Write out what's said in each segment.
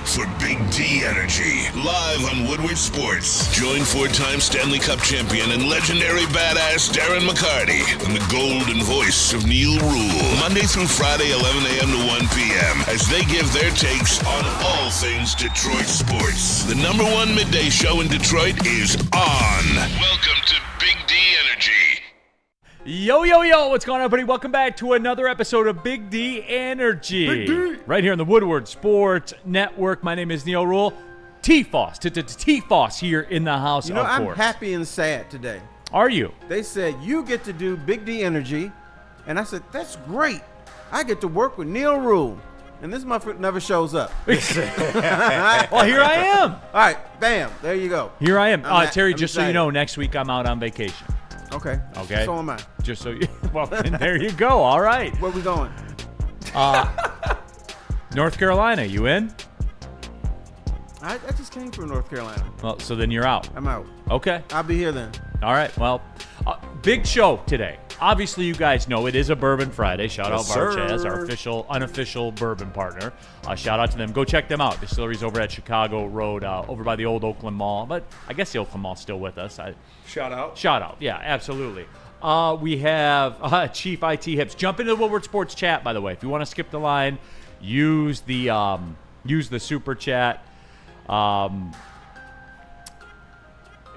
for Big D Energy, live on Woodward Sports. Join four-time Stanley Cup champion and legendary badass Darren McCarty and the golden voice of Neil Rule, Monday through Friday, 11 a.m. to 1 p.m., as they give their takes on all things Detroit sports. The #1 midday show in Detroit is on. Welcome to Big D Energy. Yo, yo, yo, what's going on, everybody? Welcome back to another episode of Big D Energy. Big D. Right here on the Woodward Sports Network. My name is Neil Rule. T-Foss, T-Foss here in the house, You know, of I'm course. happy and sad today. Are you? They said, you get to do Big D Energy. And I said, that's great. I get to work with Neil Rule. And this motherfucker never shows up. Well, here I am. All right, bam, there you go. Here I am. Terry, I'm just so you excited. know, next week I'm out on vacation. Okay. Okay. So am I. Just so you, well, there you go. All right. Where we going? North Carolina, you in? I just came from North Carolina. Well, so then you're out. I'm out. Okay. I'll be here then. All right. Well, big show today. Obviously, you guys know it is a Bourbon Friday. Shout out Varchaz, our unofficial bourbon partner. Shout out to them. Go check them out. Distilleries over at Chicago Road, over by the old Oakland Mall. But I guess the Oakland Mall's still with us. Shout out. Shout out. Yeah, absolutely. We have Chief IT Hips. Jump into the Woodward Sports chat, by the way. If you want to skip the line, use the super chat.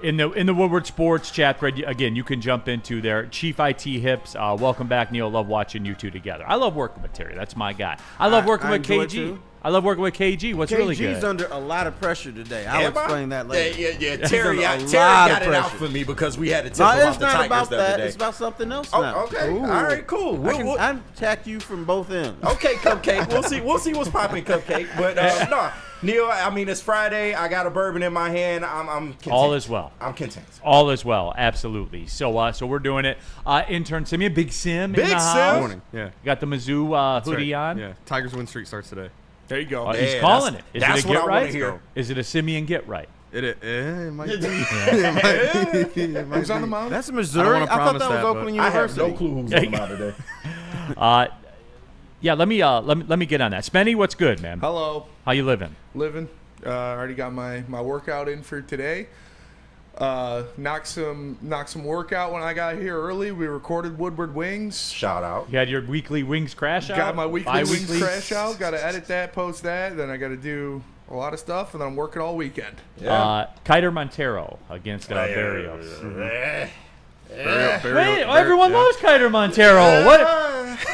In the Woodward Sports chat thread, again, you can jump into there. Chief IT Hips, welcome back, Neil. Love watching you two together. I love working with Terry. That's my guy. I love working with enjoy it KG. too. I love working with KG. What's really good? KG's under a lot of pressure today. I'll explain that later. Yeah. Terry There's a got lot of it out pressure. for me because we had to tip No, him off it's the not Tigers about the other that. day. It's about something else Oh, now. okay. Ooh. All right, cool. I attack you from both ends. Okay, Cupcake. We'll see what's popping, Cupcake. But no, Neil. I mean, it's Friday. I got a bourbon in my hand. I'm content. All is well. I'm content. All is well, absolutely. So we're doing it. Intern Simeon, Big Sim in Big the Sim. house. Morning. Yeah. Got the Mizzou hoodie Right. on. Yeah. Tigers win streak starts today. There you go. He's Yeah, calling it. Is that's it a what get I wanna right? hear. Is it a Simeon get right? It might be. It might Who's on the be. mound? That's I Missouri. don't I, wanna thought promise that was that, Oakland I have University. no clue who's on the mound today. Yeah, let me get on that. Spenny, what's good, man? Hello, How you living? living. Already got my workout in for today. Knocked some workout when I got here early. We recorded Woodward Wings. Shout out. You had your weekly wings crash out? Got my weekly Bi-weekly? wings crash out. Got to edit that, post that. Then I got to do a lot of stuff, and then I'm working all weekend. Kiter Montero against Barrios. Barry- Everyone yeah. loves Kiter Montero. What?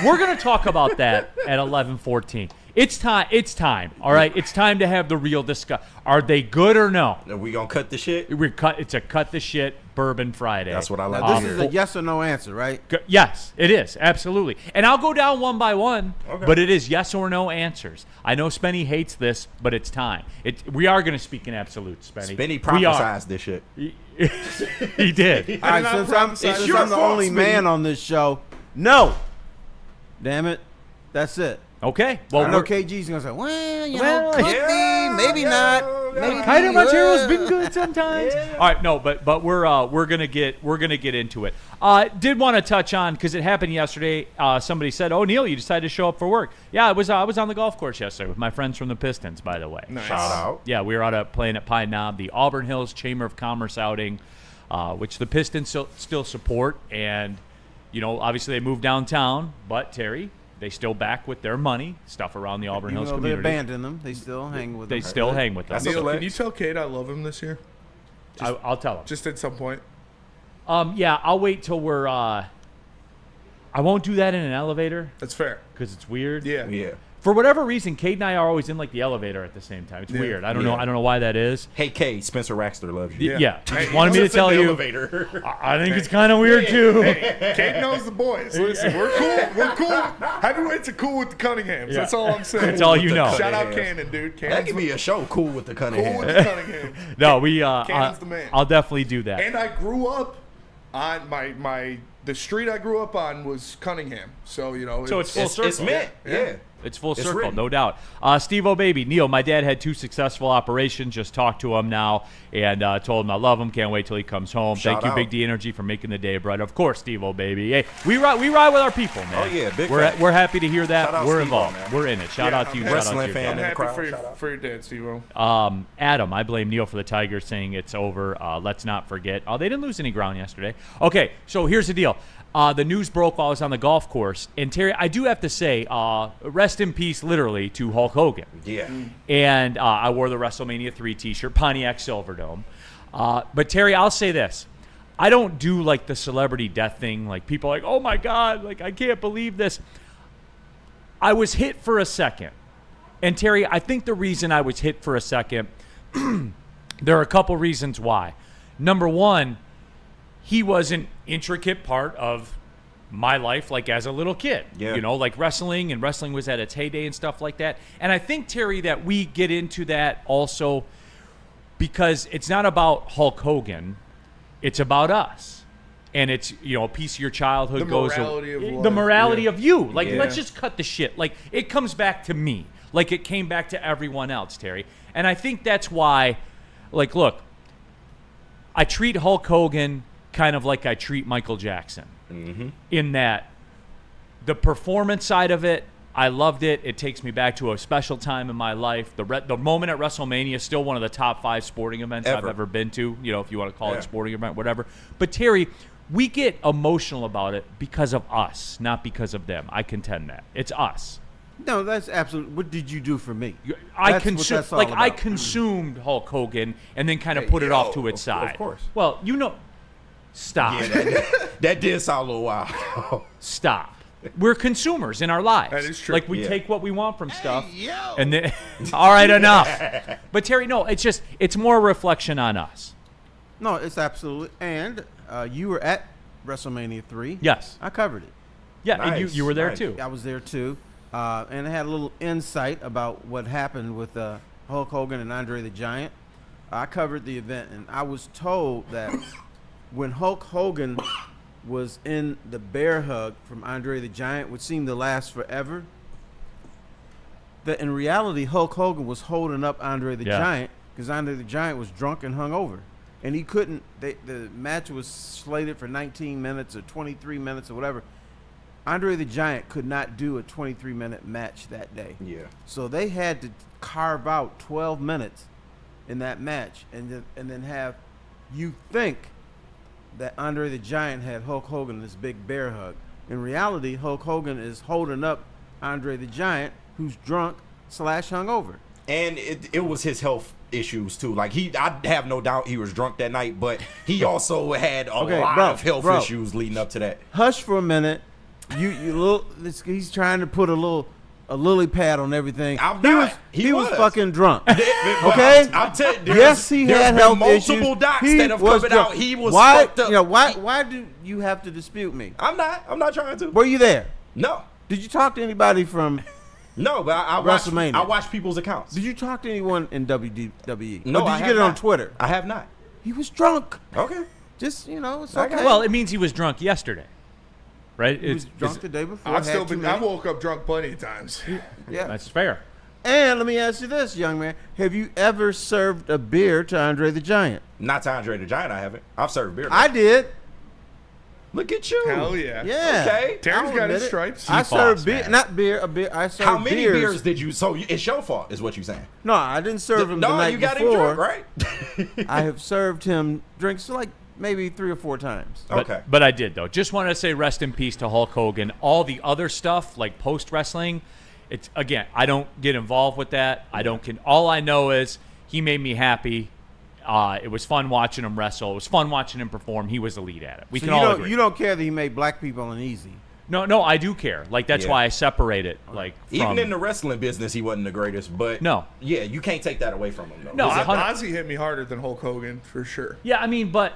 We're gonna talk about that at 11:14. It's time. All right. It's time to have the real discussion. Are they good or no? Are we gonna cut the shit? It's a cut the shit Bourbon Friday. That's what I like Now, to this is hear. a yes or no answer, right? Yes, it is. Absolutely. And I'll go down one by one, but it is yes or no answers. I know Spenny hates this, but it's time. We are going to speak in absolutes, Spenny. Benny We are. prophesized this shit. He did. All right, not since prophesize. I'm the only man on this show, no. Damn it. That's it. Okay. Well, I know we're, KG's going to say, well, you Well, know, could yeah, be, maybe yeah, not. Maybe Kiter Montero's yeah. been good sometimes. All right, no, but we're gonna get into it. Did want to touch on, because it happened yesterday. Somebody said, "Oh, Neil, you decided to show up for work." Yeah, I was on the golf course yesterday with my friends from the Pistons. By the way, Nice. Shout out. yeah, we were out playing at Pine Knob, the Auburn Hills Chamber of Commerce outing, which the Pistons still support, and obviously they moved downtown, but Terry. They still back with their money, stuff around the Auburn Even Hills though they community. abandoned them, they still hang with them. They still hang with them. That's a Neil, flex. can you tell Kate I love him this year? I'll tell them. Just at some point. Yeah, I'll wait till we're. I won't do that in an elevator That's fair. because it's weird. Yeah. Yeah. For whatever reason, Kate and I are always in like the elevator at the same time. It's weird. I don't know. I don't know why that is. Hey, Kay, Spencer Raxter loves you. Yeah. He Hey, just wanted me to Just in tell the you. elevator. I think it's kind of weird too. Kate knows the boys. Listen, we're cool. We're cool. Heavyweights are cool with the Cunninghams. Yeah. That's all I'm saying. That's all you know. Shout out Cunninghams. Cannon, dude. That Cannon's could be a show. Cool with the cool Cunningham. with the Cunninghams. No, Cannon's the man. I'll definitely do that. And I grew up on the street I grew up on was Cunningham. So So it's full circle. It's meant. Yeah. It's full It's circle, written. no doubt. Steve O'Baby, Neil, my dad had 2 successful operations. Just talked to him now and told him I love him. Can't wait till he comes home. Shout Thank you, out. Big D Energy, for making the day bright. Of course, Steve O'Baby. Hey, we ride with our people, man. Oh, yeah, big We're fan. we're happy to hear that. Shout out We're Steve-O, involved. man. We're in it. Shout Yeah, out to you. I'm Shout out wrestling to your fan. I'm family. the happy crowd. for your, Shout out. for your dad, Steve-O. Adam, I blame Neil for the Tigers saying it's over. Let's not forget. Oh, they didn't lose any ground yesterday. Okay, so here's the deal. The news broke while I was on the golf course. And, Terry, I do have to say, rest in peace, literally, to Hulk Hogan. Yeah. And I wore the WrestleMania 3 T-shirt, Pontiac Silverdome. But, Terry, I'll say this. I don't do, like, the celebrity death thing. Like, people are like, oh, my God, like, I can't believe this. I was hit for a second. And, Terry, I think the reason I was hit for a second, there are a couple reasons why. Number one, he was an intricate part of my life, like as a little kid. Yeah. You know, like wrestling, and wrestling was at its heyday and stuff like that. And I think, Terry, that we get into that also because it's not about Hulk Hogan, it's about us. And it's, you know, a piece of your childhood The goes morality of the life, morality yeah. of you. Like, Yeah. let's just cut the shit. Like, it comes back to me. Like it came back to everyone else, Terry. And I think that's why, like, look, I treat Hulk Hogan kind of like I treat Michael Jackson. Mm-hmm. In that the performance side of it, I loved it. It takes me back to a special time in my life. The moment at WrestleMania is still one of the top 5 sporting events I've Ever. ever been to, you know, if you want to call it Yeah. a sporting event, whatever. But, Terry, we get emotional about it because of us, not because of them. I contend that. It's us. No, that's absolutely. What did you do for me? I That's what consumed, that's all like, I about. consumed Hulk Hogan and then kind of Hey, put it off yo, to its of side. course. Well, you know, stop. Yeah, that did sound a little wild. Stop. We're consumers in our lives. That is true. Like, we Yeah. take what we want from stuff. And then, all right, enough. But, Terry, no, it's more a reflection on us. No, it's absolutely. And you were at WrestleMania 3. Yes. I covered it. Yeah, and Nice, you were there nice. too. I was there too, and I had a little insight about what happened with Hulk Hogan and Andre the Giant. I covered the event, and I was told that when Hulk Hogan was in the bear hug from Andre the Giant, which seemed to last forever, that in reality Hulk Hogan was holding up Andre the Yeah. Giant because Andre the Giant was drunk and hungover, and he couldn't. The match was slated for 19 minutes or 23 minutes or whatever. Andre the Giant could not do a 23-minute match that day. Yeah. So they had to carve out 12 minutes in that match and then have you think that Andre the Giant had Hulk Hogan in this big bear hug. In reality, Hulk Hogan is holding up Andre the Giant, who's drunk / hungover. And it was his health issues too. Like I have no doubt he was drunk that night, but he also had a lot of health issues leading up to that. Hush for a minute. You little. He's trying to put a lily pad on everything. I'm he not. was He was was. fucking drunk. Okay, I'm telling you, Yes, he there's had been health multiple issues. docs He that have was come drunk. out. He was why, fucked up. You know, why do you have to dispute me? I'm not trying to. Were you there? No, Did you talk to anybody from? no, but I watch. WrestleMania. I watch people's accounts. Did you talk to anyone in WWE? No, or did I you have get it on not. Twitter? I have not. He was drunk. Okay. Just it's I got okay. Well, it means he was drunk yesterday, right? he was drunk the day before. I've had still too been. I many. woke up drunk plenty of times. Yeah. That's fair. And let me ask you this, young man: have you ever served a beer to Andre the Giant? Not to Andre the Giant. I haven't. I've served beer. I did. Look at you. Hell yeah. Yeah. Okay. Terry's I'll got admit his it. stripes. I Boss, served beer, man. not beer, a beer. I served How many beers. beers did you? So it's your fault, is what you're saying. No, I didn't serve him the No, night you got before. him drunk, right? I have served him drinks like maybe 3 or 4 times. But, Okay. But I did, though. Just wanted to say rest in peace to Hulk Hogan. All the other stuff, like post-wrestling, it's, again, I don't get involved with that. All I know is he made me happy. It was fun watching him wrestle. It was fun watching him perform. He was the lead at it. We So can you all don't agree. you don't care that he made black people uneasy. No, I do care. Like, that's Yeah. why I separate it. Like, Even from, in the wrestling business, he wasn't the greatest. But No. yeah, you can't take that away from him. Though. No, Ozzy 100 Ozzy hit me harder than Hulk Hogan for sure. Yeah, I mean, but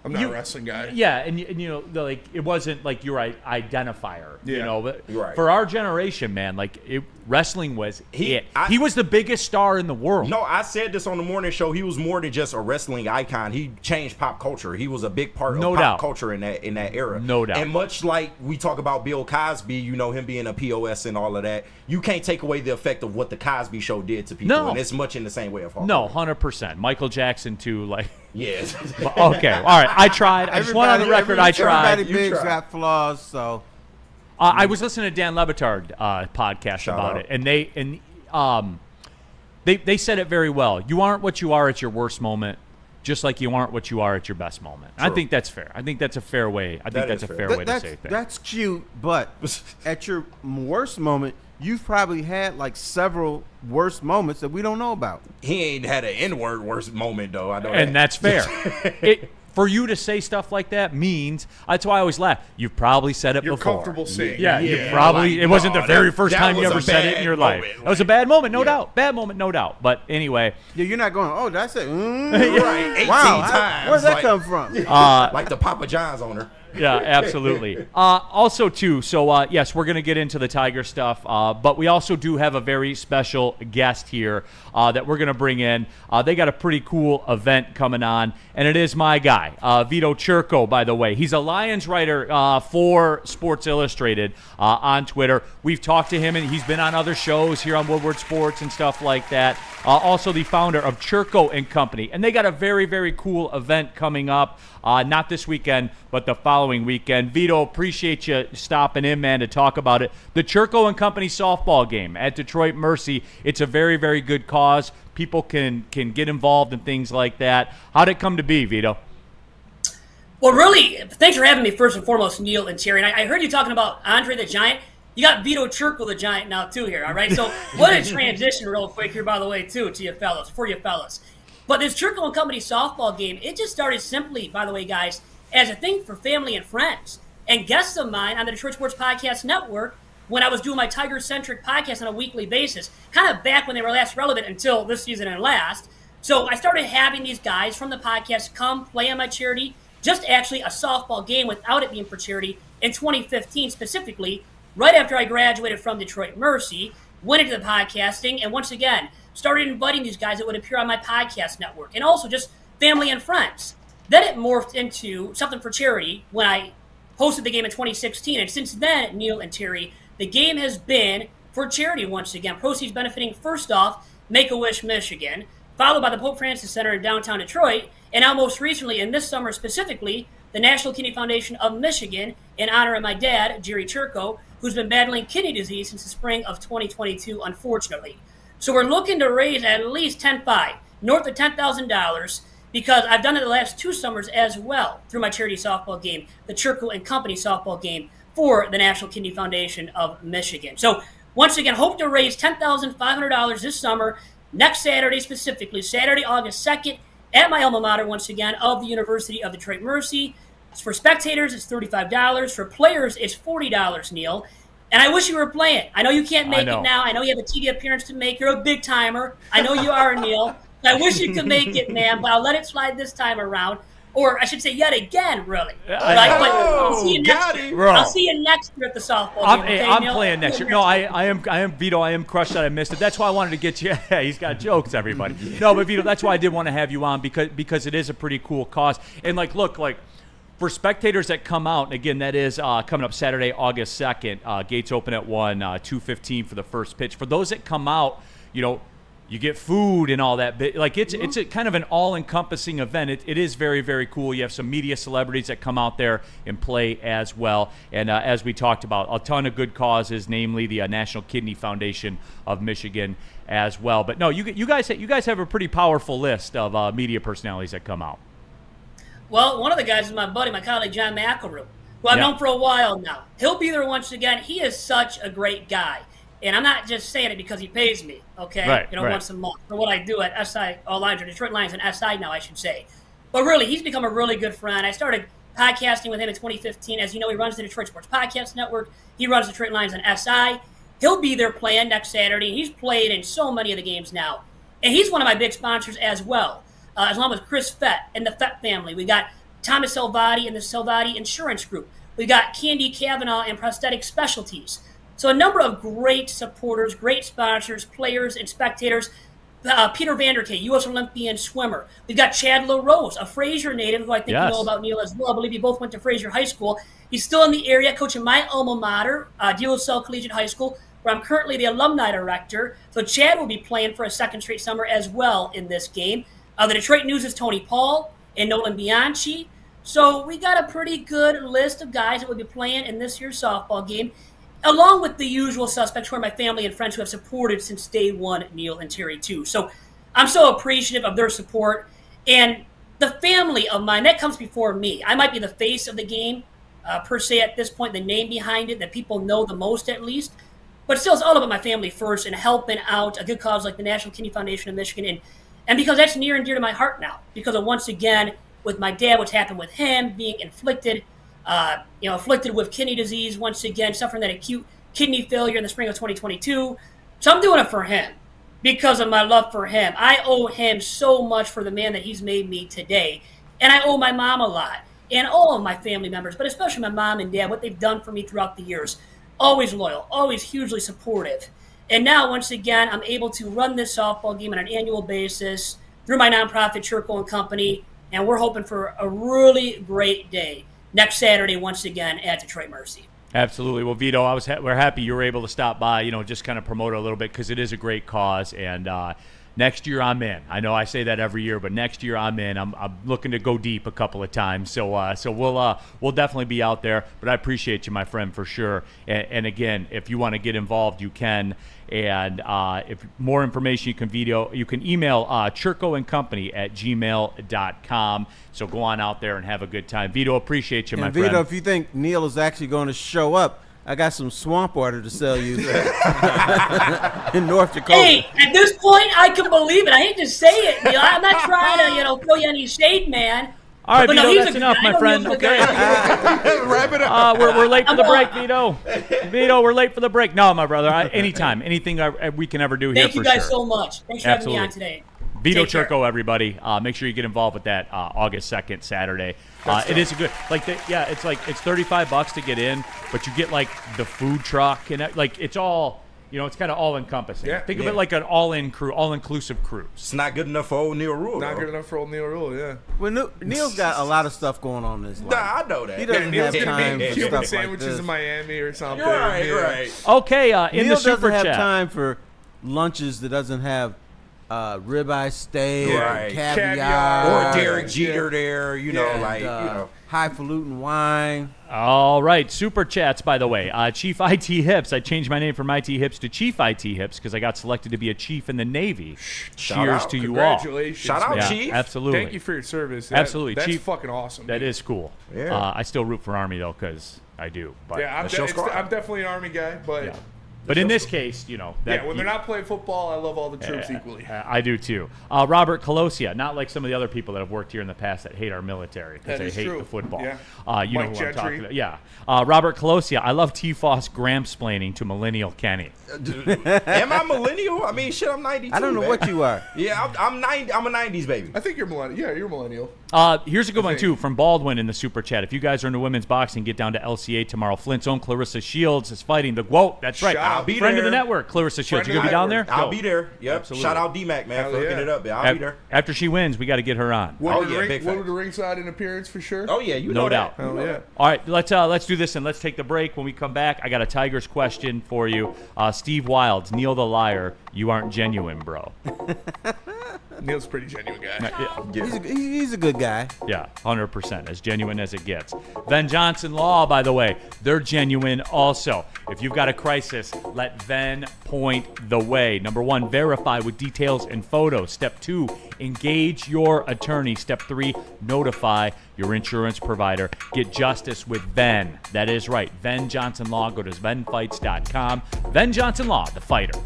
I'm not a wrestling guy. Yeah, and you know, like it wasn't like your identifier. Yeah. You know, but Right. for our generation, man, like wrestling was it. I- He was the biggest star in the world. No, I said this on the morning show. He was more than just a wrestling icon. He changed pop culture. He was a big part of pop culture in that era. No doubt. And much like we talk about Bill Cosby, you know, him being a POS and all of that, you can't take away the effect of what the Cosby Show did to people. No. And it's much in the same way of Hulk No, Hogan. 100%. Michael Jackson too, like. Yes. Okay, all right. I tried. I just went on the record. I tried. Everybody big's got flaws, so. I was listening to Dan Lebitard podcast Shout about out. it, and they said it very well. You aren't what you are at your worst moment, just like you aren't what you are at your best moment. I think that's fair. I think that's a fair way. I think that's a fair way to say things. That's cute, but at your worst moment, you've probably had like several worst moments that we don't know about. He ain't had an N-word worst moment, though. I know And that. that's fair. For you to say stuff like that means, that's why I always laugh. You've probably said it You're before. comfortable saying Yeah, it. you probably. like, it wasn't no, the very that- first that time you was ever a said it in bad your life. moment. That was a bad moment, no Yeah. doubt. Bad moment, no doubt. But anyway, Yeah, you're not going, oh, that's it. Right, 18 Wow, times. where'd that like, come from? like the Papa John's owner. yeah, absolutely. Also, too, so yes, we're going to get into the Tiger stuff, but we also do have a very special guest here that we're going to bring in. They got a pretty cool event coming on, and it is my guy, Vito Churko, by the way. He's a Lions writer for Sports Illustrated on Twitter. We've talked to him, and he's been on other shows here on Woodward Sports and stuff like that. Also the founder of Churko and Company, and they got a very, very cool event coming up, not this weekend, but the following weekend. Vito, appreciate you stopping in, man, to talk about it. The Churko and Company softball game at Detroit Mercy. It's a very, very good cause. People can get involved in things like that. How'd it come to be, Vito? Well, really, thanks for having me first and foremost, Neil and Terry. And I heard you talking about Andre the Giant. You got Vito Churko the Giant now, too, here, all right? So what a transition real quick here, by the way, too, to you fellas, for you fellas. But this Churko and Company softball game, it just started simply, by the way, guys, as a thing for family and friends. And guests of mine on the Detroit Sports Podcast Network, when I was doing my Tiger-centric podcast on a weekly basis, kind of back when they were last relevant until this season and last. So I started having these guys from the podcast come play on my charity, just actually a softball game without it being for charity, in 2015 specifically, right after I graduated from Detroit Mercy, went into the podcasting, and once again, started inviting these guys that would appear on my podcast network, and also just family and friends. Then it morphed into something for charity when I hosted the game in 2016, and since then, Neil and Terry, the game has been for charity once again. Proceeds benefiting, first off, Make-A-Wish, Michigan, followed by the Pope Francis Center in downtown Detroit, and now most recently, and this summer specifically, the National Kidney Foundation of Michigan, in honor of my dad, Jerry Churko, who's been battling kidney disease since the spring of 2022, unfortunately. So we're looking to raise at least north of $10,000, because I've done it the last 2 summers as well through my charity softball game, the Churko and Company softball game for the National Kidney Foundation of Michigan. So once again, hope to raise $10,500 this summer, next Saturday specifically, Saturday, August 2nd, at my alma mater, once again, of the University of Detroit Mercy. For spectators, it's $35. For players, it's $40, Neil. And I wish you were playing. I know you can't make it now. I know you have a TV appearance to make. You're a big timer. I know you are, Neil. I wish you could make it, man, but I'll let it slide this time around. Or I should say yet again, really. Right? But I'll see you next year. I'll see you next year at the softball game. I'm playing next year. No, I am Vito. I am crushed that I missed it. That's why I wanted to get you. He's got jokes, everybody. No, but Vito, that's why I did want to have you on, because it is a pretty cool cause. And look, for spectators that come out, and again, that is coming up Saturday, August 2nd. Gates open at 1, 2:15 for the first pitch. For those that come out, you get food and all that. It's a kind of an all-encompassing event. It is very, very cool. You have some media celebrities that come out there and play as well. And as we talked about, a ton of good causes, namely the National Kidney Foundation of Michigan as well. But no, you guys have a pretty powerful list of media personalities that come out. Well, one of the guys is my buddy, my colleague, John McElroy, who I've known for a while now. He'll be there once again. He is such a great guy. And I'm not just saying it because he pays me, okay? Right. Once a month for what I do at SI, Lions, or Detroit Lions and SI now, I should say. But really, he's become a really good friend. I started podcasting with him in 2015. As you know, he runs the Detroit Sports Podcast Network. He runs Detroit Lions and SI. He'll be there playing next Saturday. He's played in so many of the games now. And he's one of my big sponsors as well, along with Chris Fett and the Fett family. We got Thomas Salvati and the Salvati Insurance Group. We've got Candy Kavanaugh and Prosthetic Specialties. So a number of great supporters, great sponsors, players, and spectators. Peter Vanderkay, U.S. Olympian swimmer. We've got Chad LaRose, a Fraser native, who I think you know about, Neil, as well. I believe you both went to Fraser High School. He's still in the area coaching my alma mater, De La Salle Collegiate High School, where I'm currently the alumni director. So Chad will be playing for a second straight summer as well in this game. The Detroit News' Tony Paul and Nolan Bianchi. So we got a pretty good list of guys that will be playing in this year's softball game, along with the usual suspects who are my family and friends who have supported since day one, Neil and Terry, too. So I'm so appreciative of their support. And the family of mine, that comes before me. I might be the face of the game, per se, at this point, the name behind it that people know the most, at least. But still, it's all about my family first and helping out a good cause like the National Kidney Foundation of Michigan. And because that's near and dear to my heart now. Because of, once again, with my dad, what's happened with him, being afflicted with kidney disease, once again, suffering that acute kidney failure in the spring of 2022. So I'm doing it for him because of my love for him. I owe him so much for the man that he's made me today. And I owe my mom a lot and all of my family members, but especially my mom and dad, what they've done for me throughout the years. Always loyal, always hugely supportive. And now, once again, I'm able to run this softball game on an annual basis through my nonprofit, Churko and Company, and we're hoping for a really great day next Saturday, once again, at Detroit Mercy. Absolutely. Well, Vito, we're happy you were able to stop by, just kind of promote it a little bit because it is a great cause. And next year I'm in. I know I say that every year, but next year I'm in. I'm looking to go deep a couple of times. So we'll definitely be out there. But I appreciate you, my friend, for sure. And again, if you want to get involved, you can. And if more information, you can email churkoandcompany@gmail.com. So go on out there and have a good time. Vito, appreciate you, my friend. Vito, if you think Neil is actually going to show up, I got some swamp water to sell you in North Dakota. Hey, at this point, I can believe it. I hate to say it, Neil. I'm not trying to, throw you any shade, man. All right, but Vito, no, that's enough, my friend. Okay. Wrap it up. We're late for the break, Vito. Vito, we're late for the break. No, my brother. Anytime. Anything we can ever do here for sure. Thank you guys so much. Thanks for having me on today. Vito Churko, everybody. Make sure you get involved with that August 2nd, Saturday. It is a good, it's $35 to get in, but you get the food truck and it's all, it's kind of all encompassing. Yeah. Think of it like an all-inclusive cruise. It's not good enough for old Neil Rule. Not good enough for old Neil Rule, yeah. Well, Neil's got a lot of stuff going on in his life. Nah, I know that. He doesn't Neil's have gonna time be for Cuban stuff sandwiches like this. in Miami or something. Right, yeah. right. Okay, in Neil the super doesn't have chat. time for lunches that doesn't have ribeye steak, Right. or caviar, Or Derek Jeter there, highfalutin wine. All right, super chats, by the way. Chief IT Hips. I changed my name from IT Hips to Chief IT Hips because I got selected to be a chief in the Navy. Cheers out. to you all. Congratulations. Shout out, man. Chief. Absolutely. Thank you for your service. Absolutely. That's Chief, fucking awesome. That dude. is cool. Yeah. I still root for Army, though, because I do. But, Yeah, I'm definitely an Army guy, but... Yeah. But in this case, when they're not playing football, I love all the troops equally. I do too. Robert Colosia, not like some of the other people that have worked here in the past that hate our military because they is hate true. the football. Yeah. You know Mike who I'm talking Gentry. about. Yeah. Robert Colosia, I love T-Foss Gramsplaining to millennial Kenny. Am I millennial? I mean, shit, I'm 92. I don't know man. what you are. Yeah, I'm 90. I'm a 90s baby. I think you're millennial. Yeah, you're millennial. Here's a good one, too, from Baldwin in the Super Chat. If you guys are into women's boxing, get down to LCA tomorrow. Flint's own Clarissa Shields is fighting the... Whoa, that's right. I'll be Friend there. of the network, Clarissa Shields. You Friend going to of be the down there? I'll Go. be there. Yep. Absolutely. Shout out D-Mac, man, Hell for hooking yeah. it up. Yeah, I'll be there. After she wins, we got to get her on. Woodward big Woodward facts. ringside in appearance for sure. Oh, yeah, you No know doubt. that. Hell yeah. All right, let's do this and let's take the break. When we come back, I got a Tigers question for you. Steve Wilds, Neil the Liar, you aren't genuine, bro. Neil's a pretty genuine guy. He's a good guy. Yeah, 100%, as genuine as it gets. Venn Johnson Law, by the way, they're genuine also. If you've got a crisis, let Venn point the way. Number 1, verify with details and photos. Step 2, engage your attorney. Step 3, notify your insurance provider. Get justice with Venn. That is right, Venn Johnson Law. Go to VennFights.com. Venn Johnson Law, the fighter.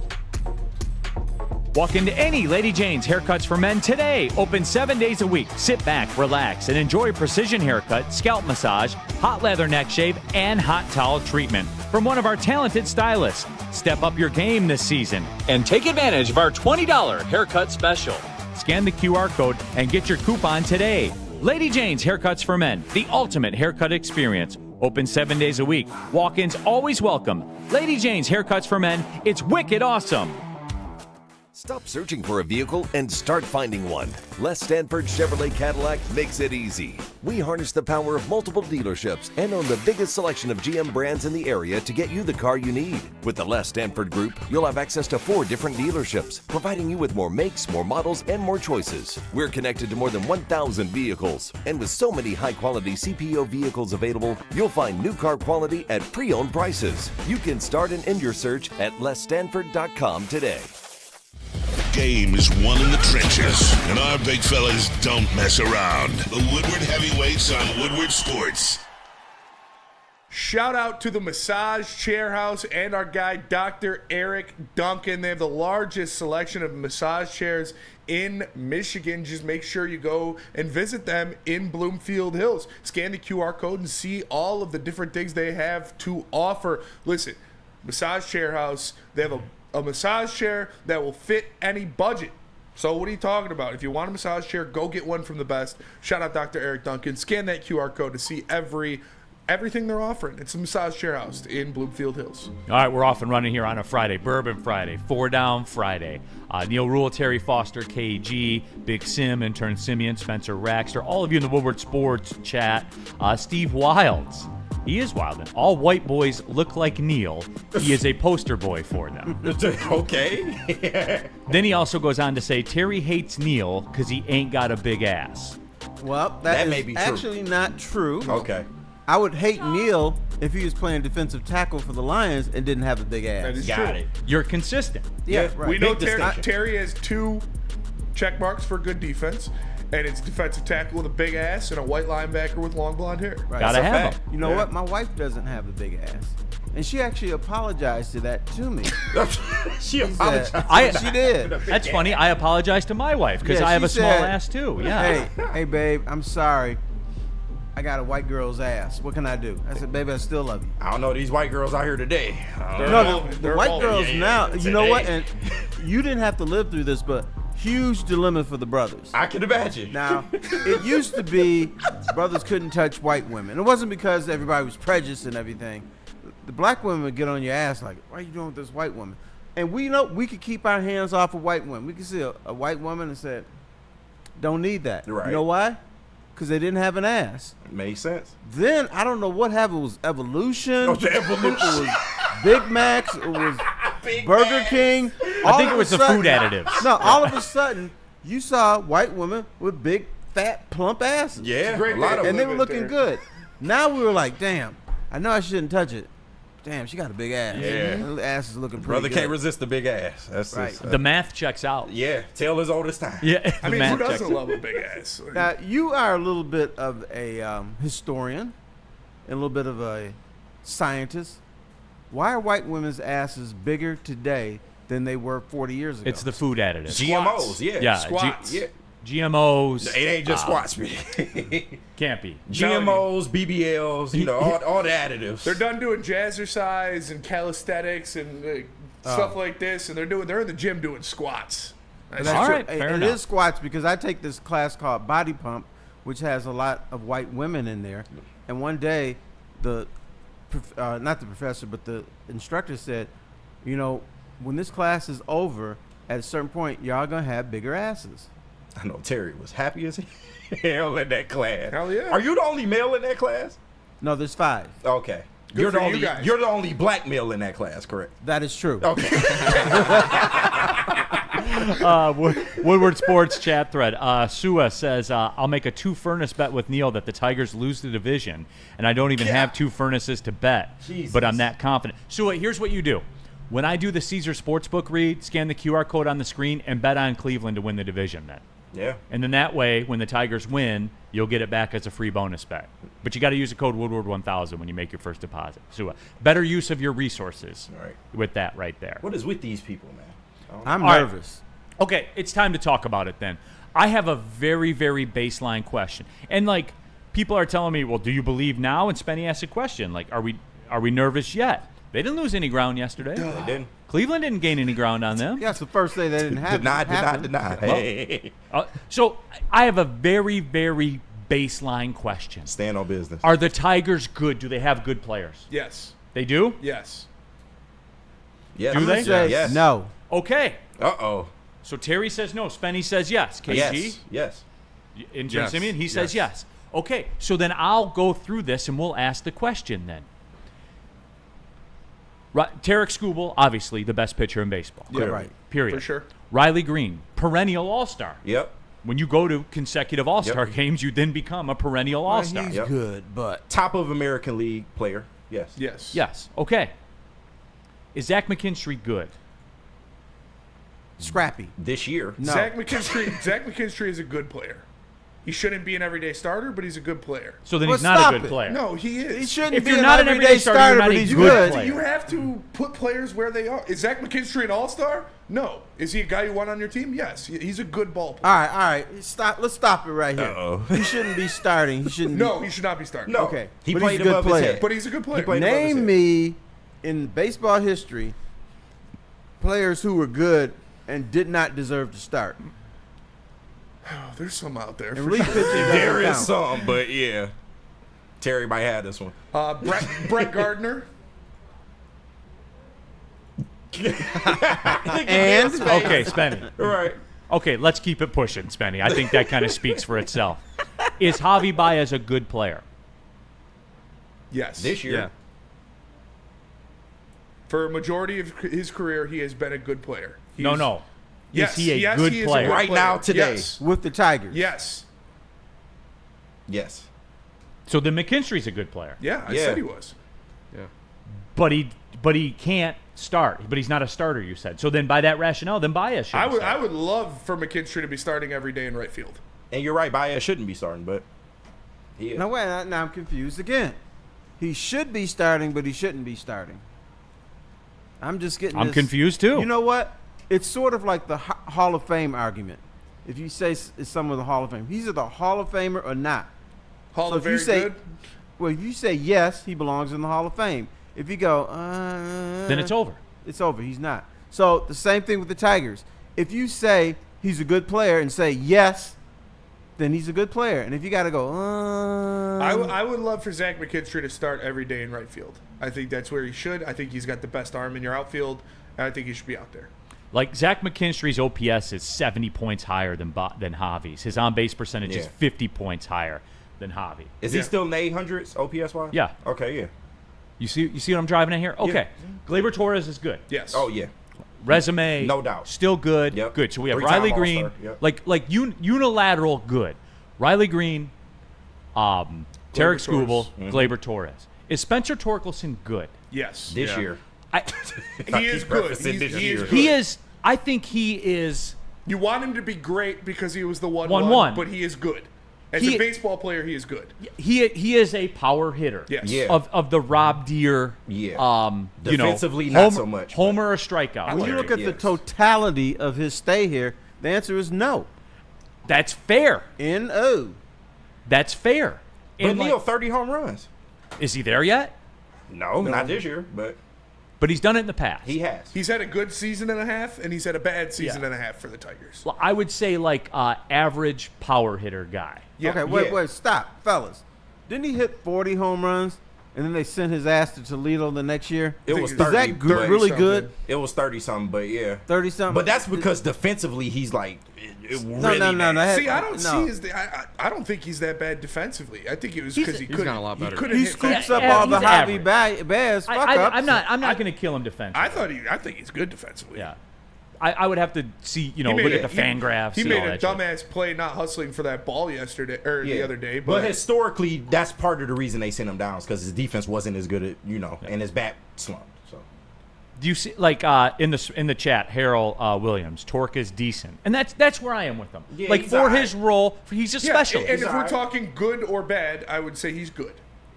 Walk into any Lady Jane's Haircuts for Men today. Open 7 days a week. Sit back, relax, and enjoy a precision haircut, scalp massage, hot leather neck shave, and hot towel treatment from one of our talented stylists. Step up your game this season and take advantage of our $20 haircut special. Scan the QR code and get your coupon today. Lady Jane's Haircuts for Men, the ultimate haircut experience. Open 7 days a week. Walk-ins always welcome. Lady Jane's Haircuts for Men, it's wicked awesome. Stop searching for a vehicle and start finding one. Les Stanford Chevrolet Cadillac makes it easy. We harness the power of multiple dealerships and own the biggest selection of GM brands in the area to get you the car you need. With the Les Stanford Group, you'll have access to 4 different dealerships, providing you with more makes, more models, and more choices. We're connected to more than 1,000 vehicles. And with so many high-quality CPO vehicles available, you'll find new car quality at pre-owned prices. You can start and end your search at lesstanford.com today. Game is won in the trenches, and our big fellas don't mess around. The Woodward Heavyweights on Woodward Sports. Shout out to the Massage Chair House and our guy, Dr. Eric Duncan. They have the largest selection of massage chairs in Michigan. Just make sure you go and visit them in Bloomfield Hills. Scan the QR code and see all of the different things they have to offer. Listen, Massage Chair House, they have a massage chair that will fit any budget. So what are you talking about? If you want a massage chair, go get one from the best. Shout out Dr. Eric Duncan. Scan that QR code to see everything they're offering. It's a Massage Chair House in Bloomfield Hills. All right, we're off and running here on a Friday. Bourbon Friday, 4 Down Friday. Neil Rule, Terry Foster, KG, Big Sim, intern Simeon, Spencer Raxter, all of you in the Woodward Sports chat. Steve Wilds. He is wild. And all white boys look like Neil. He is a poster boy for them. Okay. Then he also goes on to say Terry hates Neil because he ain't got a big ass. Well, That is may be true. actually not true. Okay. I would hate Neil if he was playing defensive tackle for the Lions and didn't have a big ass. That is Got true. it. You're consistent. Yeah, Yeah, right. We know Big distinction. Terry has 2 check marks for good defense, and it's defensive tackle with a big ass and a white linebacker with long blonde hair. Right. Gotta That's a have fact. him. You know Yeah. what? My wife doesn't have a big ass. And she actually apologized to that to me. She She apologized. said- she did. That's funny. I apologize to my wife because Yeah, I have she a small said, ass too. Yeah. Hey, babe, I'm sorry. I got a white girl's ass. What can I do? I said, baby, I still love you. I don't know these white girls out here today. No, the They're white all- girls yeah, now, yeah, you know what? today. And you didn't have to live through this, but huge dilemma for the brothers. I can imagine. Now, it used to be brothers couldn't touch white women. It wasn't because everybody was prejudiced and everything. The black women would get on your ass like, "What are you doing with this white woman?" And we know we could keep our hands off of white women. We could see a white woman and said, "Don't need that." Right. You know why? Because they didn't have an ass. Makes sense. Then I don't know what happened. It was evolution. Oh, the evolution. It was Big Macs. It was Burger King. I think it was the food additives. No, all of a sudden you saw white women with big, fat, plump asses. Yeah, Great a lot of And they were Women looking there. good. Now we were like, damn, I know I shouldn't touch it. Damn, she got a big ass. Yeah. Her ass is looking pretty Brother good. can't resist the big ass. That's Right. just, The math checks out. yeah, tale as old as time. Yeah. I the mean, math who checks doesn't out. love a big ass? Now, you are a little bit of a historian and a little bit of a scientist. Why are white women's asses bigger today than they were 40 years ago? It's the food additives. GMOs, yeah. Yeah, Squats. Yeah. GMOs. It ain't just squats. Can't be. GMOs, BBLs, you know, all the additives. They're done doing jazzercise and calisthenics and stuff like this, and they're in the gym doing squats. That's All true. right, fair It enough. is squats because I take this class called Body Pump, which has a lot of white women in there. And one day, not the professor, but the instructor said, you know, when this class is over, at a certain point, y'all gonna have bigger asses. I know Terry was happy as hell in that class. Hell yeah. Are you the only male in that class? No, there's 5. Okay. Good You're the for you only guys. you're the only black male in that class, correct? That is true. Okay. Woodward Sports chat thread. Sua says, I'll make a 2-furnace bet with Neil that the Tigers lose the division, and I don't even have 2 furnaces to bet, Jesus. but I'm that confident. Sua, here's what you do. When I do the Caesar Sportsbook read, scan the QR code on the screen and bet on Cleveland to win the division then. Yeah. And then that way, when the Tigers win, you'll get it back as a free bonus bet. But you got to use the code Woodward1000 when you make your first deposit. So better use of your resources Right. with that right there. What is with these people, man? I'm All right. nervous. Okay, it's time to talk about it then. I have a very, very baseline question. And, like, people are telling me, well, do you believe now? And Spenny asked a question. Like, are we nervous yet? They didn't lose any ground yesterday. They didn't. Cleveland didn't gain any ground on them. Yeah, it's the first day they didn't have Deny. happen. Hey. So I have a very, very baseline question. Stand on business. Are the Tigers good? Do they have good players? Yes. They do? Yes. Yes. Do they? Say Yes. no. Okay. Uh-oh. So Terry says no. Spenny says yes. KG? Yes. Yes. And Jim Yes. Simeon, he says Yes. yes. Okay, so then I'll go through this and we'll ask the question then. Tarek Skubal, obviously the best pitcher in baseball. Yeah, right. Period. For sure. Riley Green, perennial All-Star. Yep. When you go to consecutive All-Star Yep. games, you then become a perennial Well, All-Star. he's Yep. good, but Top of American League player. Yes. Yes. Yes. Okay. Is Zach McKinstry good? scrappy. This year. No. Zach McKinstry is a good player. He shouldn't be an everyday starter, but he's a good player. So then Well, he's not stop a good it. player. No, he is. He shouldn't If be you're an not an everyday everyday starter, you're not but a he's good good. player. You have to put players where they are. Is Zach McKinstry an all-star? No. Is he a guy you want on your team? Yes. He's a good ball player. All right. Stop. Let's stop it right here. Uh-oh. He shouldn't be starting. He shouldn't. No, he should not be starting. No. Okay. He But played he's a good above his player. head. But he's a good player. played above his Name head. me in baseball history players who were good and did not deserve to start. Oh, there's some out there. And For relief sure. pitching There doesn't is count. some, but yeah. Terry might have this one. Brett Gardner. And Okay, Spenny. Right. Okay, let's keep it pushing, Spenny. I think that kind of speaks for itself. Is Javi Baez a good player? Yes. This year. Yeah. For a majority of his career, he has been a good player. No. Yes, is he a yes, good he is player? a good Right player. now, today. Yes. with the Tigers. Yes. Yes. So then McKinstry's a good player. Yeah, I Yeah. said he was. But he can't start. But he's not a starter, you said. So then by that rationale, then Baez should I start. would love for McKinstry to be starting every day in right field. And you're right, Baez shouldn't be starting, but he is. Now wait, now I'm confused again. He should be starting, but he shouldn't be starting. I'm just getting. I'm this- confused too. You know what? It's sort of like the Hall of Fame argument. If you say it's someone in the Hall of Fame, he's either a Hall of Famer or not. Hall So of if you very say, good. well, if you say yes, he belongs in the Hall of Fame. If you go, then it's over. It's over. He's not. So the same thing with the Tigers. If you say he's a good player and say yes, then he's a good player. And if you got to go, I would love for Zach McKinstry to start every day in right field. I think that's where he should. I think he's got the best arm in your outfield, and I think he should be out there. Like Zach McKinstry's OPS is 70 points higher than Javi's. His on-base percentage is Yeah. 50 points higher than Javi. Is he still in the 800s OPS wise? Yeah. Okay, yeah. You see what I'm driving at here? Okay. Gleyber Torres is good. Yes. Oh, yeah. Resume, No doubt. Still good. Yep. Good. So we have Three-time Riley Green, All-Star. Yep. like unilateral good. Riley Green, Tarek Skubal, Torres. Gleyber Torres. Is Spencer Torkelson good? Yes. This Yeah. year. He is good. prefacing this He is year. good. He is. I think he is. You want him to be great because he was the 1-1. but he is good. As He- a baseball player, he is good. He is a power hitter. Yes. Yeah. Of the Rob Deere. Yeah. You know, Defensively, not so much, but- Homer or strikeout. when you player. look at the Yes. totality of his stay here, the answer is no. That's fair. N-O. That's fair. But And, like, Neil, 30 home runs. is he there yet? No, not this year, but But he's done it in the past. he has. He's had a good season and a half, and he's had a bad season Yeah. and a half for the Tigers. Well, I would say like average power hitter guy. Yeah. Okay, wait, stop, fellas. Didn't he hit 40 home runs, and then they sent his ass to Toledo the next year? It was Is 30. that good, but really something. good? It was 30 something, but yeah. 30 something. But that's because defensively he's like really no. bad. See, I don't no. see I don't think he's that bad defensively. I think it was because he he's couldn't. gotten a lot better. He couldn't He hit scoops fast. up Yeah, all the he's Javi average. Baez fuck I, ups. I'm not going to kill him defensively. I think he's good defensively. Yeah. I would have to see, He look made at the fan graphs. He and made all a that shit. dumbass play not hustling for that ball yesterday or the other day. But But historically, that's part of the reason they sent him down because his defense wasn't as good at and his bat slumped. So Do you see in the chat, Harold Williams, Torque is decent, and that's where I am with him. Yeah, like he's for alright. his role, he's a yeah, specialist. and if we're alright. talking good or bad, I would say he's good.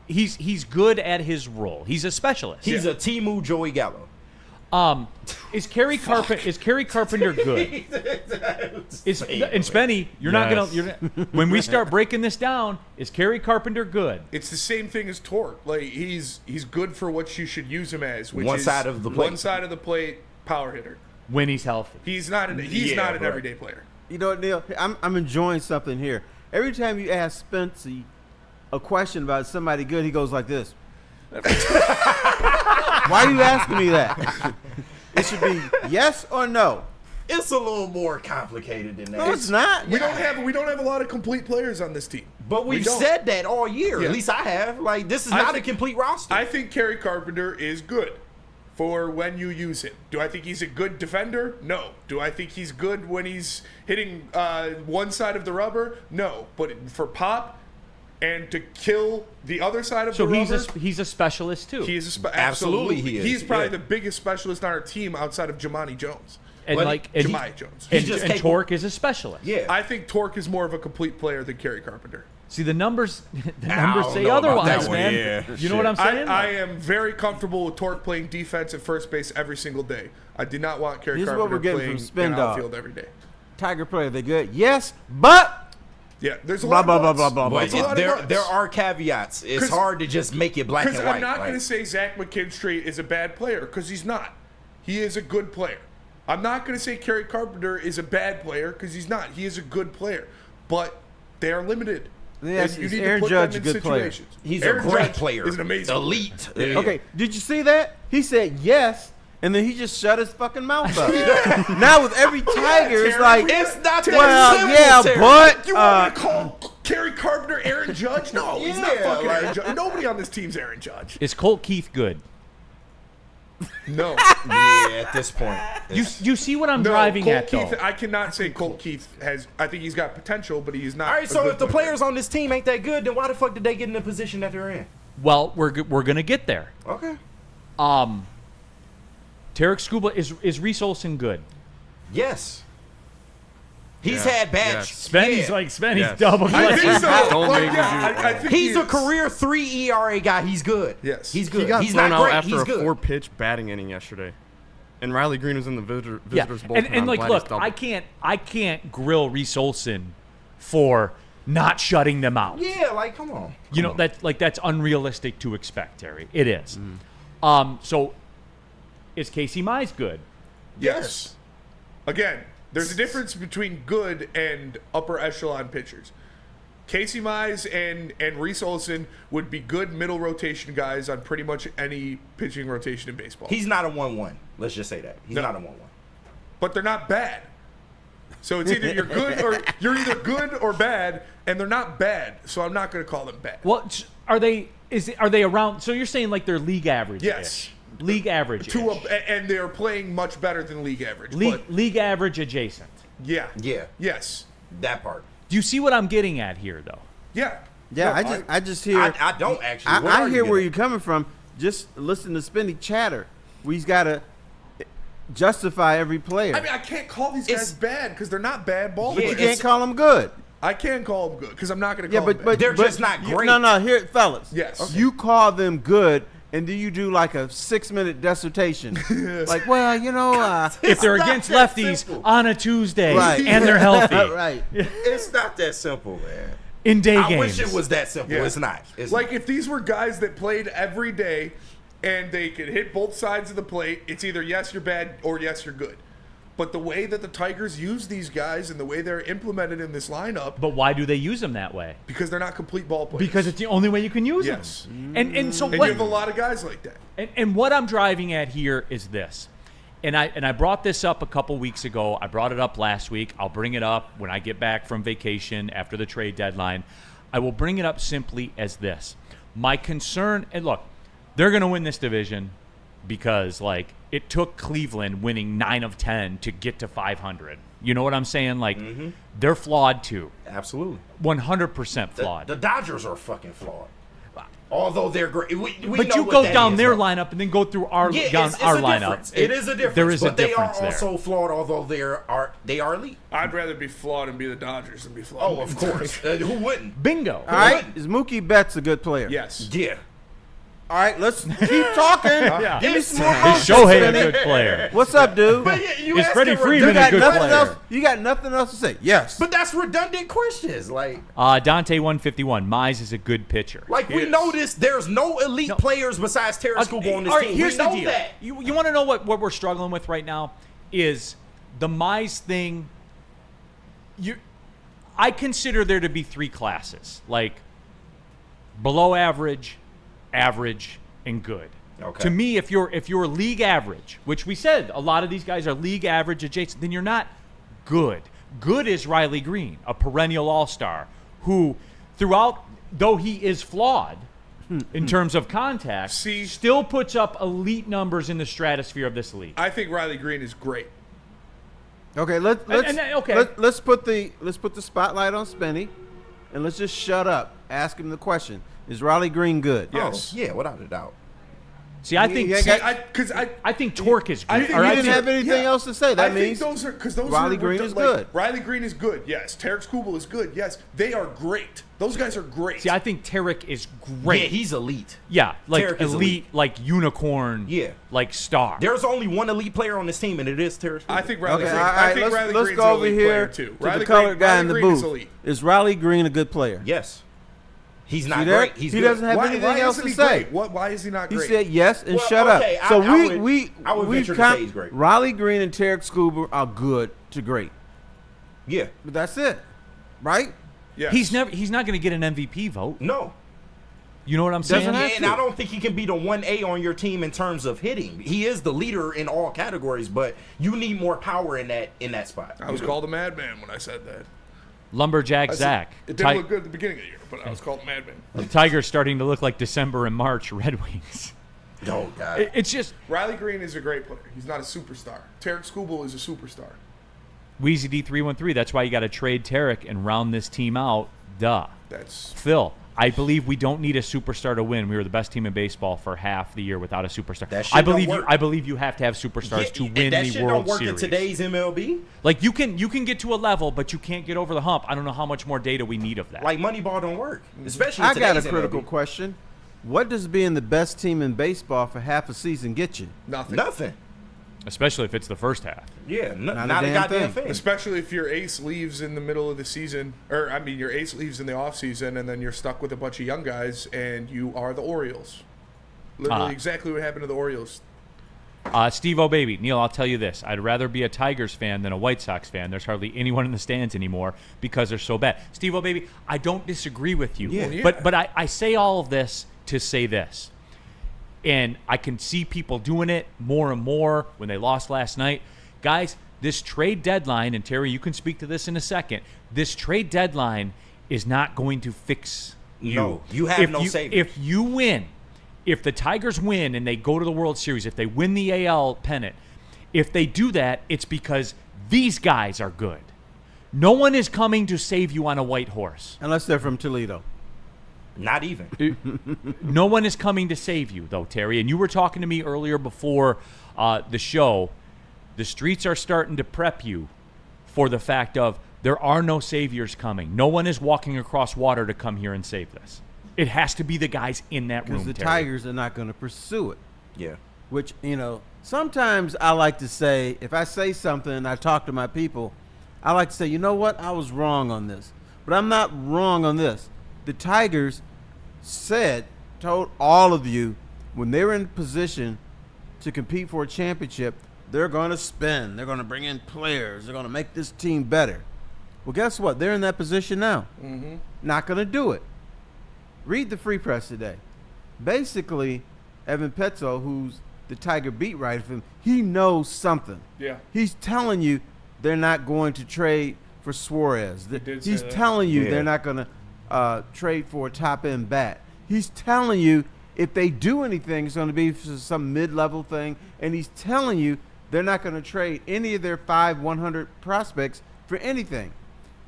He's good at his role. He's a specialist. he's a Timu Joey Gallo. Is Kerry Carpenter good? And Spenny, you're not Yes. gonna. When we start breaking this down, is Kerry Carpenter good? It's the same thing as Torque. Like he's good for what you should use him as, which One is side of the plate. One side of the plate, power hitter. When he's healthy. He's not an Yeah, everyday bro. player. You know what, Neil? I'm enjoying something here. every time you ask Spency a question about somebody good, he goes like this. Why are you asking me that? It should be yes or no. It's a little more complicated than that. No, it's not. We don't have a lot of complete players on this team. But we've said that all year. Yeah. At least I have. Like, this is not a complete roster. I think Kerry Carpenter is good for when you use him. Do I think he's a good defender? No. Do I think he's good when he's hitting one side of the rubber? No. But for pop and to kill the other side of the rubber. So he's a specialist too. He is Absolutely he is. He's probably the biggest specialist on our team outside of Jamani Jones. And Jahmai Jones. And Torque is a specialist. Yeah. I think Torque is more of a complete player than Kerry Carpenter. See, the numbers say know about otherwise, that one, man. yeah. You know what I'm saying? I am very comfortable with Torque playing defense at first base every single day. I do not want Kerry This is what Carpenter we're getting playing from Spin in Dog. outfield every day. Tiger player, they good? Yes, but Yeah, there's a blah lot blah of blah buts. blah blah blah. There's a lot of there, buts. there are caveats. It's 'Cause- hard to just make it black and Because white. I'm not like- going to say Zach McKinstry is a bad player, because he's not. He is a good player. I'm not going to say Kerry Carpenter is a bad player, because he's not. He is a good player. But they are limited. Yes, And you is need Aaron to put Judge them a in good player? situations. He's Aaron a great Judge player. is an amazing Elite. player. Yeah. Okay, did you see that? He said yes, and then he just shut his fucking mouth up. Now with every Tiger, it's like, It's not that well, simple, yeah, Terry. but You want me to call Kerry Carpenter Aaron Judge? No, he's not Yeah, fucking like- Aaron Judge. Nobody on this team's Aaron Judge. Is Colt Keith good? No. Yeah, at this point. You see what I'm No, driving Colt at, though? Keith, I cannot say Colt Keith has. I think he's got potential, but he's not. All right, a so good if the player. players on this team ain't that good, then why the fuck did they get in the position that they're in? Well, we're gonna get there. Okay. Tarek Skubal is Reese Olson good? Yes. He's Yeah, had bad. yes. Svenny's Yes. double. I think so. Don't Like, make yeah, me do- I think He's he a is. career 3 ERA guy. He's good. Yes. He's good. He got he's thrown not out great. after He's a good. 4-pitch batting inning yesterday. And Riley Green was in the visitors Yeah, bullpen. and I'm like, glad look, he's doubled. I can't grill Reese Olson for not shutting them out. Yeah, like come on. You know that's unrealistic to expect, Terry. It is. So is Casey Mize good? Yes. Again, there's a difference between good and upper echelon pitchers. Casey Mize and Reese Olson would be good middle rotation guys on pretty much any pitching rotation in baseball. He's not a 1-1. Let's just say that. He's No. not a 1-1. But they're not bad. So it's either you're good or you're either good or bad, and they're not bad. So I'm not going to call them bad. Well, are they around? So you're saying like they're league average? Yes. League average. And they're playing much better than league average. League average adjacent. Yeah. Yeah. Yes. That part. Do you see what I'm getting at here, though? Yeah. yeah, No, I just hear. I don't actually. What I are hear you where getting? you're coming from. Just listen to Spinny chatter. We've got to justify every player. I mean, I can't call these guys bad because they're not bad ball but players. you can't call them good. I can call them good because I'm not going to Yeah, call but them bad. They're just not great. No, here, fellas. Yes. Okay. You call them good, and then you do like a 6-minute dissertation. Like, well, you know, If they're not against that lefties simple. on a Tuesday Right. and they're healthy right. It's not that simple, man. in day I games. wish it was that simple. Yeah. It's not. It's Like not. if these were guys that played every day and they could hit both sides of the plate, it's either yes, you're bad or yes, you're good. But the way that the Tigers use these guys and the way they're implemented in this lineup, But why do they use them that way? because they're not complete ball players. Because it's the only way you can use Yes. them. And so and what? you have a lot of guys like that. And what I'm driving at here is this. And I brought this up a couple weeks ago. I brought it up last week. I'll bring it up when I get back from vacation after the trade deadline. I will bring it up simply as this. My concern, and look, they're going to win this division because, like, it took Cleveland winning 9 of 10 to get to 500. You know what I'm saying? Like, they're flawed too. Absolutely. 100% flawed. The Dodgers are fucking flawed. Although they're great. We But know you what go that down is, their though. lineup and then go through our, Yeah, down it's our a lineup. difference. It is a difference. There is a but they are difference there. also flawed, although they are elite. I'd rather be flawed and be the Dodgers than be flawed. Oh, of course. Who wouldn't? Bingo. All right, is Mookie Betts a good player? Yes. Yeah. All right, let's keep talking. Yeah. Give me some more. Is bullshit, Shohei a Spinny. good player? What's up, dude? But you Is asked Freddie a Freeman You a got good nothing player? else. You got nothing else to say. Yes. But that's redundant questions. Like Dante 151. Mize is a good pitcher. we know this. There's no elite players besides Terry Skubal on this All right, team. here's We the know deal. that. You want to know what we're struggling with right now is the Mize thing. I consider there to be 3 classes, like below average, average, and good. Okay. To me, if you're league average, which we said a lot of these guys are league average adjacent, then you're not good. Good is Riley Green, a perennial all-star, who throughout, though he is flawed in terms of contact, still puts up elite numbers in the stratosphere of this league. I think Riley Green is great. Okay, let's put the spotlight on Spenny, and let's just shut up. Ask him the question: is Riley Green good? Yes. Yeah, without a doubt. See, I think I think Torque is good. I think he didn't have anything else to say. That means those Riley Green is good. Riley Green is good. Yes. Tarek Skubal is good. Yes. They are great. Those guys are great. See, I think Tarek is great. Yeah, he's elite. Yeah, like Tarek is elite, like unicorn. Yeah, like star. There's only one elite player on this team, and it is Tarek Skubal. I think Riley Green. Let's go over here too. to the colored guy in the booth. Is Riley Green a good player? Yes. He's not great. He doesn't have anything else to say. Why is he not great? He said yes and shut up. So I would venture to say he's great. Riley Green and Tarek Skubal are good to great. Yeah, but that's it, right? Yeah. He's not going to get an MVP vote. No. You know what I'm saying? And I don't think he can be the 1A on your team in terms of hitting. He is the leader in all categories, but you need more power in that spot. I was called a madman when I said that. Lumberjack Zach. It didn't look good at the beginning of the year, but I was called madman. The Tigers starting to look like December and March Red Wings. Oh, God. It's just Riley Green is a great player. He's not a superstar. Tarek Skubal is a superstar. Wheezy D313. That's why you got to trade Tarek and round this team out. Duh. That's Phil. I believe we don't need a superstar to win. We were the best team in baseball for half the year without a superstar. I believe you have to have superstars to win the World Series. That shit don't work in today's MLB. Like you can get to a level, but you can't get over the hump. I don't know how much more data we need of that. Like Moneyball don't work, especially in I got a today's critical MLB. question. What does being the best team in baseball for half a season get you? Nothing. Especially if it's the first half. Yeah, not a a goddamn thing. thing. Especially if your ace leaves in the middle of the season, your ace leaves in the offseason, and then you're stuck with a bunch of young guys, and you are the Orioles. Literally exactly what happened to the Orioles. Steve O'Baby, Neil, I'll tell you this. I'd rather be a Tigers fan than a White Sox fan. There's hardly anyone in the stands anymore because they're so bad. Steve O'Baby, I don't disagree with you. Yeah. But I say all of this to say this. And I can see people doing it more and more when they lost last night. Guys, this trade deadline, and Terry, you can speak to this in a second, this trade deadline is not going to fix you. No, you have no savings. If you win, if the Tigers win and they go to the World Series, if they win the AL pennant, if they do that, it's because these guys are good. No one is coming to save you on a white horse. Unless they're from Toledo. Not even. No one is coming to save you, though, Terry. And you were talking to me earlier before the show. The streets are starting to prep you for the fact of there are no saviors coming. No one is walking across water to come here and save this. It has to be the guys in that room, Because the Terry. Tigers are not going to pursue it. Yeah. Which, sometimes I like to say, if I say something and I talk to my people, I like to say, you know what? I was wrong on this. But I'm not wrong on this. The Tigers told all of you, when they're in position to compete for a championship, they're going to spend. They're going to bring in players. They're going to make this team better. Well, guess what? They're in that position now. Mm-hmm. Not going to do it. Read the Free Press today. Basically, Evan Petzo, who's the Tiger beat writer for him, he knows something. Yeah. He's telling you they're not going to trade for Suarez. He's telling you they're not going to trade for a top-end bat. He's telling you if they do anything, it's going to be for some mid-level thing, and he's telling you they're not going to trade any of their 100 prospects for anything.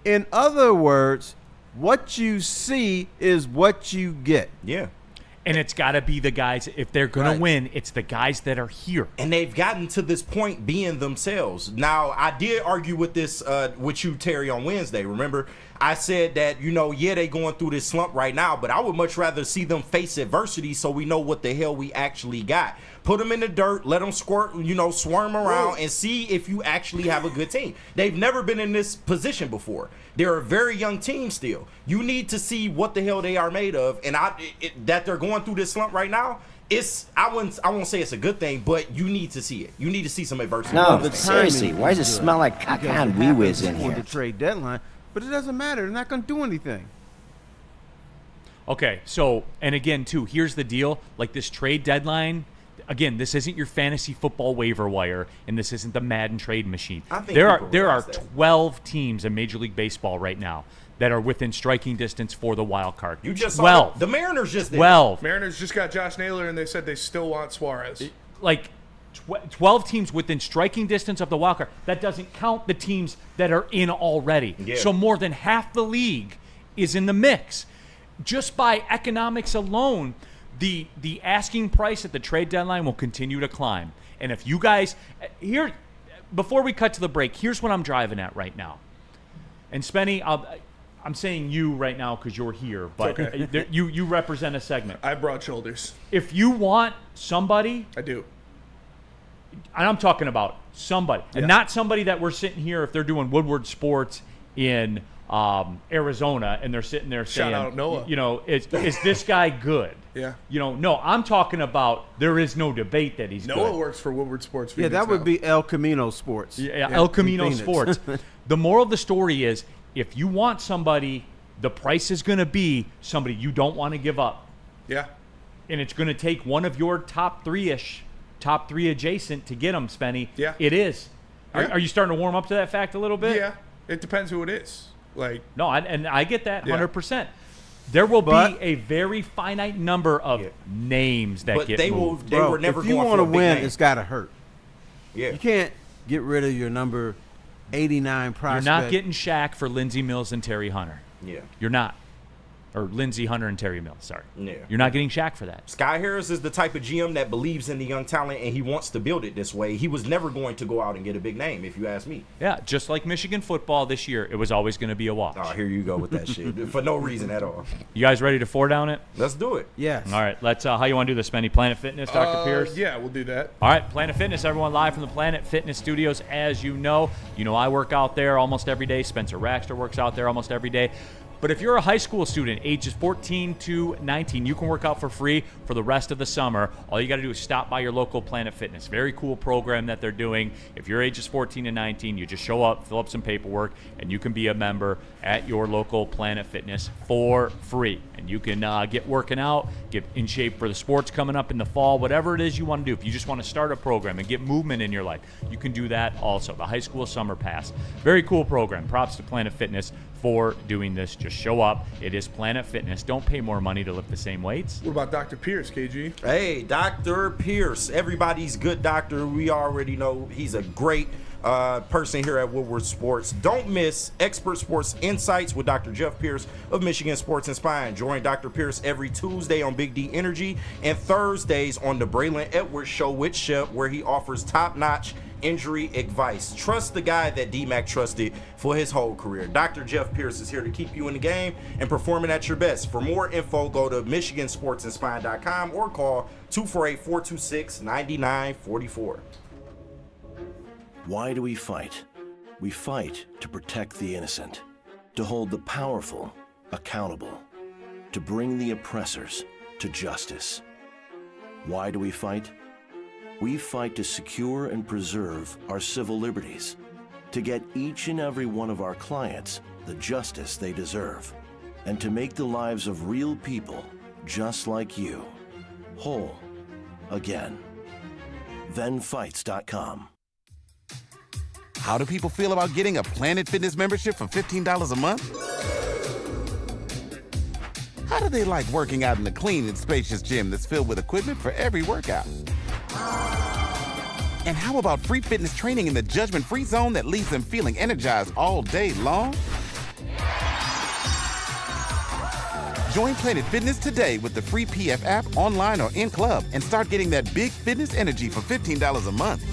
In other words, what you see is what you get. Yeah. And it's got to be the guys, if they're going to win, it's the guys that are here. And they've gotten to this point being themselves. Now, I did argue with this with you, Terry, on Wednesday. Remember, I said that, they going through this slump right now, but I would much rather see them face adversity so we know what the hell we actually got. Put them in the dirt, let them swarm around, and see if you actually have a good team. They've never been in this position before. They're a very young team still. You need to see what the hell they are made of, and that they're going through this slump right now. I won't say it's a good thing, but you need to see it. You need to see some adversity. No, but seriously, why does it smell like caca and wee-whiz in For here? the trade deadline, But it doesn't matter. They're not going to do anything. Okay, so, and again, too, here's the deal. Like this trade deadline, again, this isn't your fantasy football waiver wire, and this isn't the Madden trade machine. I think there are people realize that. 12 teams in Major League Baseball right now that are within striking distance for the wild card. You just saw 12. the Mariners just did. 12. Mariners just got Josh Naylor, and they said they still want Suarez. Like 12 teams within striking distance of the wild card. That doesn't count the teams that are in already. Yeah. So more than half the league is in the mix. Just by economics alone, the asking price at the trade deadline will continue to climb. And if you guys here, before we cut to the break, here's what I'm driving at right now. And Spenny, I'm saying you right now because you're here, but okay. you represent a segment. I have broad shoulders. If you want somebody, I do. and I'm talking about somebody, and not somebody that we're sitting here if they're doing Woodward Sports in Arizona and they're sitting there saying, Shout out Noah. you know, is this guy good? Yeah. You know, no, I'm talking about there is no debate that he's Noah good. works for Woodward Sports. Yeah, Phoenix that would now. be El Camino Sports. Yeah, El Camino Phoenix. Sports. The moral of the story is if you want somebody, the price is going to be somebody you don't want to give up. Yeah. And it's going to take one of your top three adjacent to get them, Spenny. Yeah. It is. Yeah. Are you starting to warm up to that fact a little bit? Yeah. It depends who it is. Like, No, I get that Yeah. 100%. There will But- be a very finite number of names that But get they moved. were never if you going want for to a big win, name. it's got to hurt. Yeah. You can't get rid of your number 89 You're prospect. not getting Shaq for Lindsey Mills and Terry Hunter. Yeah. You're not. Or Lindsey Hunter and Terry Mills, sorry. Yeah. You're not getting Shaq for that. Sky Harris is the type of GM that believes in the young talent and he wants to build it this way. He was never going to go out and get a big name, if you ask me. Yeah, just like Michigan football this year, it was always going to be a wash. Oh, here you go with that shit. For no reason at all. You guys ready to four down it? Let's do it. Yes. All right, let's. How you want to do this, Spenny? Planet Fitness, Dr. Pierce? Yeah, we'll do that. All right, Planet Fitness, everyone live from the Planet Fitness Studios. As you know I work out there almost every day. Spencer Raxter works out there almost every day. But if you're a high school student, ages 14 to 19, you can work out for free for the rest of the summer. All you got to do is stop by your local Planet Fitness. Very cool program that they're doing. If you're ages 14 to 19, you just show up, fill up some paperwork, and you can be a member at your local Planet Fitness for free. And you can get working out, get in shape for the sports coming up in the fall, whatever it is you want to do. If you just want to start a program and get movement in your life, you can do that also. The High School Summer Pass. Very cool program. Props to Planet Fitness for doing this. Just show up. It is Planet Fitness. Don't pay more money to lift the same weights. What about Dr. Pierce, KG? Hey, Dr. Pierce. Everybody's good doctor. We already know he's a great person here at Woodward Sports. Don't miss Expert Sports Insights with Dr. Jeff Pierce of Michigan Sports and Spine. Join Dr. Pierce every Tuesday on Big D Energy and Thursdays on the Braylon Edwards Show with Shep, where he offers top-notch injury advice. Trust the guy that D-Mac trusted for his whole career. Dr. Jeff Pierce is here to keep you in the game and performing at your best. For more info, go to michigansportsandspine.com or call 248-426-9944. Why do we fight? We fight to protect the innocent, to hold the powerful accountable, to bring the oppressors to justice. Why do we fight? We fight to secure and preserve our civil liberties, to get each and every one of our clients the justice they deserve, and to make the lives of real people just like you whole again. ThenFights.com. How do people feel about getting a Planet Fitness membership for $15 a month? How do they like working out in a clean and spacious gym that's filled with equipment for every workout? And how about free fitness training in the judgment-free zone that leaves them feeling energized all day long? Join Planet Fitness today with the free PF app, online or in club, and start getting that big fitness energy for $15 a month.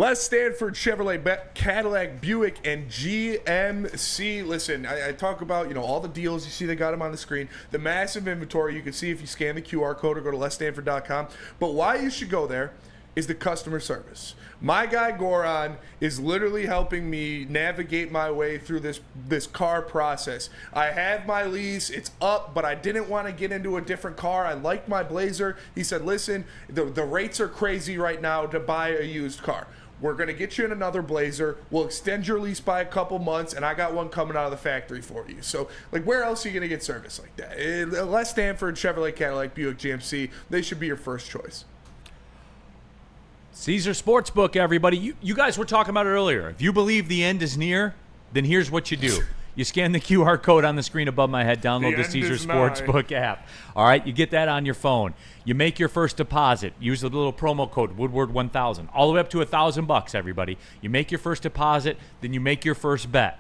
Les Stanford Chevrolet Cadillac Buick and GMC. Listen, I talk about, all the deals. You see they got them on the screen. The massive inventory you can see if you scan the QR code or go to lesstanford.com. But why you should go there is the customer service. My guy Goran is literally helping me navigate my way through this car process. I have my lease, it's up, but I didn't want to get into a different car. I liked my Blazer. He said, listen, the rates are crazy right now to buy a used car. We're going to get you in another Blazer. We'll extend your lease by a couple months, and I got one coming out of the factory for you. So, where else are you going to get service like that? Les Stanford Chevrolet Cadillac Buick GMC, they should be your first choice. Caesar Sportsbook, everybody. You guys were talking about it earlier. If you believe the end is near, then here's what you do. You scan the QR code on the screen above my head, download the Caesar Sportsbook app. All right, you get that on your phone. You make your first deposit. Use the little promo code Woodward 1000, all the way up to $1,000, everybody. You make your first deposit, then you make your first bet.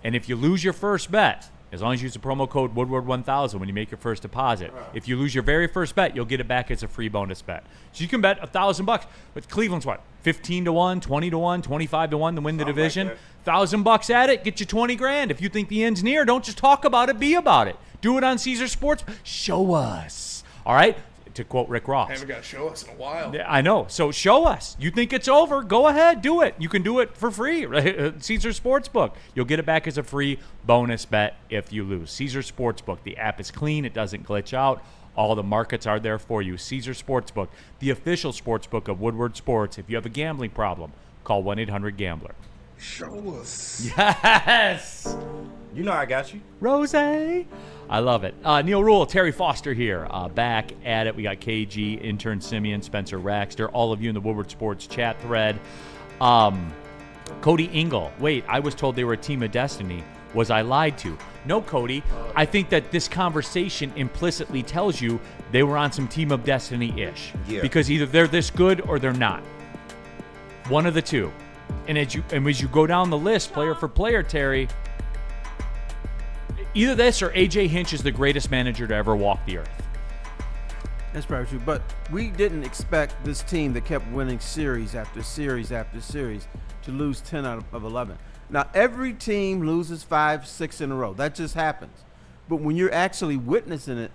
And if you lose your first bet, as long as you use the promo code Woodward 1000 when you make your first deposit, if you lose your very first bet, you'll get it back as a free bonus bet. So you can bet $1,000. But Cleveland's what? 15-1, 20-1, 25-1 to win the division. $1,000 at it, get you $20,000. If you think the end's near, don't just talk about it, be about it. Do it on Caesar Sports. Show us. All right? To quote Rick Ross. Haven't got to show us in a while. I know. So show us. You think it's over? Go ahead. Do it. You can do it for free. Right? Caesar Sportsbook. You'll get it back as a free bonus bet if you lose. Caesar Sportsbook. The app is clean. It doesn't glitch out. All the markets are there for you. Caesar Sportsbook, the official sportsbook of Woodward Sports. If you have a gambling problem, call 1-800-GAMBLER. Show us. Yes. You know I got you. Rose. I love it. Neil Rule, Terry Foster here, back at it. We got KG, intern Simeon, Spencer Raxter, all of you in the Woodward Sports chat thread. Cody Engel. Wait, I was told they were a team of destiny. Was I lied to? No, Cody. I think that this conversation implicitly tells you they were on some team of destiny-ish. Yeah. Because either they're this good or they're not. One of the two. And as you go down the list, player for player, Terry, either this or A.J. Hinch is the greatest manager to ever walk the earth. That's probably true. But we didn't expect this team that kept winning series after series after series to lose 10 out of 11. Now, every team loses 5, 6 in a row. That just happens. But when you're actually witnessing it,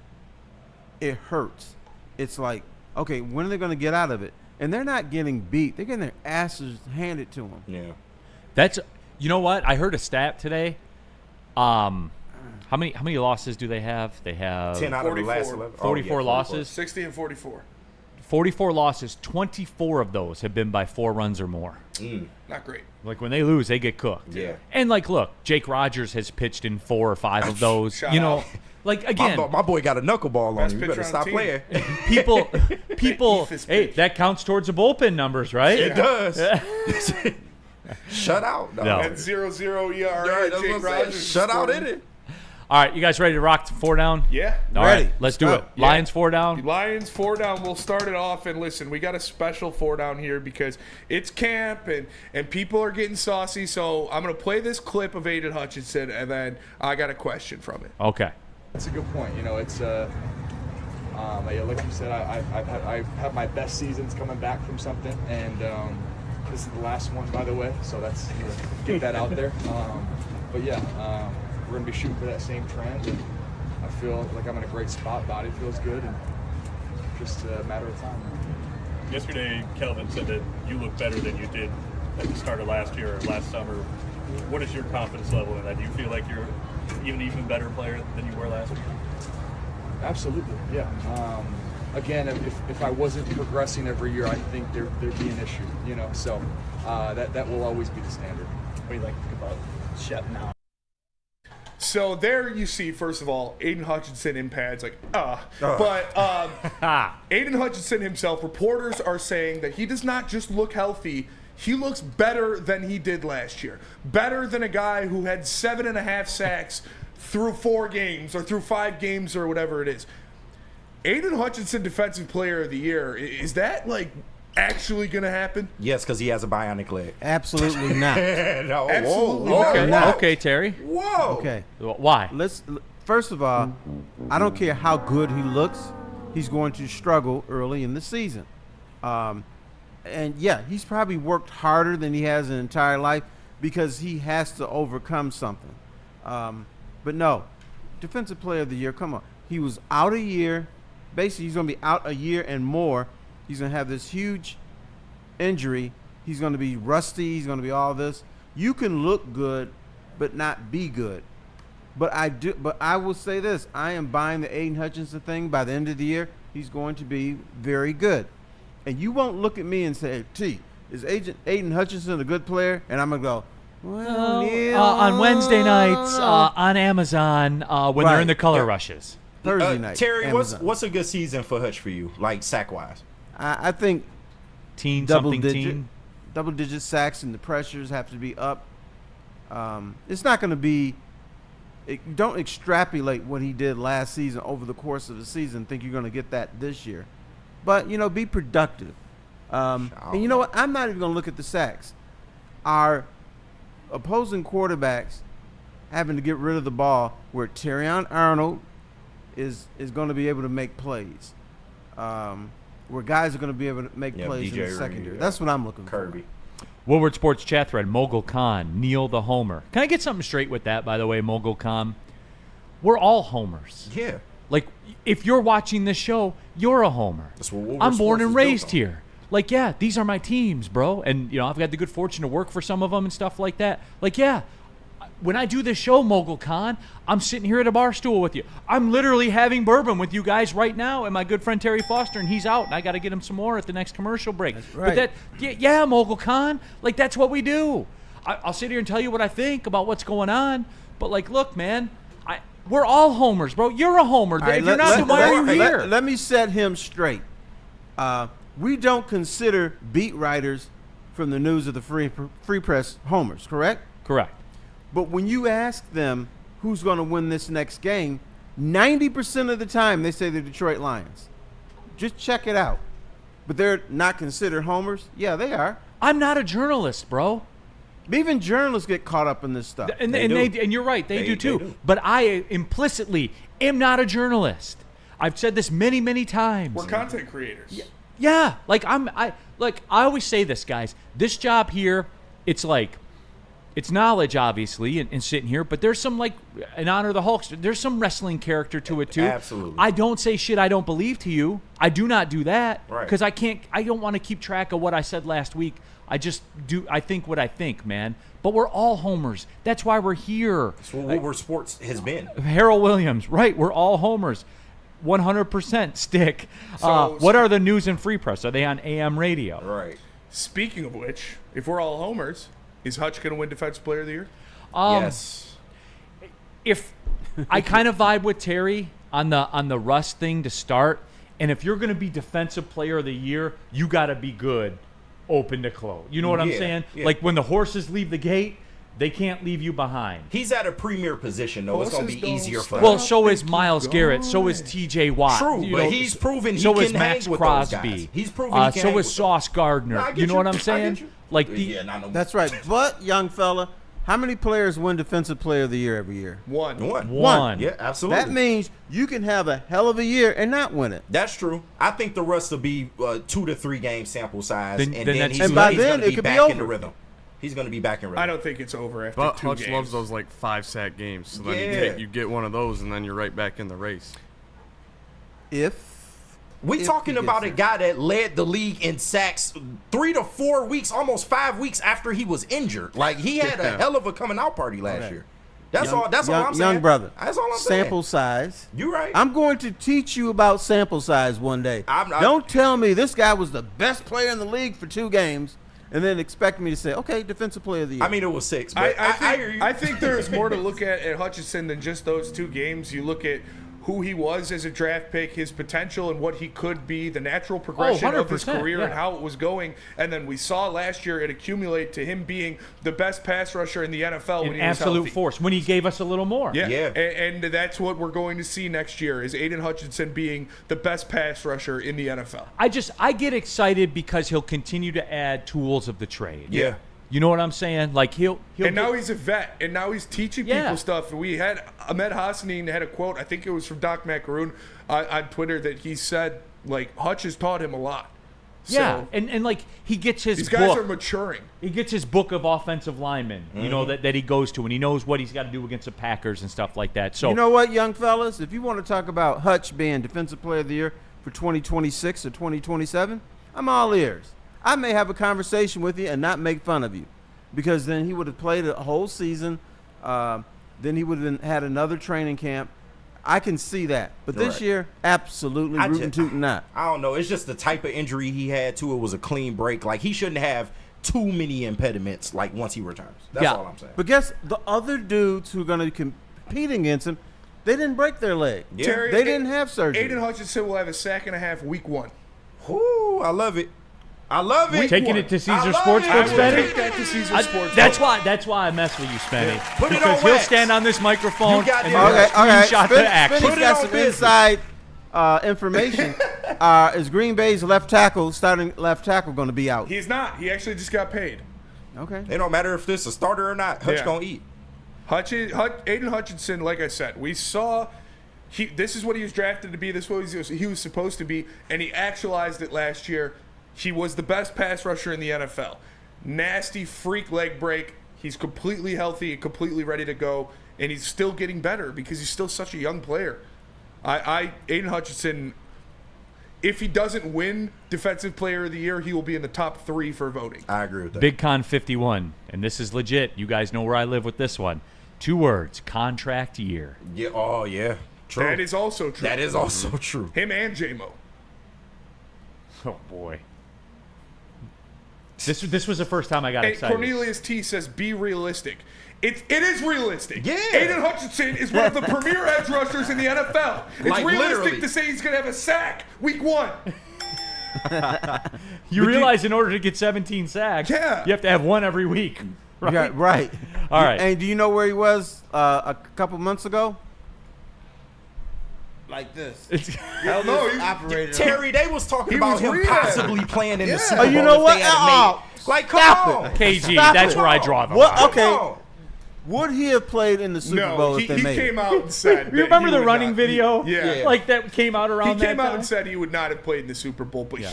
it hurts. It's like, okay, when are they going to get out of it? And they're not getting beat. They're getting their asses handed to them. Yeah. You know what? I heard a stat today. How many losses do they have? They have 10 out of the last 11. 44 losses. 60 and 44. 44 losses. 24 of those have been by 4 runs or more. Not great. Like when they lose, they get cooked. Yeah. And look, Jake Rogers has pitched in 4 or 5 of those. Shout out. Like again, my boy got a knuckleball on him. You pitcher better on stop the playing. people. Eephus Hey, pitch. that counts towards the bullpen numbers, right? It does. Shut out. No. At 0-0 ERA, Right, that's Jake what I'm saying. Rogers Shut out scored. in it. All right, you guys ready to rock 4 down? Yeah. All Ready. right, let's do Let's it. go. Lions 4 down. Lions 4 down. We'll start it off, and listen, we got a special 4 down here because it's camp and people are getting saucy. So I'm gonna play this clip of Aiden Hutchinson, and then I got a question from it. Okay. That's a good point. It's like you said, I've had my best seasons coming back from something, and this is the last one, by the way. So that's get that out there. But yeah, we're gonna be shooting for that same trend, and I feel like I'm in a great spot. Body feels good, and just a matter of time. Yesterday, Kelvin said that you look better than you did at the start of last year or last summer. What is your confidence level in that? Do you feel like you're even better player than you were last year? Absolutely, yeah. Again, if I wasn't progressing every year, I think there'd be an issue, So that will always be the standard. What do you like about Shep now? So there you see, first of all, Aiden Hutchinson in pads, But Aiden Hutchinson himself, reporters are saying that he does not just look healthy, he looks better than he did last year. Better than a guy who had 7.5 sacks through 4 games or through 5 games or whatever it is. Aiden Hutchinson, Defensive Player of the Year, is that actually going to happen? Yes, because he has a bionic leg. Absolutely not. No, Absolutely whoa, not. Okay, Terry. Whoa. Okay. Why? First of all, I don't care how good he looks. He's going to struggle early in the season. And yeah, he's probably worked harder than he has in entire life because he has to overcome something. But no, Defensive Player of the Year, come on. He was out a year. Basically, he's going to be out a year and more. He's going to have this huge injury. He's going to be rusty. He's going to be all this. You can look good, but not be good. But I will say this. I am buying the Aiden Hutchinson thing. By the end of the year, he's going to be very good. And you won't look at me and say, T, is Aiden Hutchinson a good player? And I'm going to go, well, Neil. On Wednesday nights on Amazon when they're in the color rushes. Thursday night. Terry, Amazon. what's a good season for Hutch for you, like sack-wise? I think double digit sacks and the pressures have to be up. It's not going to be don't extrapolate what he did last season over the course of the season. Think you're going to get that this year. But, be productive. And you know what? I'm not even going to look at the sacks. Our opposing quarterbacks having to get rid of the ball where Terrion Arnold is going to be able to make plays. Where guys are going to be able to make plays in the secondary. That's what I'm looking for. Woodward Sports chat thread, Mogul Khan, Neil the Homer. Can I get something straight with that, by the way, Mogul Khan? We're all homers. Yeah. Like, if you're watching this show, you're a homer. That's what Woodward I'm born Sports and is raised built on. here. Like, yeah, these are my teams, bro. And, I've had the good fortune to work for some of them and stuff like that. Like, yeah, when I do this show, Mogul Khan, I'm sitting here at a bar stool with you. I'm literally having bourbon with you guys right now, and my good friend Terry Foster, and he's out, and I got to get him some more at the next commercial break. That's right. But yeah, Mogul Khan, like, that's what we do. I'll sit here and tell you what I think about what's going on, but, like, look, man, we're all homers, bro. You're a homer. Right, if you're not, then why are you here? Let me set him straight. We don't consider beat writers from the News of the Free Press homers, correct? Correct. But when you ask them who's going to win this next game, 90% of the time they say the Detroit Lions. Just check it out. But they're not considered homers? Yeah, they are. I'm not a journalist, bro. Even journalists get caught up in this stuff. And you're right, they do too. They do. But I implicitly am not a journalist. I've said this many, many times. We're content creators. Yeah, like I always say this, guys. This job here, it's knowledge, obviously, and sitting here, but there's some, like, in honor of the Hulkster, there's some wrestling character to it, too. Absolutely. I don't say shit I don't believe to you. I do not do that. Right. Because I don't want to keep track of what I said last week. I just do, I think what I think, man. But we're all homers. That's why we're here. That's what Woodward Sports has been. Harold Williams, right, we're all homers. 100% stick. What are the News and Free Press? Are they on AM radio? Right. Speaking of which, if we're all homers, is Hutch going to win Defensive Player of the Year? Yes. If I kind of vibe with Terry on the Russ thing to start, and if you're going to be Defensive Player of the Year, you got to be good, open to close. You know what I'm saying? Yeah. Like when the horses leave the gate, they can't leave you behind. He's at a premier position, though. It's going to be easier for him. Well, so is Miles Garrett. So is T.J. Watt. True, but he's proven he so can is Max hang with Crosby. those guys. He's proven he can so hang is with Sauce Gardner. No, I get you know you. what I'm I saying? get you. Like That's right. But, young fella, how many players win Defensive Player of the Year every year? One. Yeah, absolutely. That means you can have a hell of a year and not win it. That's true. I think the rest will be 2 to 3 game sample size, Then he's and by he's then gonna it could be back in the over. rhythm. He's going to be back in rhythm. I don't think it's over after But 2 Hutch games. loves those like 5-sack games. So then you get one of those, and then you're right back in the race. We're talking about a guy that led the league in sacks 3 to 4 weeks, almost 5 weeks after he was injured. Like, he had a hell of a coming out party last year. That's all I'm saying. Young brother. That's all I'm saying. Sample size. You're right. I'm going to teach you about sample size one day. Don't tell me this guy was the best player in the league for 2 games and then expect me to say, okay, Defensive Player of the Year. I mean, it was 6. But I think there's more to look at Hutchinson than just those 2 games. You look at who he was as a draft pick, his potential and what he could be, the natural progression of his career and how it was going. And then we saw last year it accumulate to him being the best pass rusher in the NFL when he was absolute healthy. force, when he gave us a little more. Yeah. And that's what we're going to see next year is Aiden Hutchinson being the best pass rusher in the NFL. I get excited because he'll continue to add tools of the trade. Yeah. You know what I'm saying? Like he'll now he's a vet, and now he's teaching people stuff. We had Ahmed Hassanin had a quote, I think it was from Doc Macaroon on Twitter, that he said, like, Hutch has taught him a lot. Yeah, So, and like he gets his these guys book. are maturing. He gets his book of offensive linemen, you know, that he goes to, and he knows what he's got to do against the Packers and stuff like that. So you know what, young fellas? If you want to talk about Hutch being Defensive Player of the Year for 2026 or 2027, I'm all ears. I may have a conversation with you and not make fun of you, because then he would have played a whole season. Then he would have had another training camp. I can see that. But this year, absolutely rootin' tootin' not. I don't know. It's just the type of injury he had, too. It was a clean break. Like, he shouldn't have too many impediments, like, once he returns. That's all I'm saying. But guess the other dudes who are going to compete against him, they didn't break their leg. Yeah. Terry, They didn't have surgery. Aiden Hutchinson will have a sack and a half week 1. Ooh, I love it. I love it. taking it to Caesar I love Sportsbook, it. Spenny? Take that to Caesar Sports. That's why I mess with you, Spenny. Put it because on he'll wax. stand on this microphone You got and it. screenshot the action. Spinny's Put it got on some business. inside information. Is Green Bay's starting left tackle going to be out? He's not. He actually just got paid. Okay. It don't matter if this is a starter or not. Hutch Yeah. gonna eat. Aiden Hutchinson, like I said, we saw this is what he was drafted to be. This is what he was supposed to be, and he actualized it last year. He was the best pass rusher in the NFL. Nasty freak leg break. He's completely healthy and completely ready to go, and he's still getting better because he's still such a young player. Aiden Hutchinson, if he doesn't win Defensive Player of the Year, he will be in the top 3 for voting. I agree with that. Big Con 51, and this is legit. You guys know where I live with this one. 2 words: contract year. Yeah. Oh yeah. True. That is also true. That is also true. Him and J-Mo. Oh boy. This was the first time I got Hey, excited. Cornelius T says, be realistic. It is realistic. Yeah. Aiden Hutchinson is one of the premier edge rushers in the NFL. It's Like, realistic literally. to say he's going to have a sack week 1. You realize in order to get 17 sacks, Yeah. you have to have one every week. Right? Yeah, right. All right. And do you know where he was a couple months ago? Like this. Hell no. He, Operated. Terry, they was talking He about was him rehab. possibly playing in Yeah. the Super Oh, Bowl. you know if what? they had Oh, made. Like, come stop on. it. KG, Stop that's it. where I draw the What? line. Okay. Come on. Would he have played in the Super Bowl no, if they he made came it? out and said You that remember he the would running not- video? Yeah. Like that came out He around that came out time? and said he would not have played in the Super Bowl, but Yeah.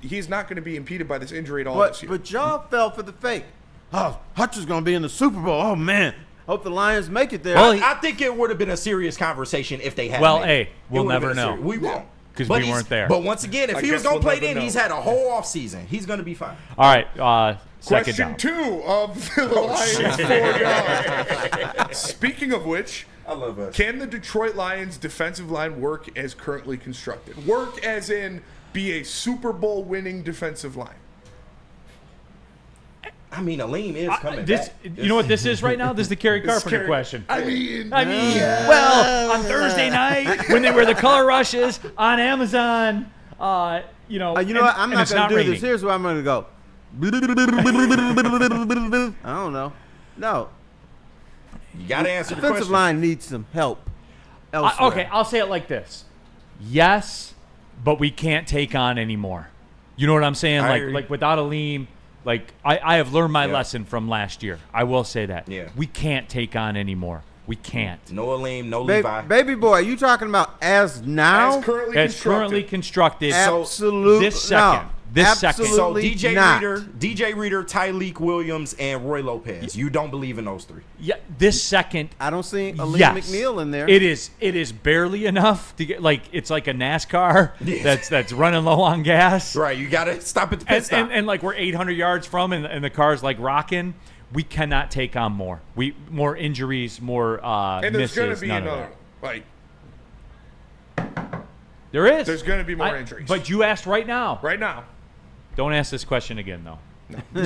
he's not going to be impeded by this injury at all this year. But y'all fell for the fake. Oh, Hutch is going to be in the Super Bowl. Oh, man. Hope the Lions make it there. Well, I think it would have been a serious conversation if they had. Well, made hey, it. we'll It would have never been a know. serious- We won't. 'Cause But we he's- weren't there. But once again, if I he was guess going to we'll play never then, he's know. had a whole off season. He's going to be fine. All right, second Question down. 2 of the Lions 4 Speaking of which, I love us. can the Detroit Lions defensive line work as currently constructed? Work as in be a Super Bowl winning defensive line. I mean, Aleem is coming This, back. you know what this is right now? This is the Kerry This is Carpenter Kerry- question. I mean, Well, on Thursday night when they were the color rushes on Amazon, you know, You know what? I'm not it's going to do raining. this. Here's where I'm going to go. I don't know. No. You got to answer the Defensive question. line needs some help elsewhere. Okay, I'll say it like this: yes, but we can't take on anymore. You know what I'm saying? I agree. Like without Aleem, like I have learned my Yeah. lesson from last year. I will say that. Yeah. We can't take on anymore. We can't. No Aleem, no Levi. Baby boy, you talking about as now? as currently As constructed. currently constructed. Absolutely this second. no. This second. So Absolutely DJ not. Reader, Tyleek Williams, and Roy Lopez. You don't believe in those 3? Yeah, this second. I don't see Aleem Yes. McNeil in there. It is barely enough to get it's like a NASCAR that's running low on gas. Right. You got to stop at the pit And, stop. and like we're 800 yards from and the car's like rocking. We cannot take on more. More injuries, more And there's misses. going to be none of another. that. Like, There is. there's going to be more injuries. But you asked right now. right now, Don't ask this question again though.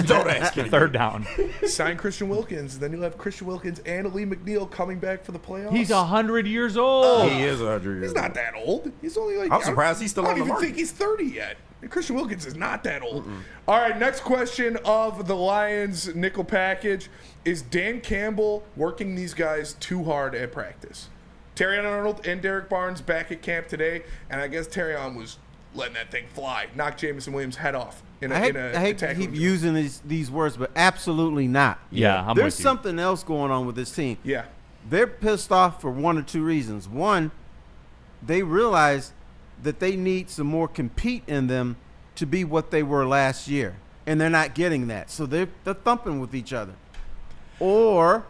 don't ask him. Third down. sign Christian Wilkins. Then you'll have Christian Wilkins and Lee McNeil coming back for the playoffs. He's 100 years old. He is 100 years He's not that old. He's only like. I'm surprised he's still I on don't the even market. think he's 30 yet. And Christian Wilkins is not that old. All right, next question of the Lions nickel package: is Dan Campbell working these guys too hard at practice? Terrion Arnold and Derek Barnes back at camp today, and I guess Terrion was letting that thing fly, knock Jameson Williams' head off in a I hate to tackling keep drill. using these words, but absolutely not. Yeah, I'm There's with you. something else going on with this team. Yeah. They're pissed off for 1 or 2 reasons. One, they realize that they need some more compete in them to be what they were last year, and they're not getting that. So they're thumping with each other. Or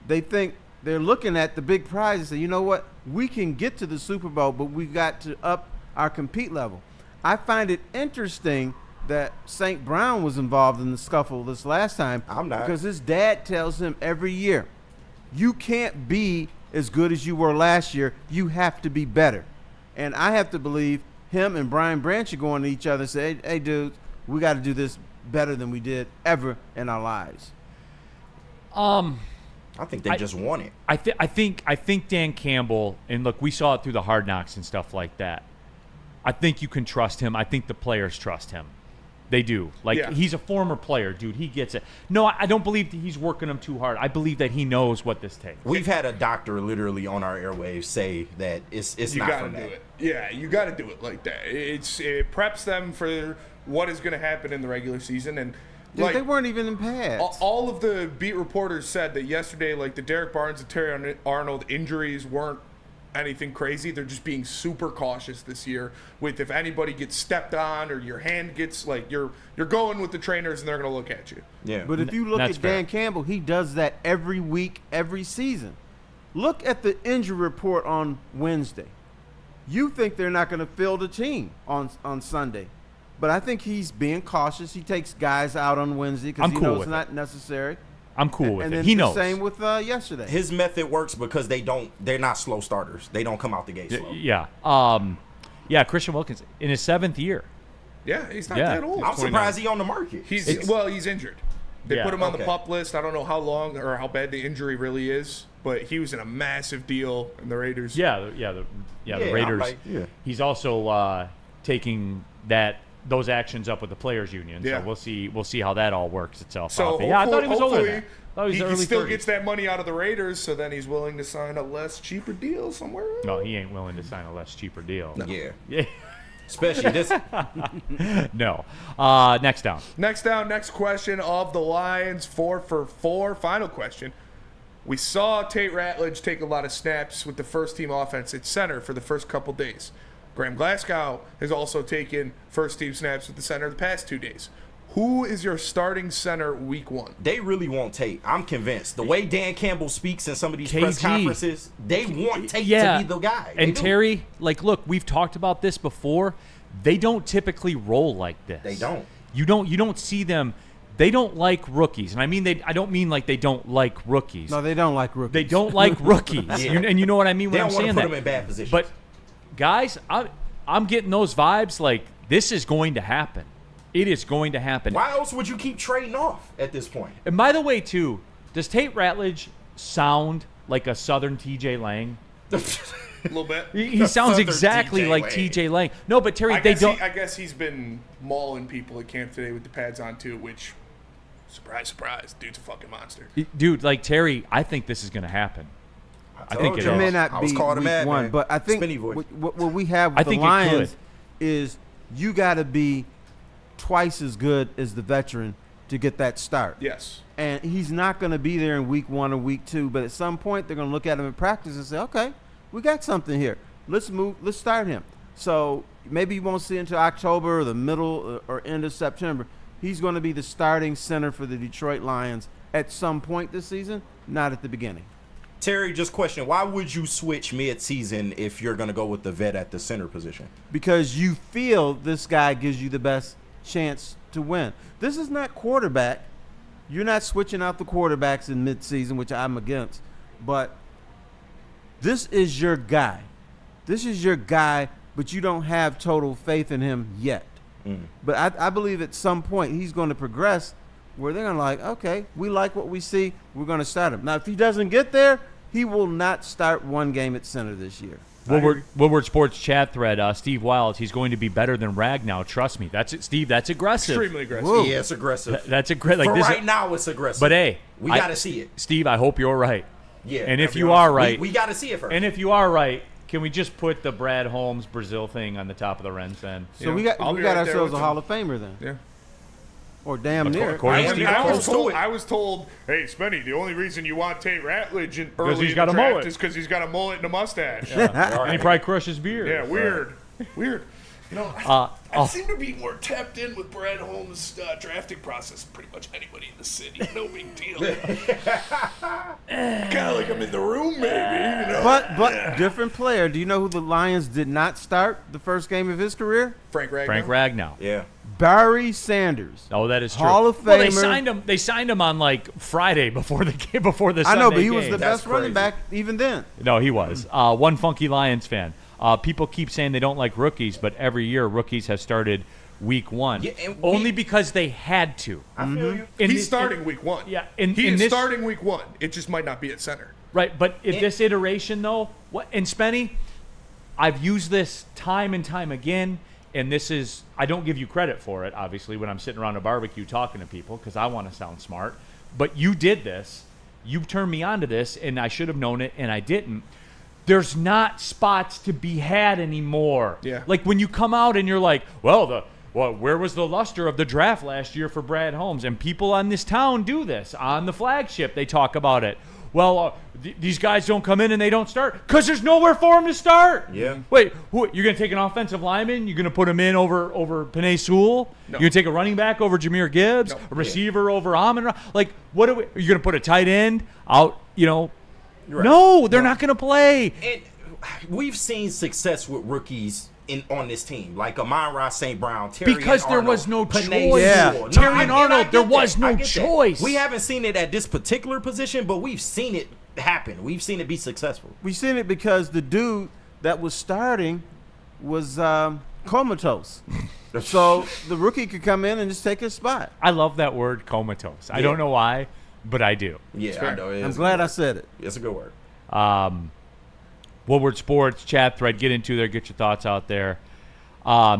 they think they're looking at the big prize and say, you know what, we can get to the Super Bowl, but we've got to up our compete level. I find it interesting that St. Brown was involved in the scuffle this last time. I'm not. Because his dad tells him every year, you can't be as good as you were last year. You have to be better. And I have to believe him and Brian Branch are going to each other and say, hey, dude, we got to do this better than we did ever in our lives. I think they just won it. I think Dan Campbell, and look, we saw it through the Hard Knocks and stuff like that. I think you can trust him. I think the players trust him. They do. He's a former player, dude. He gets it. No, I don't believe that he's working them too hard. I believe that he knows what this takes. We've had a doctor literally on our airwaves say that it's You not got to from do that. it. Yeah, you got to do it like that. It preps them for what is going to happen in the regular season. And Dude, they weren't even in pads. All of the beat reporters said that yesterday, like the Derek Barnes and Terry Arnold injuries weren't anything crazy. They're just being super cautious this year with if anybody gets stepped on or your hand gets you're going with the trainers and they're going to look at you. Yeah. But if you look That's at fair. Dan Campbell, he does that every week, every season. Look at the injury report on Wednesday. You think they're not going to field a team on Sunday. But I think he's being cautious. He takes guys out on Wednesday because he cool knows with it's not necessary. I'm cool with and it. then He the knows. same with yesterday. His method works because they're not slow starters. They don't come out the gate slow. Yeah. Christian Wilkins in his 7th year. Yeah, he's not Yeah. that old. I'm surprised he's on the market. He's injured. They Yeah, put him on the okay. PUP list. I don't know how long or how bad the injury really is, but he was in a massive deal in the Raiders. The Raiders. He's also taking those actions up with the players union. Yeah. So we'll see how that all works itself So out. But yeah, I thought he was older than hopefully that. I thought he was he early still 30s. gets that money out of the Raiders, so then he's willing to sign a less cheaper deal somewhere else. No, he ain't willing to sign a less cheaper deal. Yeah. Yeah. Especially this. No. Next down. Next question of the Lions, 4 for 4. Final question. We saw Tate Ratledge take a lot of snaps with the first team offense at center for the first couple days. Graham Glasgow has also taken first team snaps with the center the past 2 days. Who is your starting center week 1? They really want Tate. I'm convinced. The way Dan Campbell speaks in some of these KG. press conferences, they want Tate to be the guy. They And do. Terry, look, we've talked about this before. They don't typically roll like this. They don't. You don't see them. They don't like rookies, and I don't mean like they don't like rookies. No, they don't like rookies. They don't like rookies, Yeah. and you know what I mean They when I'm don't want saying to that. put them in bad positions. But guys, I'm getting those vibes like this is going to happen. It is going to happen. Why else would you keep trading off at this point? And by the way, too, does Tate Ratledge sound like a Southern T.J. Lang? A little bit. He sounds Southern exactly TJ like Lang. T.J. Lang. No, but Terry, I guess he's been mauling people at camp today with the pads on too, which, surprise, dude's a fucking monster. Dude, like Terry, I think this is going to happen. I think it It may is. not I was be called a week madman. one, but I think Spinny voice. what we have I with the think it Lions could. is you got to be twice as good as the veteran to get that start. Yes. And he's not going to be there in week 1 or week 2, but at some point they're going to look at him in practice and say, okay, we got something here. Let's start him. So maybe you won't see until October or the middle or end of September. He's going to be the starting center for the Detroit Lions at some point this season, not at the beginning. Terry, just question, why would you switch mid-season if you're going to go with the vet at the center position? Because you feel this guy gives you the best chance to win. This is not quarterback. You're not switching out the quarterbacks in midseason, which I'm against. But this is your guy. This is your guy, but you don't have total faith in him yet. But I believe at some point he's going to progress where they're going to like, okay, we like what we see. We're going to start him. Now, if he doesn't get there, he will not start one game at center this year. Woodward Sports chat thread, Steve Wild, he's going to be better than Ragnow. Trust me. That's it, Steve. That's aggressive. Extremely aggressive. Whoa. Yeah, it's aggressive. That's aggressive. For Like right now, it's aggressive. But hey, we got to see it. Steve, I hope you're right. Yeah. And if I'll be you honest. are right, we got to see it first. and if you are right, can we just put the Brad Holmes Brazil thing on the top of the Rens then? So we got I'll be right there ourselves with a him. Hall of Famer then. Yeah. Or damn near. According to Steve Close. I was told, hey, Spenny, the only reason you want Tate Ratledge in Because early he's in got the a draft mullet. is because he's got a mullet and a mustache. And he probably crushes beer. Yeah, weird. You know, I seem to be more tapped in with Brad Holmes' drafting process than pretty much anybody in the city. No big deal. Kind of like I'm in the room, maybe. You know? But different player. Do you know who the Lions did not start the first game of his career? Frank Ragnow. Frank Ragnow. Yeah. Barry Sanders. Oh, that is true. Hall of Famer. Well, they signed him on like Friday before the game, before the I know, Sunday but he was game. the best running back even then. No, he was. One funky Lions fan. People keep saying they don't like rookies, but every year rookies have started week 1. Yeah, only because they had to. I feel you. He's starting week 1. Yeah, He's starting week 1. It just might not be at center. Right, but in this iteration, though, and Spenny, I've used this time and time again, and this is, I don't give you credit for it, obviously, when I'm sitting around a barbecue talking to people, because I want to sound smart, but you did this. You turned me on to this, and I should have known it, and I didn't. There's not spots to be had anymore. Yeah. Like when you come out and you're like, well, where was the luster of the draft last year for Brad Holmes? And people on this town do this. On the flagship, they talk about it. Well, these guys don't come in and they don't start because there's nowhere for them to start. Yeah. Wait, you're going to take an offensive lineman? You're going to put him in over Penei Sewell? No. You're going to take a running back over Jahmyr Gibbs? No. A receiver over Amon-Ra? Like, what are you going to put a tight end out, Right. No, they're not going to play. And we've seen success with rookies on this team, like Amon-Ra St. Brown, Terry Because and there Arnold, was no Penei choice. Yeah. Sewell. Terry I and get- I Arnold, get there that. was no I get that. choice. We haven't seen it at this particular position, but we've seen it happen. We've seen it be successful. We seen it because the dude that was starting was comatose. So the rookie could come in and just take his spot. I love that word, comatose. I don't know why, but I do. Yeah, I know. I'm glad I said it. It's a good word. Woodward Sports chat thread, get into there, get your thoughts out there.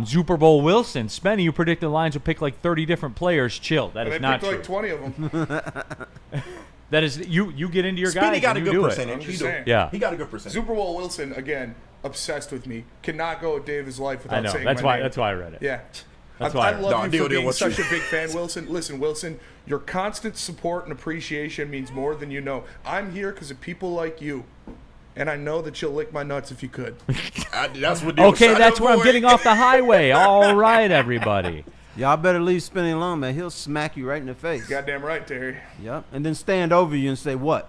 Super Bowl Wilson, Spenny, you predicted the Lions would pick like 30 different players. Chill, that And is they not picked true. like 20 of them. That is you get into your guys. Speedy got a and you good do it. percentage. I'm He just do. saying. Yeah. He got a good percentage. Super Bowl Wilson, again, obsessed with me. Cannot go a day of his life without I know. saying That's my why. name. That's why I read it. Yeah. That's I why. love you for being what's such your- a big fan, Wilson. Listen, Wilson, your constant support and appreciation means more than you know. I'm here because of people like you, and I know that you'll lick my nuts if you could. That's what. Okay, that's where I'm getting off the highway. All right, everybody. Y'all better leave Spinning alone, man. He'll smack you right in the face. Goddamn right, Terry. Yep. And then stand over you and say, what?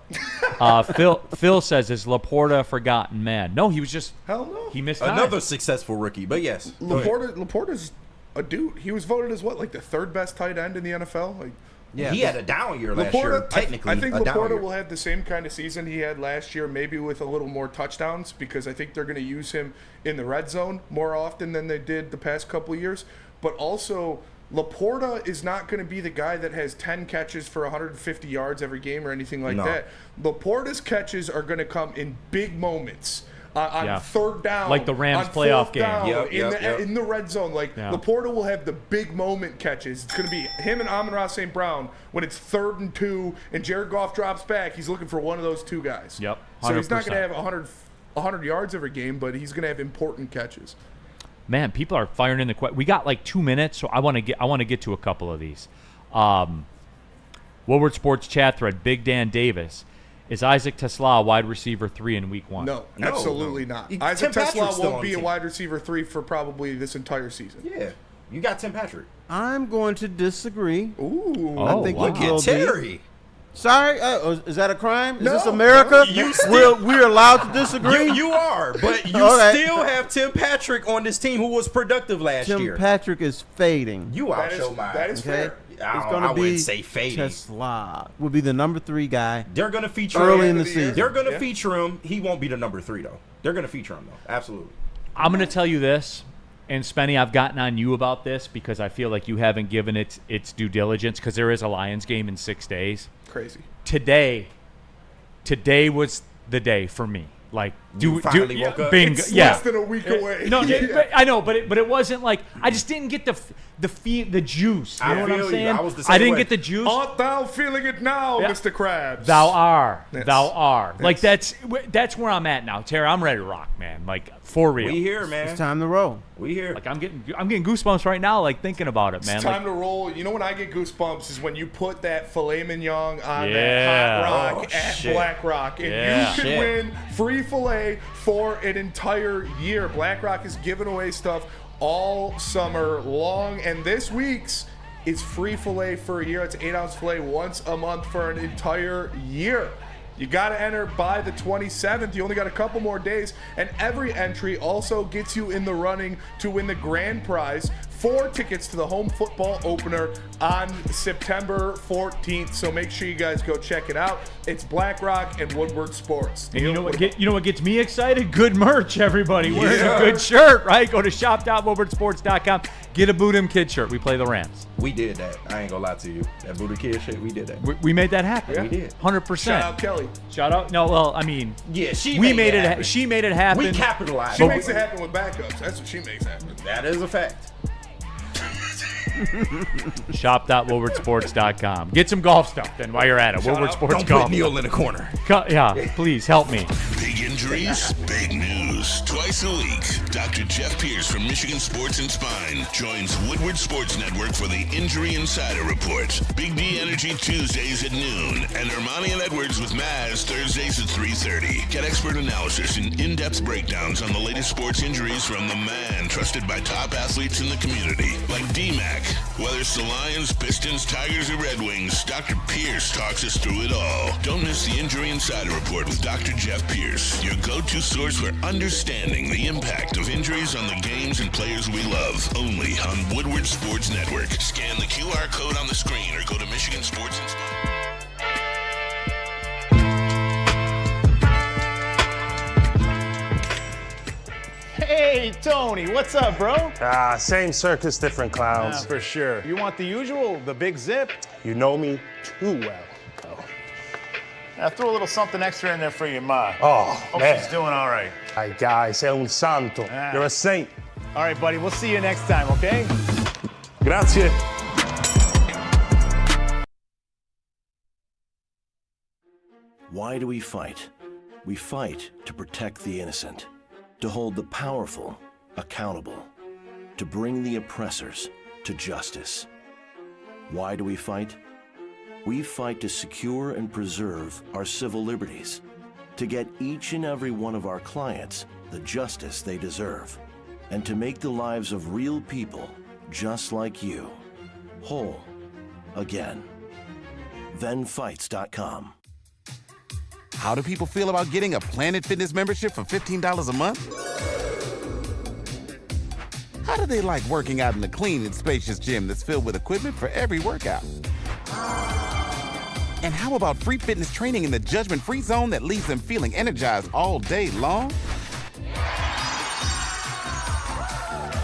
Phil says, is Laporta a forgotten man? No, he was just. Hell no. He missed time. Another successful rookie, but yes. Go ahead. Laporta's a dude. He was voted as what, like the third best tight end in the NFL? Like Yeah. He had a down year last year. Technically, I think a down Laporta year. will have the same kind of season he had last year, maybe with a little more touchdowns, because I think they're going to use him in the red zone more often than they did the past couple of years. But also, Laporta is not going to be the guy that has 10 catches for 150 yards every game or anything like No. that. Laporta's catches are going to come in big moments. On third down, Like the Rams on playoff fourth game. down, Yep. in the red zone. Like Yeah. Laporta will have the big moment catches. It's going to be him and Amon-Ra St. Brown when it's 3rd and 2 and Jared Goff drops back. He's looking for one of those two guys. Yep, So he's not going to 100%. have 100 yards every game, but he's going to have important catches. Man, people are firing in the we got like 2 minutes, so I want to get to a couple of these. Woodward Sports chat thread, Big Dan Davis. Is Isaac Tesla wide receiver 3 in week 1? No, absolutely not. Tim Isaac Patrick's Tesla still on won't the be a team. wide receiver 3 for probably this entire season. Yeah, you got Tim Patrick. I'm going to disagree. Ooh. Oh, I think wow. it will Look at Terry. be. Sorry, is that a crime? Is this No, America? no, We're allowed to disagree? You are, but you Okay. still have Tim Patrick on this team who was productive last Tim year. Patrick is fading. You That is, outshowed my. that is Okay? fair. It's I going to be wouldn't say fading. Tesla will be the number 3 guy They're going to feature early him. in the season. They're going to Yeah. feature him. He won't be the number 3 though. They're going to feature him though. Absolutely. I'm going to tell you this, and Spenny, I've gotten on you about this because I feel like you haven't given it its due diligence because there is a Lions game in 6 days. Crazy. Today was the day for me. Like, You finally woke up. Bingo, It's yeah. less than a week away. No, Yeah. but I know, but it wasn't like I just didn't get the juice. You I know what feel I'm you. saying? I was the same didn't way. get the juice. Art thou feeling it now, Yeah. Mr. Krabs? Thou are. Yes. Thou are. Like Yes. that's where I'm at now, Terry. I'm ready to rock, man. Like for real. We here, man. It's time to roll. We here. Like I'm getting goosebumps right now, like thinking about it, man. It's time to roll. You know when I get goosebumps is when you put that filet mignon on Yeah. that hot rock Oh, at shit. Black Rock, and Yeah. you can Shit. win free filet for an entire year. Black Rock is giving away stuff all summer long. And this week's is free filet for a year. It's 8-ounce filet once a month for an entire year. You got to enter by the 27th. You only got a couple more days. And every entry also gets you in the running to win the grand prize, 4 tickets to the home football opener on September 14th. So make sure you guys go check it out. It's BlackRock and Woodward Sports. And you know what gets me excited? Good merch, everybody. Wearing a good shirt, right? Go to shop.woodwardsports.com. Get a Boot 'em Kid shirt. We play the Rams. We did that. I ain't gonna lie to you. That Buddha Kid shit, we did that. We made that happen. Yeah. We did. 100%. Shout out Kelly. Shout out. No, well, I mean, yeah, she made it happen. We capitalized. She makes it happen with backups. That's what she makes happen. That is a fact. Shop.woodwardsports.com. Get some golf stuff then while you're at it. Woodward Sports Don't Golf. put Neil in the corner. Yeah, please help me. Big injuries, big news. Twice a week, Dr. Jeff Pierce from Michigan Sports and Spine joins Woodward Sports Network for the Injury Insider Report. Big D Energy Tuesdays at noon, and Ermanni and Edwards with Maz Thursdays at 3:30. Get expert analysis and in-depth breakdowns on the latest sports injuries from the man trusted by top athletes in the community, like D-Mac. Whether it's the Lions, Pistons, Tigers, or Red Wings, Dr. Pierce talks us through it all. Don't miss the Injury Insider Report with Dr. Jeff Pierce, your go-to source for understanding the impact of injuries on the games and players we love. Only on Woodward Sports Network. Scan the QR code on the screen or go to Michigan Sports and Spine. Hey, Tony, what's up, bro? Same circus, different clowns. For sure. You want the usual, the big zip? You know me too well. I threw a little something extra in there for your ma. Oh, Hope man. she's doing all right. Ay, guy, sei un santo. You're a saint. All right, buddy, we'll see you next time, okay? Grazie. Why do we fight? We fight to protect the innocent, to hold the powerful accountable, to bring the oppressors to justice. Why do we fight? We fight to secure and preserve our civil liberties, to get each and every one of our clients the justice they deserve, and to make the lives of real people just like you whole again. ThenFights.com. How do people feel about getting a Planet Fitness membership for $15 a month? How do they like working out in a clean and spacious gym that's filled with equipment for every workout? And how about free fitness training in the judgment-free zone that leaves them feeling energized all day long?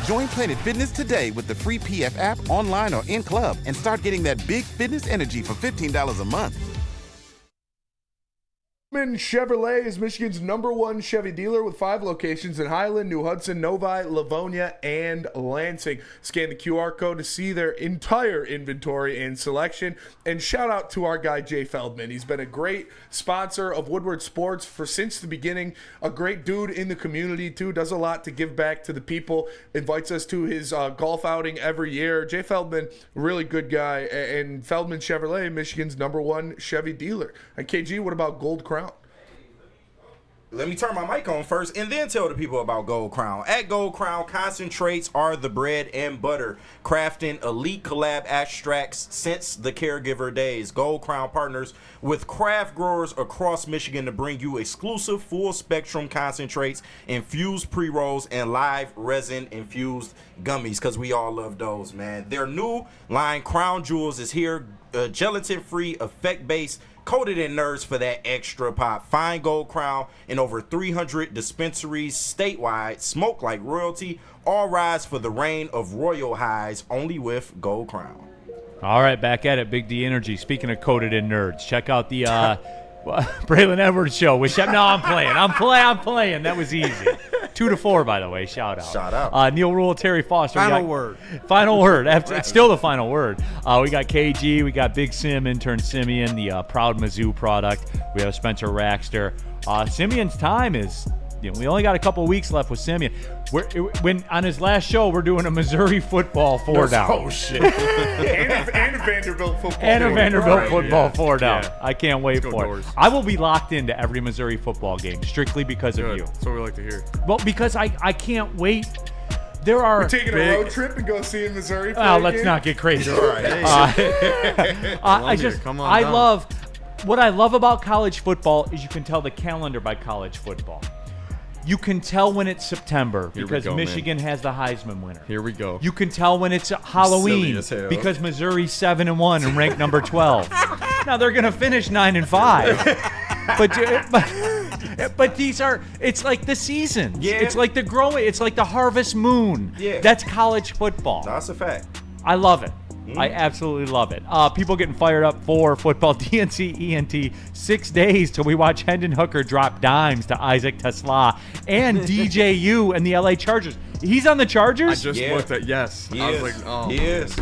Join Planet Fitness today with the free PF app, online or in club, and start getting that big fitness energy for $15 a month. Chevrolet is Michigan's #1 Chevy dealer with 5 locations in Highland, New Hudson, Novi, Livonia, and Lansing. Scan the QR code to see their entire inventory and selection. And shout out to our guy, Jay Feldman. He's been a great sponsor of Woodward Sports since the beginning. A great dude in the community, too. Does a lot to give back to the people. Invites us to his golf outing every year. Jay Feldman, really good guy. And Feldman Chevrolet, Michigan's #1 Chevy dealer. And KG, what about Gold Crown? Let me turn my mic on first and then tell the people about Gold Crown. At Gold Crown, concentrates are the bread and butter, crafting elite collab extracts since the caregiver days. Gold Crown partners with craft growers across Michigan to bring you exclusive full-spectrum concentrates, infused pre-rolls, and live resin-infused gummies, because we all love those, man. Their new line, Crown Jewels, is here, gelatin-free, effect-based, coated in nerds for that extra pop. Find Gold Crown in over 300 dispensaries statewide. Smoke like royalty. All rise for the reign of royal highs, only with Gold Crown. All right, back at it, Big D Energy. Speaking of coated in nerds, check out the Braylon Edwards show. I'm playing. That was easy. 2 to 4, by the way. Shout out. Neil Rule, Terry Foster. Final word. It's still the final word. We got KG. We got Big Sim, intern Simeon, the proud Mizzou product. We have Spencer Raxter. Simeon's time is, we only got a couple weeks left with Simeon. When on his last show, we're doing a Missouri football 4-down. Oh, shit. and a Vanderbilt football. And a Vanderbilt football 4-down. Yeah. I can't wait for it. I will be locked into every Missouri football game strictly because of you. That's what we like to hear. Well, because I can't wait. there are. We're taking a road trip and go see in Missouri. Well, let's not get crazy. All right. What I love about college football is you can tell the calendar by college football. You can tell when it's September because Michigan has the Heisman winner. Here we go. You can tell when it's Halloween because Missouri's 7-1 and ranked number 12. Now they're gonna finish 9-5, but these are. It's like the seasons. Yeah. It's like the growing. It's like the harvest moon. Yeah. That's college football. That's a fact. I love it. I absolutely love it. People getting fired up for football. DNC ENT, 6 days till we watch Hendon Hooker drop dimes to Isaac Tesla and DJU and the LA Chargers. He's on the Chargers? I just looked at yes. He I is. was like, oh. He is.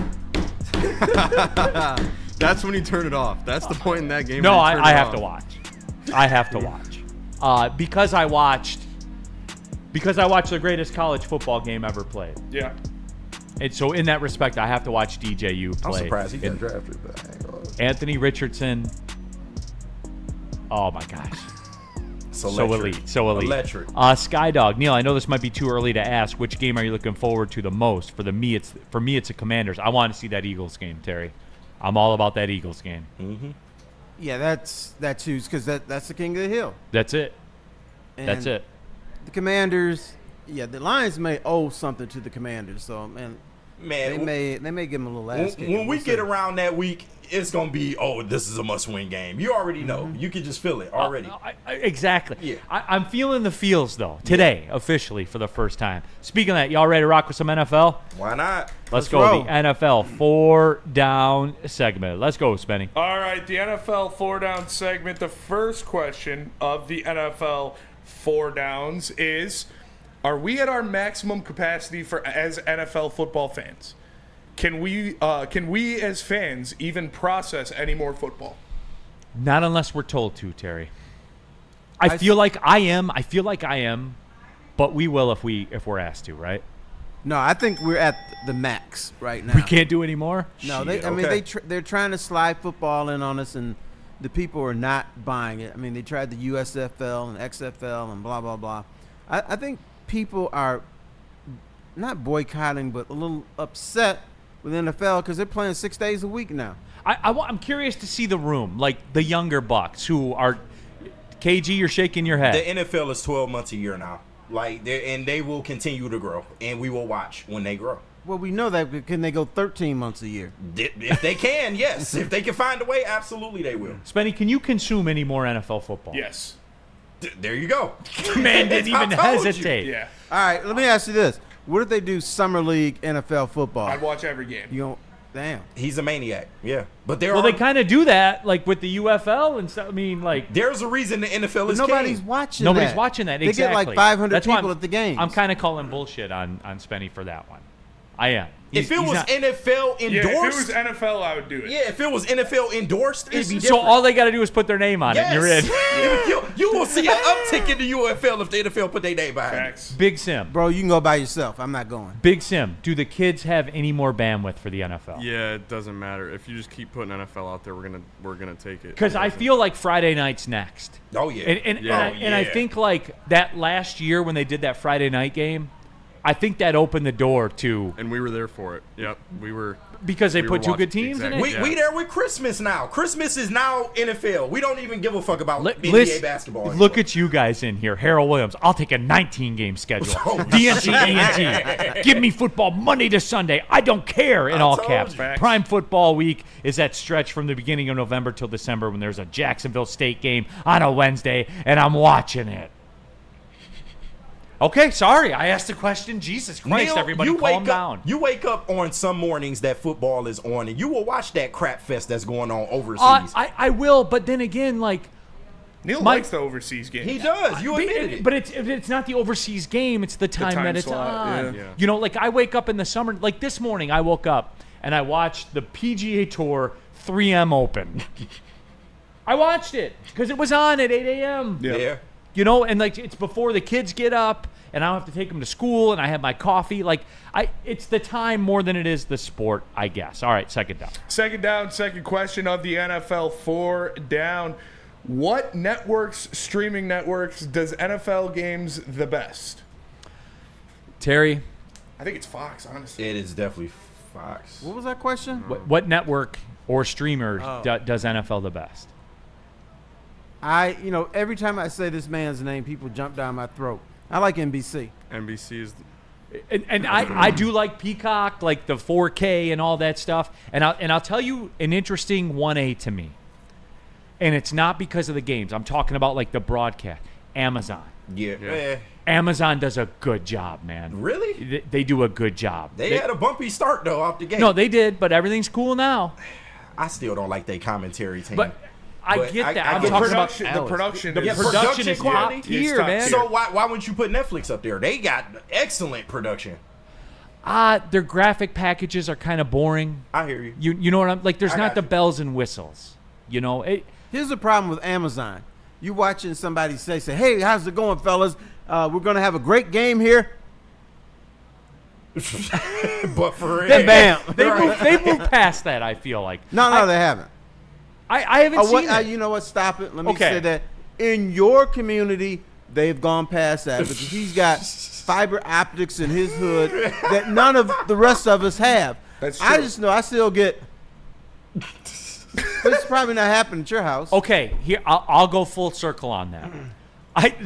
That's when you turn it off. That's the point in that game. No, when you turn I it have off. to watch. I have to watch. Because I watched the greatest college football game ever played. Yeah. And so in that respect, I have to watch DJU play. I'm surprised he got drafted, but I ain't gonna... Anthony Richardson. Oh my gosh. So elite. Electric. Skydog. Neil, I know this might be too early to ask. Which game are you looking forward to the most? For me, it's the Commanders. I want to see that Eagles game, Terry. I'm all about that Eagles game. Mm-hmm. Yeah, that's huge because that's the king of the hill. That's it. And That's it. The Commanders. Yeah, the Lions may owe something to the Commanders. So man, they may give them a little ass kick. When we get around that week, it's gonna be this is a must-win game. You already know. You can just feel it already. Exactly. Yeah. I'm feeling the feels though today officially for the first time. Speaking of that, y'all ready to rock with some NFL? Why not? Let's go. roll. The NFL 4-down segment. Let's go, Spenny. All right, the NFL 4-down segment. The first question of the NFL 4-downs is: are we at our maximum capacity as NFL football fans? Can we as fans even process any more football? Not unless we're told to, Terry. I feel like I am, but we will if we're asked to, right? No, I think we're at the max right now. We can't do any more? No, they're trying to slide football in on us, and the people are not buying it. I mean, they tried the USFL and XFL and blah blah blah. I think people are not boycotting, but a little upset with NFL because they're playing 6 days a week now. I'm curious to see the room, like the younger bucks who are. KG, you're shaking your head. The NFL is 12 months a year now. And they will continue to grow, and we will watch when they grow. Well, we know that. Can they go 13 months a year? If they can, yes. If they can find a way, absolutely they will. Spenny, can you consume any more NFL football? Yes. There you go. Man didn't even hesitate. Yeah. All right, let me ask you this. What if they do Summer League NFL football? I'd watch every game. You don't, damn. He's a maniac. Yeah. But they kind of do that, like with the UFL and stuff. I mean, like there's a reason the NFL is nobody's king. watching Nobody's that. watching that. They Exactly. get like 500 That's why people at the games. I'm kind of calling bullshit on Spenny for that one. I am. If it was NFL endorsed, yeah, if it was NFL, I would do it. Yeah, if it was NFL endorsed, it'd be different. So all they got to do is put their name on it, and you're in. you will see an uptick in the UFL if the NFL put their name behind it. Big Sim. Bro, you can go by yourself. I'm not going. Big Sim, do the kids have any more bandwidth for the NFL? Yeah, it doesn't matter. If you just keep putting NFL out there, we're gonna take it. Because I feel like Friday night's next. Oh yeah. And I think like that last year when they did that Friday night game, I think that opened the door to. And we were there for it. Yep, we were. Because they put two good teams in it? We there with Christmas now. Christmas is now NFL. We don't even give a fuck about NBA basketball anymore. Look at you guys in here. Harold Williams, I'll take a 19-game schedule. DNC, ENT. Give me football Monday to Sunday. I don't care, in all caps. Prime football week is that stretch from the beginning of November till December when there's a Jacksonville State game on a Wednesday, and I'm watching it. Okay, sorry. I asked the question. Jesus Christ, Neil, everybody calm down. You wake up on some mornings that football is on, and you will watch that crap fest that's going on overseas. I will, but then again, like... Neil likes the overseas game. He does. You admitted it. But it's not the overseas game. It's the time that it's on. Yeah. You know, like I wake up in the summer. Like this morning, I woke up and I watched the PGA Tour 3M Open. I watched it because it was on at 8 a.m. Yeah. You know, and like it's before the kids get up, and I don't have to take them to school, and I have my coffee. Like, it's the time more than it is the sport, I guess. All right, second down. Second question of the NFL 4-down. What streaming networks, does NFL games the best? Terry, I think it's Fox, honestly. It is definitely Fox. What was that question? What network or streamer Oh. does NFL the best? Every time I say this man's name, people jump down my throat. I like NBC. NBC is. And I do like Peacock, like the 4K and all that stuff. And I'll tell you an interesting 1A to me. And it's not because of the games. I'm talking about like the broadcast. Amazon. Yeah. Amazon does a good job, man. Really? They do a good job. They had a bumpy start, though, off the gate. No, they did, but everything's cool now. I still don't like their commentary team. But I get that. I'm The talking production, about the production, the is production is top quality. tier, man. So why wouldn't you put Netflix up there? They got excellent production. Their graphic packages are kind of boring. I hear you. You know what I'm like? There's I not got the you. bells and whistles. You know, Here's the problem with Amazon. You watching somebody say, "Hey, how's it going, fellas? We're gonna have a great game here." But for real, Bam. they moved past that. I feel like No, they haven't. I haven't seen it. You know what? Stop it. Let me Okay. say that in your community, they've gone past that because he's got fiber optics in his hood that none of the rest of us have. That's I true. just know I still get. This is probably not happening at your house. Okay, here I'll go full circle on that.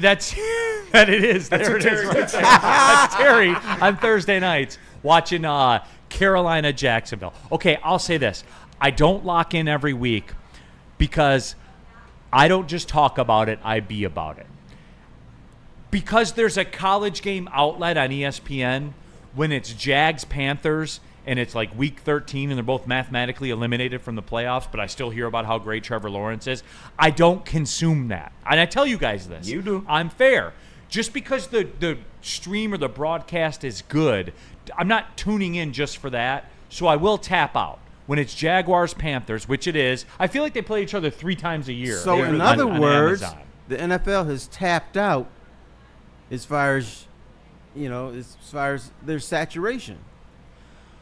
That it is. There it is. Right there. That's Terry on Thursday nights watching Carolina Jacksonville. Okay, I'll say this: I don't lock in every week because I don't just talk about it; I be about it. Because there's a college game outlet on ESPN when it's Jags Panthers. And it's like week 13, and they're both mathematically eliminated from the playoffs, but I still hear about how great Trevor Lawrence is. I don't consume that. And I tell you guys this. You do. I'm fair. Just because the stream or the broadcast is good, I'm not tuning in just for that, so I will tap out. When it's Jaguars-Panthers, which it is, I far like they play each other 3 times a year. So in on other words, Amazon. the NFL has tapped out as far as their saturation.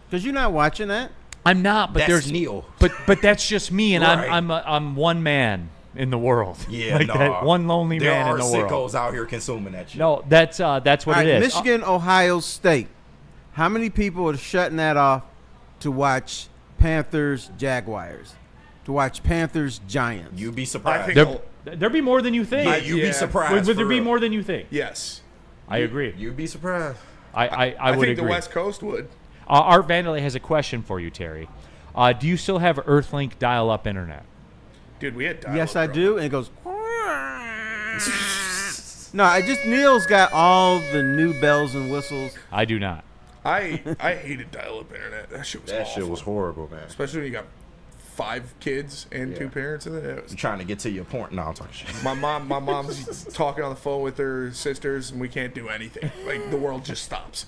Because you're not watching that. I'm not, but That's there's Neil. But that's just me, and Right. I'm one man in the world. Yeah, like that one lonely there man are in the world. sickos out here consuming that shit. No, that's what All right, it is. Michigan, Ohio State. How many people are shutting that off to watch Panthers, Jaguars? To watch Panthers, Giants? You'd be surprised. There'd be more than you think. Yeah, you'd be surprised. Would there for be real. more than you think? Yes. I agree. You'd be surprised. I would think agree. the West Coast would. Art Vanderlei has a question for you, Terry. Do you still have Earthlink dial-up internet? Dude, we had dial-up. Yes, I do. And it goes. No, Neil's got all the new bells and whistles. I do not. I hated dial-up internet. That shit was That awful. shit was horrible, man. Especially when you got 5 kids and 2 parents in it. It was I'm trying to get to your point. No, I'm talking shit. My mom's talking on the phone with her sisters, and we can't do anything. Like, the world just stops.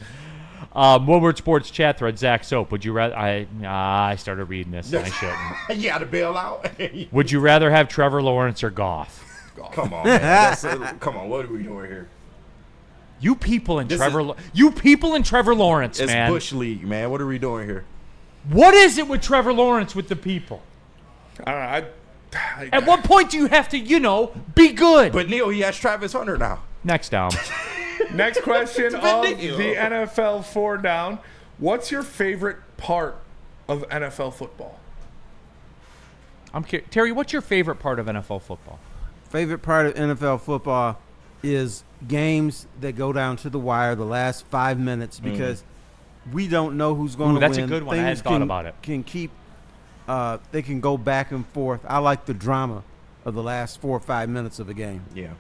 Woodward Sports chat thread, Zach Soap. Would you rather? I started reading this. And I shouldn't. You got to bail out. Would you rather have Trevor Lawrence or Goff? Come on, man. Come on. What are we doing here? You people in This Trevor Lawrence, It's man. Bush League, man. What are we doing here? What is it with Trevor Lawrence with the people? I don't know. At what point do you have to, be good? But Neil, he has Travis Hunter now. Next down. Next question of the ridiculous. NFL 4 down. What's your favorite part of NFL football? I'm curious. Terry, what's your favorite part of NFL football? Favorite part of NFL football is games that go down to the wire the last 5 minutes because we don't know who's going to win. That's a good one. I hadn't thought about it. They can go back and forth. I like the drama of the last 4 or 5 minutes of a game. Yeah.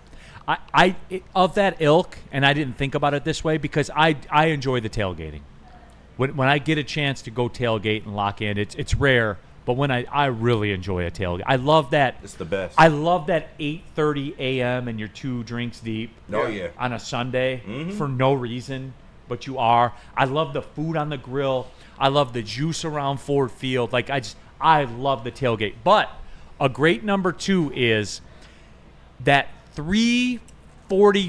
Of that ilk, and I didn't think about it this way because I enjoy the tailgating. When I get a chance to go tailgate and lock in, it's rare, but when I really enjoy a tailgate. I love that. It's the best. I love that 8:30 a.m. and you're 2 drinks deep. Oh, yeah. On a Sunday for no reason, but you are. I love the food on the grill. I love the juice around Ford Field. I love the tailgate. But a great number 2 is that 3:30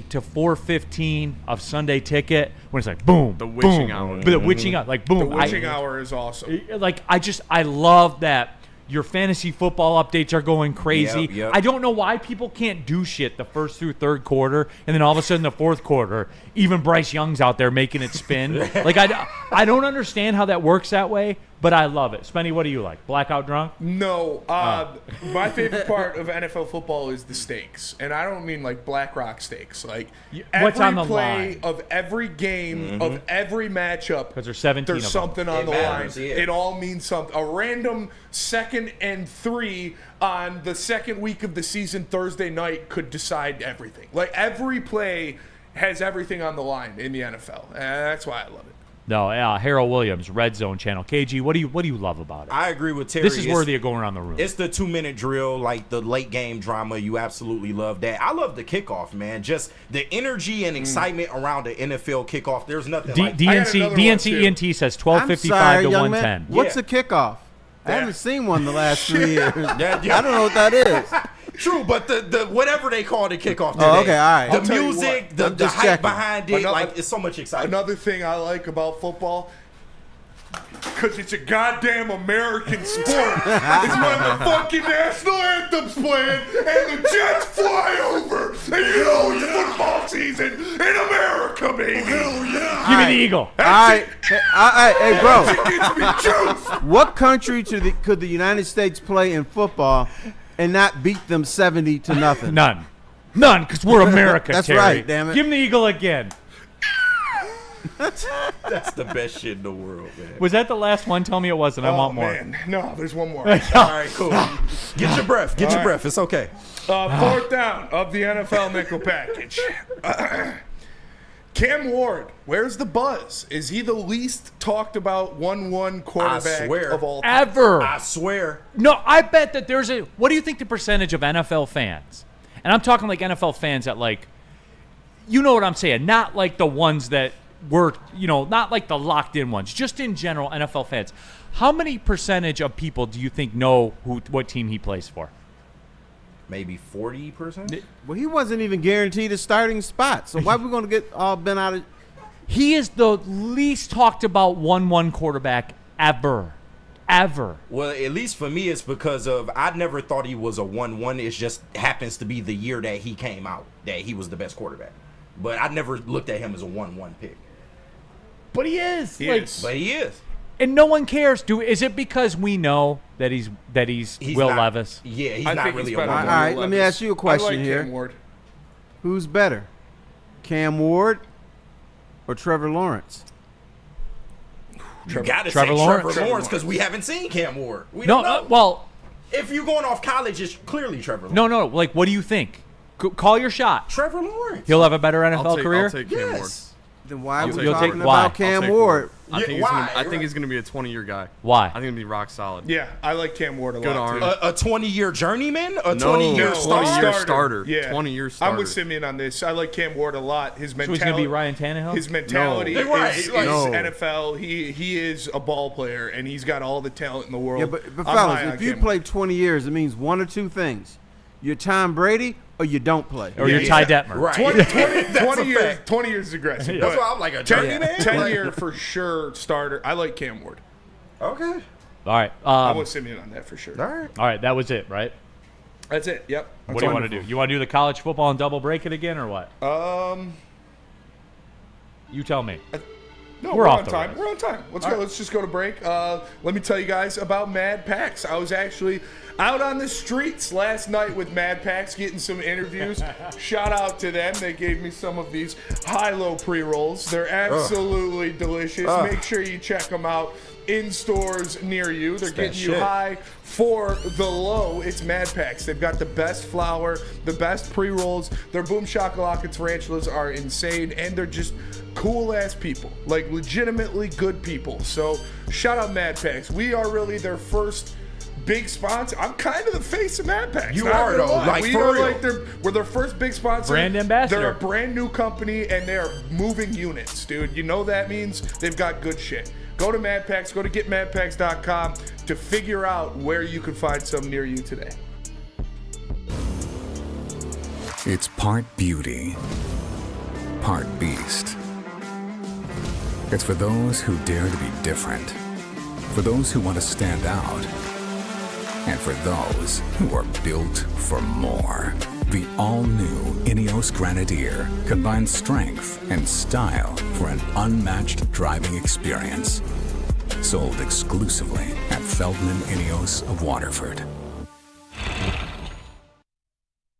to 4:15 of Sunday Ticket when it's like boom, The witching boom, hour. The witching hour, like boom. The witching hour is awesome. I love that Your fantasy football updates are going crazy. Yep. I don't know why people can't do shit the first through third quarter, and then all of a sudden the fourth quarter, even Bryce Young's out there making it spin. Like I don't understand how that works that way, but I love it. Spenny, what do you like? Blackout drunk? No. My favorite part of NFL football is the stakes, and I don't mean like Black Rock stakes. Like What's every on the play line? of every game of every matchup. Because there's 17 There's of them. something on It the matters, line. yeah. It all means something. A random 2nd and 3 on the second week of the season Thursday night could decide everything. Like every play has everything on the line in the NFL. And that's why I love it. No, Harold Williams, Red Zone Channel. KG, what do you love about it? I agree with Terry. This is worthy of going around the room. It's the 2-minute drill, like the late game drama. You absolutely love that. I love the kickoff, man. Just the energy and excitement around the NFL kickoff. There's nothing like DNC ENT says 12:55 to 1:10. What's a kickoff? I haven't seen one the last 3 years. I don't know what that is. True, but the whatever they call the kickoff today. Oh, okay, all right. The I'll tell you music, what, the just hype checking. behind it, like it's so much excitement. Another thing I like about football, because it's a goddamn American sport, is when the fucking national anthem's playing and the Jets fly over, and you know it's football season in America, baby. Hell yeah. Give me the Eagle. All right, hey, bro. It gives me juice. What country could the United States play in football and not beat them 70-0? None, because we're America. That's Terry. right, damn it. Give me the Eagle again. That's the best shit in the world, man. Was that the last one? Tell me it wasn't. I want more. Man. No, there's one more. All right, cool. Get your breath. Get your breath. It's okay. 4th down of the NFL nickel package. Cam Ward, where's the buzz? Is he the least talked about 1-1 quarterback of all time? Ever. I swear. No, I bet that there's a. What do you think the percentage of NFL fans? And I'm talking like NFL fans that like, you know what I'm saying? Not like the ones that were, not like the locked in ones. Just in general, NFL fans. How many percentage of people do you think know what team he plays for? Maybe 40%. Well, he wasn't even guaranteed a starting spot. So why are we going to get all bent out of? He is the least talked about 1-1 quarterback ever. Well, at least for me, it's because of I never thought he was a 1-1. It just happens to be the year that he came out that he was the best quarterback. But I never looked at him as a 1-1 pick. But he is. But he is. And no one cares. Is it because we know that he's Will not, Levis? Yeah, he's I not think really he's a better 1-1. than All right, Will let me Levis. ask you a question I like here. Cam Ward. Who's better, Cam Ward or Trevor Lawrence? You got to say Trevor Lawrence. Trevor Lawrence because we haven't seen Cam Ward. We don't know. Well, if you're going off college, it's clearly Trevor Lawrence. no. Like, what do you think? Call your shot. Trevor Lawrence. He'll have a better NFL career. I'll take Cam Ward. Yes. Then why are we You'll talking take- about why? Cam I'll take Ward? I think why? I think he's gonna be a 20-year guy. Why? I think he's gonna be rock solid. Yeah, I like Cam Ward a Good lot, arm. too. A 20-year journeyman? A No, 20-year no, starter? 20-year starter. Yeah. 20-year I'm starter. with Simeon on this. I like Cam Ward a lot. His So mentality. he's gonna be Ryan Tannehill. His mentality No. Right, is like- No. NFL. He is a ball player, and he's got all the talent in the world. Yeah, but I'm fellas, high on if you Cam play 20 years, it means one or two things: you're Tom Brady or you don't play. Or you're Ty Detmer. Right. 20 years. fact. 20 years is aggressive. That's but why I'm like a 10, journeyman. 10 year for sure starter. I like Cam Ward. Okay. All right. I'm with Simeon on that for sure. All right. That was it, right? That's it. Yep. What do you want to do? You want to do the college football and double break it again, or what? You tell me. No, We're we're off on the time. rails. We're on time. Let's go. right. Let's just go to break. Let me tell you guys about Mad Packs. I was actually out on the streets last night with Mad Packs getting some interviews. Shout out to them. They gave me some of these high-low pre-rolls. They're absolutely delicious. Make sure you check them out in stores near you. They're getting you high for the low. It's Mad Packs. They've got the best flour, the best pre-rolls. Their Boom Shakalaka tarantulas are insane, and they're just cool-ass people. Like, legitimately good people. So, shout out Mad Packs. We are really their first big sponsor. I'm kind of the face of Mad Packs. You Not are, gonna though. lie. Like, we for are real. like we're their first big sponsor. Brand ambassador. They're a brand new company, and they are moving units, dude. You know that means they've got good shit. Go to Mad Packs. Go to getmadpacks.com to figure out where you can find some near you today. It's part beauty, part beast. It's for those who dare to be different, for those who want to stand out, and for those who are built for more. The all-new Ineos Grenadier combines strength and style for an unmatched driving experience. Sold exclusively at Feldman Ineos of Waterford.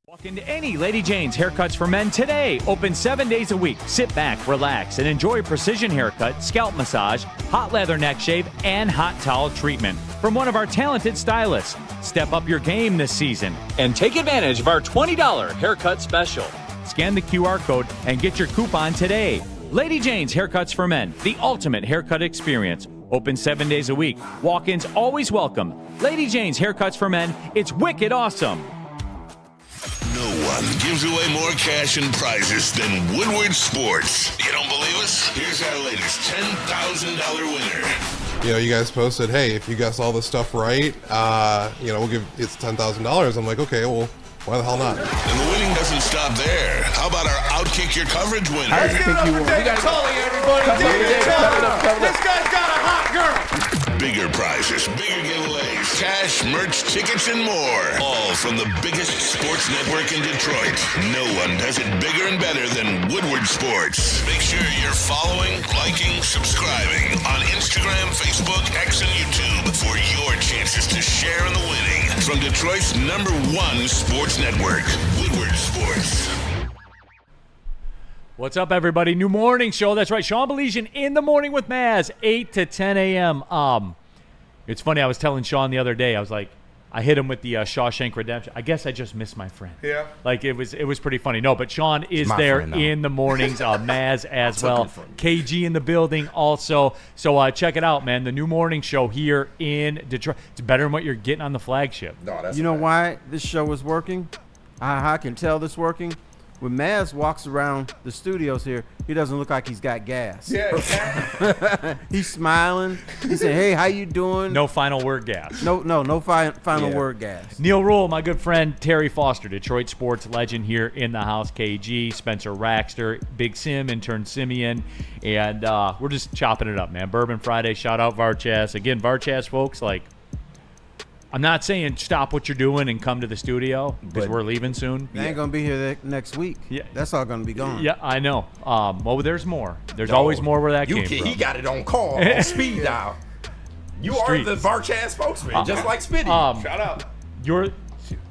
Walk into any Lady Jane's Haircuts for Men today. Open 7 days a week. Sit back, relax, and enjoy a precision haircut, scalp massage, hot leather neck shave, and hot towel treatment from one of our talented stylists. Step up your game this season and take advantage of our $20 haircut special. Scan the QR code and get your coupon today. Lady Jane's Haircuts for Men, the ultimate haircut experience. Open 7 days a week. Walk-ins always welcome. Lady Jane's Haircuts for Men. It's wicked awesome. No one gives away more cash and prizes than Woodward Sports. You don't believe us? Here's our latest $10,000 winner. You know, you guys posted, hey, if you guess all this stuff right, we'll give it's $10,000. I'm like, okay, well, why the hell not? And the winning doesn't stop there. How about our Outkick Your Coverage winner? Let's give it up for David Tully, everybody. David Tully. This guy's got a hot girl. Bigger prizes, bigger giveaways, cash, merch, tickets, and more. All from the biggest sports network in Detroit. No one does it bigger and better than Woodward Sports. Make sure you're following, liking, subscribing on Instagram, Facebook, X, and YouTube for your chances to share in the winning. From Detroit's #1 sports network, Woodward Sports. What's up, everybody? New morning show. That's right. Sean Belizian in the morning with Maz, 8 to 10 a.m. It's funny. I was telling Sean the other day. I was like, I hit him with the Shawshank Redemption. I guess I just missed my friend. Yeah. Like, it was pretty funny. No, but Sean is there in the mornings. Maz as well. KG in the building also. So check it out, man. The new morning show here in Detroit. It's better than what you're getting on the flagship. No, that's you know why this show is working? I can tell this working. When Maz walks around the studios here, he doesn't look like he's got gas. Yeah. He's smiling. He said, "Hey, how you doing?" No final word gas. No final word gas. Neil Rule, my good friend Terry Foster, Detroit sports legend here in the house. KG, Spencer Raxter, Big Sim, intern Simeon, and we're just chopping it up, man. Bourbon Friday. Shout out Varchas again, Varchas folks. Like, I'm not saying stop what you're doing and come to the studio because we're leaving soon. They ain't gonna be here next week. Yeah, that's all gonna be gone. Yeah, I know. Well, there's more. There's always more where that came from. He got it on call, on speed dial. You are the Varchas spokesman, just like Spitty. Shout out.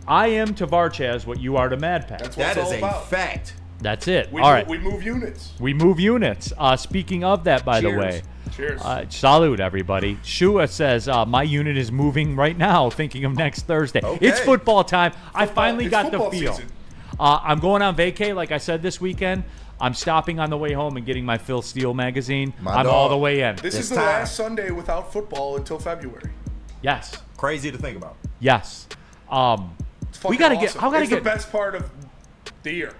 I am to Varchas what you are to Mad Pack. That's what it's all about. Fact. That's it. All right. We move units. We move units. Speaking of that, by the way. Cheers. Salute, everybody. Shua says, my unit is moving right now, thinking of next Thursday. Okay. It's football time. I finally got the feel. Season. I'm going on vacay, like I said, this weekend. I'm stopping on the way home and getting my Phil Steele magazine. I'm all the way in. This is the last Sunday without football until February. Yes. Crazy to think about. Yes. We gotta get. It's the best part of the year.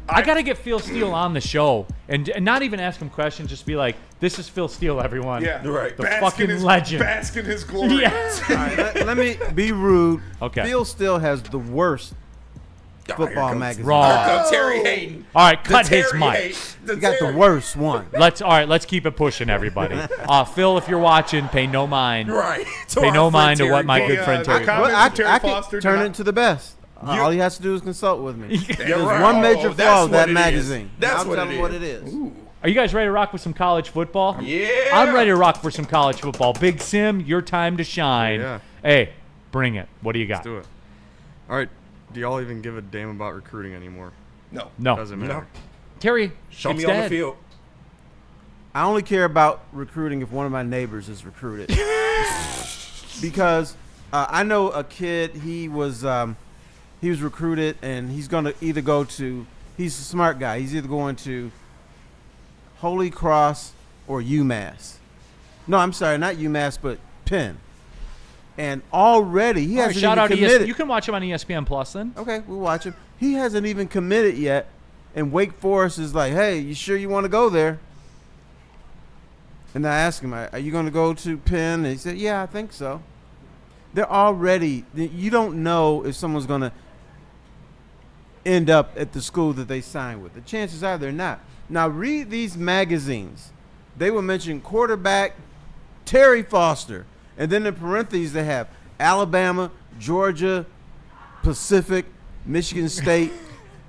I got to get Phil Steele on the show and not even ask him questions. Just be like, this is Phil Steele, everyone. Yeah. Right. The fucking legend. Bask in his glory. Yes. All right, let me be rude. Okay. Phil Steele has the worst football magazine. Wrong. Terry Hayden. All right, cut his mic. He got the worst one. Let's keep it pushing, everybody. Phil, if you're watching, pay no mind. Right. Pay no mind to what my good friend Terry. I can turn it to the best. All he has to do is consult with me. There's right. one major flaw with that it magazine. That's I'll tell him what it is. Are you guys ready to rock with some college football? Yeah. I'm ready to rock for some college football. Big Sim, your time to shine. Yeah. Hey, bring it. What do you got? Let's do it. All right. Do y'all even give a damn about recruiting anymore? No. Doesn't matter. No. Terry, Show it's me on dead. the field. I only care about recruiting if one of my neighbors is recruited. Because I know a kid, he was recruited, and he's going to either go to – he's a smart guy. He's either going to Holy Cross or UMass. No, I'm sorry, not UMass, but Penn. And already he hasn't shout even out committed. ESPN. You can watch him on ESPN Plus then. Okay, we'll watch him. He hasn't even committed yet, and Wake Forest is like, hey, you sure you want to go there? And I asked him, are you going to go to Penn? And he said, yeah, I think so. They're already – you don't know if someone's going to end up at the school that they signed with. The chances are they're not. Now, read these magazines. They will mention quarterback Terry Foster. And then in parentheses they have Alabama, Georgia, Pacific, Michigan State,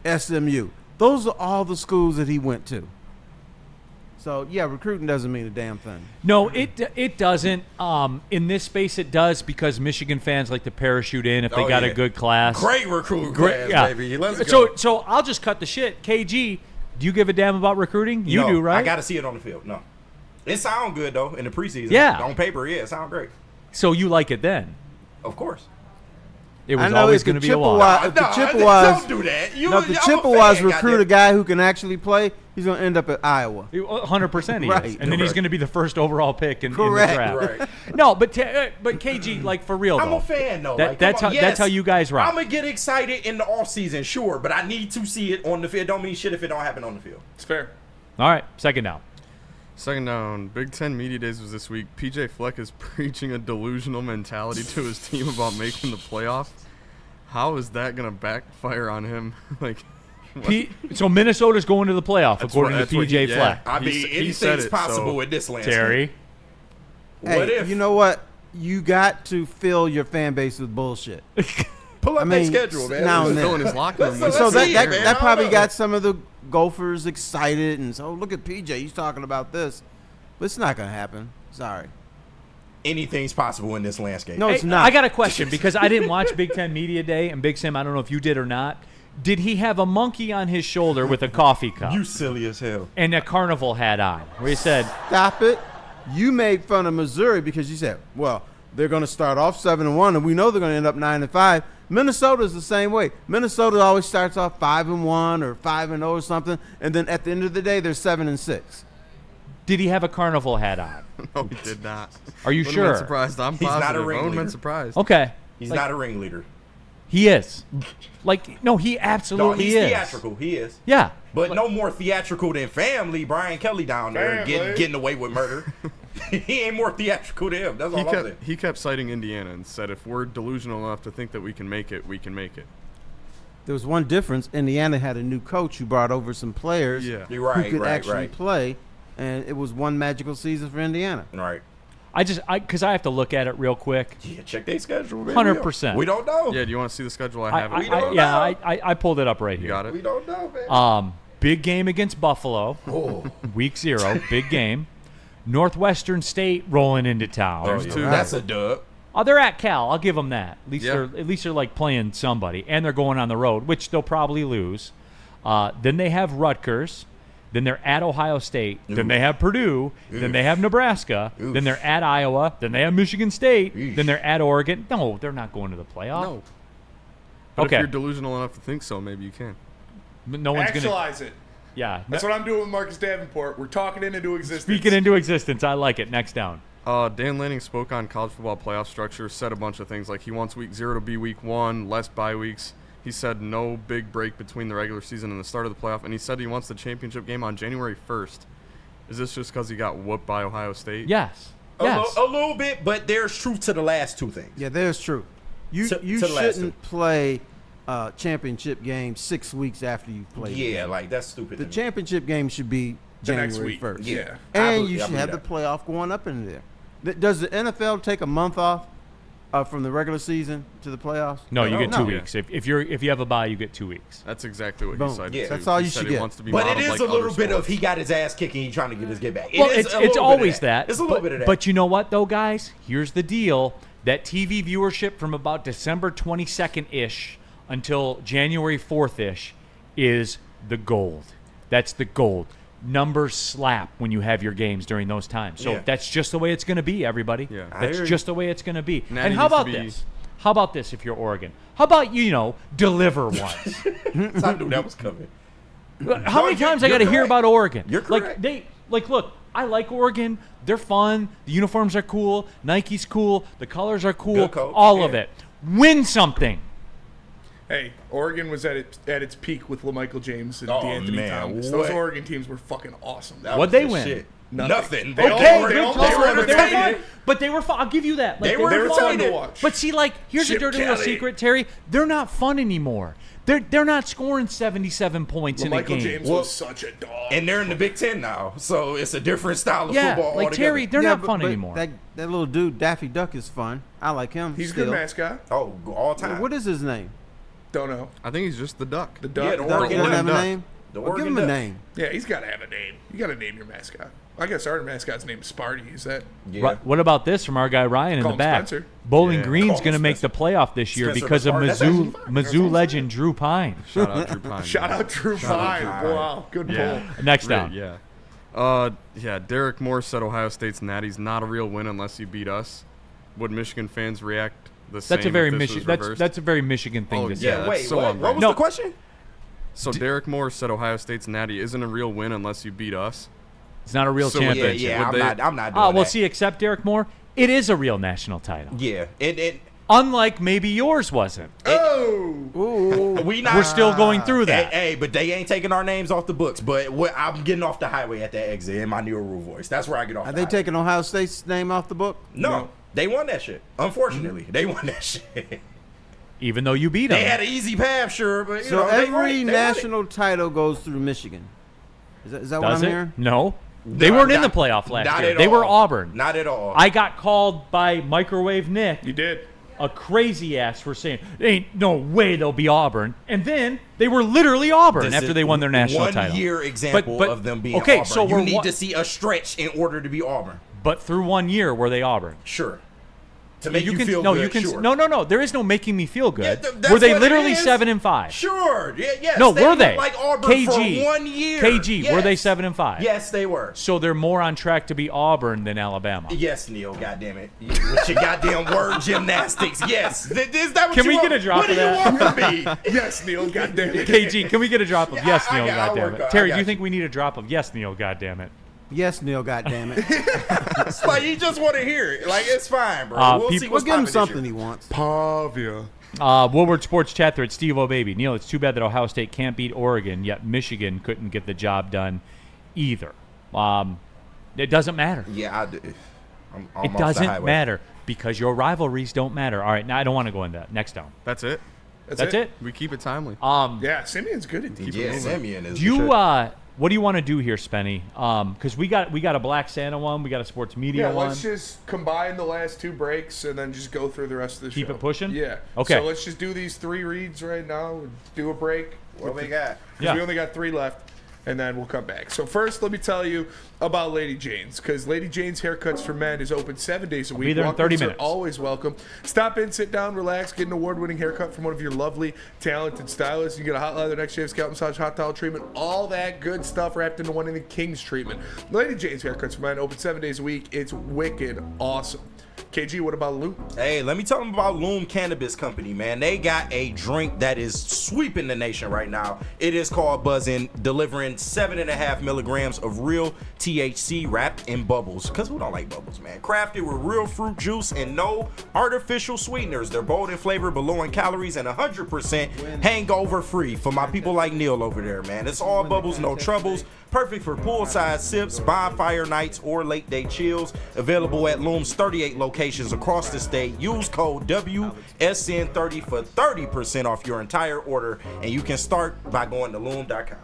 SMU. Those are all the schools that he went to. So, yeah, recruiting doesn't mean a damn thing. No, it doesn't. In this space, it does because Michigan fans like to parachute in if they got a good class. Great recruiting class, baby. Let's go. So I'll just cut the shit. KG, do you give a damn about recruiting? You do, right? I got to see it on the field. No. It sounds good, though, in the preseason. Yeah. On paper, yeah, it sounds great. So you like it then? Of course. It was always going to be a lot. If the Chippewas, don't do that. if the Chippewas recruit a guy who can actually play, he's going to end up at Iowa. 100% he Right. is. And then he's going to be the first overall pick in the Correct. draft. Right. No, but KG, like for real, I'm though. a fan, though. That's how you guys rock. I'm going to get excited in the offseason, sure, but I need to see it on the field. Don't mean shit if it don't happen on the field. It's fair. All right, second down. Second down, Big Ten Media Days was this week. PJ Fleck is preaching a delusional mentality to his team about making the playoff. How is that going to backfire on him? So Minnesota's going to the playoff, according to PJ Fleck. I mean, anything's possible in this landscape. Terry? What if? You know what? You got to fill your fan base with bullshit. Pull up their schedule, man. Now and then. Filling his locker room. So that probably got some of the Gophers excited and so look at PJ, he's talking about this. But it's not going to happen. Sorry. Anything's possible in this landscape. No, it's not. I got a question because I didn't watch Big Ten Media Day, and Big Sam, I don't know if you did or not. Did he have a monkey on his shoulder with a coffee cup? You silly as hell. And a carnival hat on, where he said, "Stop it." You made fun of Missouri because you said, well, they're going to start off 7-1, and we know they're going to end up 9-5. Minnesota's the same way. Minnesota always starts off 5-1 or 5-0 or something, and then at the end of the day, they're 7-6. Did he have a carnival hat on? No, he did not. Are you Wouldn't sure? have been surprised. I'm He's positive. not a I wouldn't have ringleader. been surprised. Okay. He's not a ringleader. He is. He absolutely he's is. theatrical. He is. Yeah. But no more theatrical than family. Brian Kelly down there getting away with murder. He ain't more theatrical than him. That's all I'm saying. He kept citing Indiana and said, if we're delusional enough to think that we can make it, we can make it. There was one difference. Indiana had a new coach who brought over some players Yeah. You're right, who could right, actually right. play, and it was one magical season for Indiana. Right. Because I have to look at it real quick. Yeah, check their schedule. 100%. We don't know. Yeah, do you want to see the schedule? I have it. I pulled it up right here. You got it? We don't know, man. Big game against Buffalo. Week 0, big game. Northwestern State rolling into town. There's two. That's a dub. Oh, they're at Cal. I'll give them that. Yeah. At least they're like playing somebody, and they're going on the road, which they'll probably lose. Then they have Rutgers. Then they're at Ohio State. Ooh. Then they have Purdue. Oof. Then they have Nebraska. Oof. Then they're at Iowa. Then they have Michigan State. Eesh. Then they're at Oregon. No, they're not going to the playoff. No. But Okay. if you're delusional enough to think so, maybe you can. No one's going to. Actualize it. Yeah. That's what I'm doing with Marcus Davenport. We're talking it into existence. Speaking into existence. I like it. Next down. Dan Lanning spoke on college football playoff structure, said a bunch of things like he wants week 0 to be week 1, less bye weeks. He said no big break between the regular season and the start of the playoff, and he said he wants the championship game on January 1st. Is this just because he got whooped by Ohio State? Yes. A little bit, but there's truth to the last two things. Yeah, there's truth. You To the last shouldn't play championship game 6 weeks after you play. Yeah, like that's stupid. The to me. championship game should be The next January week. 1st. Yeah. And you I should believe have that. the playoff going up in there. Does the NFL take a month off from the regular season to the playoffs? No, you get 2 No. weeks. If you have a bye, you get 2 weeks. That's exactly what Boom. he said. Yeah. too. That's all He you said should he get. wants to be But it modeled is like a little other bit of sports. he got his ass kicking, he trying to get his get back. Well, It is it's a little bit of always that. It's a little bit of that. But you know what, though, guys? Here's the deal. That TV viewership from about December 22nd-ish until January 4th-ish is the gold. That's the gold. Numbers slap when you have your games during those times. So Yeah. that's just the way it's going to be, everybody. Yeah. I That's hear you. just the way it's going to be. Now And he how needs to about be- this? How about this if you're Oregon? How about, deliver once? I knew that was coming. How many times I got to hear correct. about Oregon? You're correct. Look, I like Oregon. They're fun. The uniforms are cool. Nike's cool. The colors are cool. Good coach, All of yeah. it. Win something. Hey, Oregon was at its peak with LaMichael James and Oh, DeAnthony man, Thomas. what? Those Oregon teams were fucking awesome. That What'd was they the win? shit. Nothing. They Okay, all- good they call, all- but they were fun. entertaining. But they were fun. I'll give you that. Like, They were They were fun entertaining. to watch. But see, like, here's a Chip dirty little Kelly. secret, Terry. They're not fun anymore. They're not scoring 77 points in a Michael game. James was such a dog. And they're in the Big Ten now, so it's a different style of football like altogether. Terry, they're not fun but anymore. That little dude, Daffy Duck, is fun. I like him. He's still. a good mascot. Oh, all time. What is his name? Don't know. I think he's just the duck. The duck. Yeah, the Duck, Oregon he doesn't have a Duck. name? The Well, give Oregon him a Duck. name. Yeah, he's got to have a name. You got to name your mascot. I guess our mascot's name is Sparty. Is that? Yeah. What about this from our guy Ryan in Call the him back? Spencer. Bowling Yeah. Green's Call him going to make Spencer. the playoff this year Spencer because of Bernard. That's Mizzou actually fine. Mizzou legend Drew Pine. Shout out Drew Pine. Shout out Drew Pine. Wow, good Yeah. pull. Next Great, down. Yeah. Derek Moore said Ohio State's natty's not a real win unless you beat us. Would Michigan fans react the same? That's a very if this was Michigan. reversed? that's a very Michigan thing Oh, to say. yeah. Yeah, that's wait, so what? on What was No. the question? So Derek Moore said Ohio State's natty isn't a real win unless you beat us. It's not a real So, championship. Yeah, Would I'm not doing Well, that. see, except Derek Moore, it is a real national title. Yeah, it Unlike maybe yours wasn't. we not. We're still going through that. Hey, but they ain't taking our names off the books. But I'm getting off the highway at that exit in my Neil Rule voice. That's where I get off. Are the they highway. taking Ohio State's name off the book? No, they won that shit. Unfortunately, they won that shit. Even though you beat them. They had an easy path, sure, but you So know, they every won it. They won it. national title goes through Michigan. Is that what Does I'm it? hearing? No. They weren't in the playoff last not year. at They were all. Auburn. Not at all. I got called by Microwave Nick, You did. a crazy ass, for saying, ain't no way they'll be Auburn. And then they were literally Auburn This after is they won their national one title. year example But- of them being okay, Auburn. so you we're need one- to see a stretch in order to be Auburn. But through 1 year were they Auburn? Sure. To make you can, feel no, good, you can. sure. No. There is no making me feel good. Yeah, that's were they what it literally is. 7-5? Sure. Yeah, yes. No, they were looked they? like Auburn KG. for 1 year. KG. Yes. Were they 7-5? Yes, they were. So they're more on track to be Auburn than Alabama. Yes, Neil. Goddamn it. With your goddamn word gymnastics. Yes. Is that what Can you we want? get a drop what of do that? you want from me? Yes, Neil. Goddamn it. KG, can we get a drop of yes, Neil? I'll Goddamn work it. on- Terry, I do you got think we need a drop of yes, Neil? Goddamn it. Yes, Neil. Goddamn it. It's like you just want to hear it. Like it's fine, bro. We'll see people- what's We'll give him popping this something year. he wants. Pavia. Woodward Sports Chat thread, Steve O'Baby. Neil, it's too bad that Ohio State can't beat Oregon, yet Michigan couldn't get the job done either. It doesn't matter. Yeah, I'm It off the doesn't highway. matter because your rivalries don't matter. All right, now I don't want to go into that. Next down. That's it. That's it? We keep it timely. Yeah, Simeon's good at these. Yeah, Simeon is. Do you what do you want to do here, Spenny? Because we got a Black Santa one, we got a sports media Yeah, one. let's just combine the last two breaks and then just go through the rest of the show. Keep it pushing? Yeah. Okay. So let's just do these 3 reads right now. Do a break. What we got? Because we only got 3 left, and then we'll come back. So first, let me tell you about Lady Jane's, because Lady Jane's Haircuts for Men is open 7 days a week. be there in 30 Walk-ins are minutes. always welcome. Stop in, sit down, relax, get an award-winning haircut from one of your lovely, talented stylists. You get a hot lather, next shave, scalp massage, hot towel treatment, all that good stuff wrapped into one in the King's treatment. Lady Jane's Haircuts for Men open 7 days a week. It's wicked awesome. KG, what about Loom? Hey, let me tell them about Loom Cannabis Company, man. They got a drink that is sweeping the nation right now. It is called Buzzin', delivering 7.5 milligrams of real THC wrapped in bubbles. Because who don't like bubbles, man? Crafted with real fruit juice and no artificial sweeteners. They're bold in flavor, but low in calories, and 100% hangover free for my people like Neil over there, man. It's all bubbles, no troubles. Perfect for poolside sips, bonfire nights, or late day chills. Available at Loom's 38 locations across the state. Use code WSN30 for 30% off your entire order, and you can start by going to loom.com.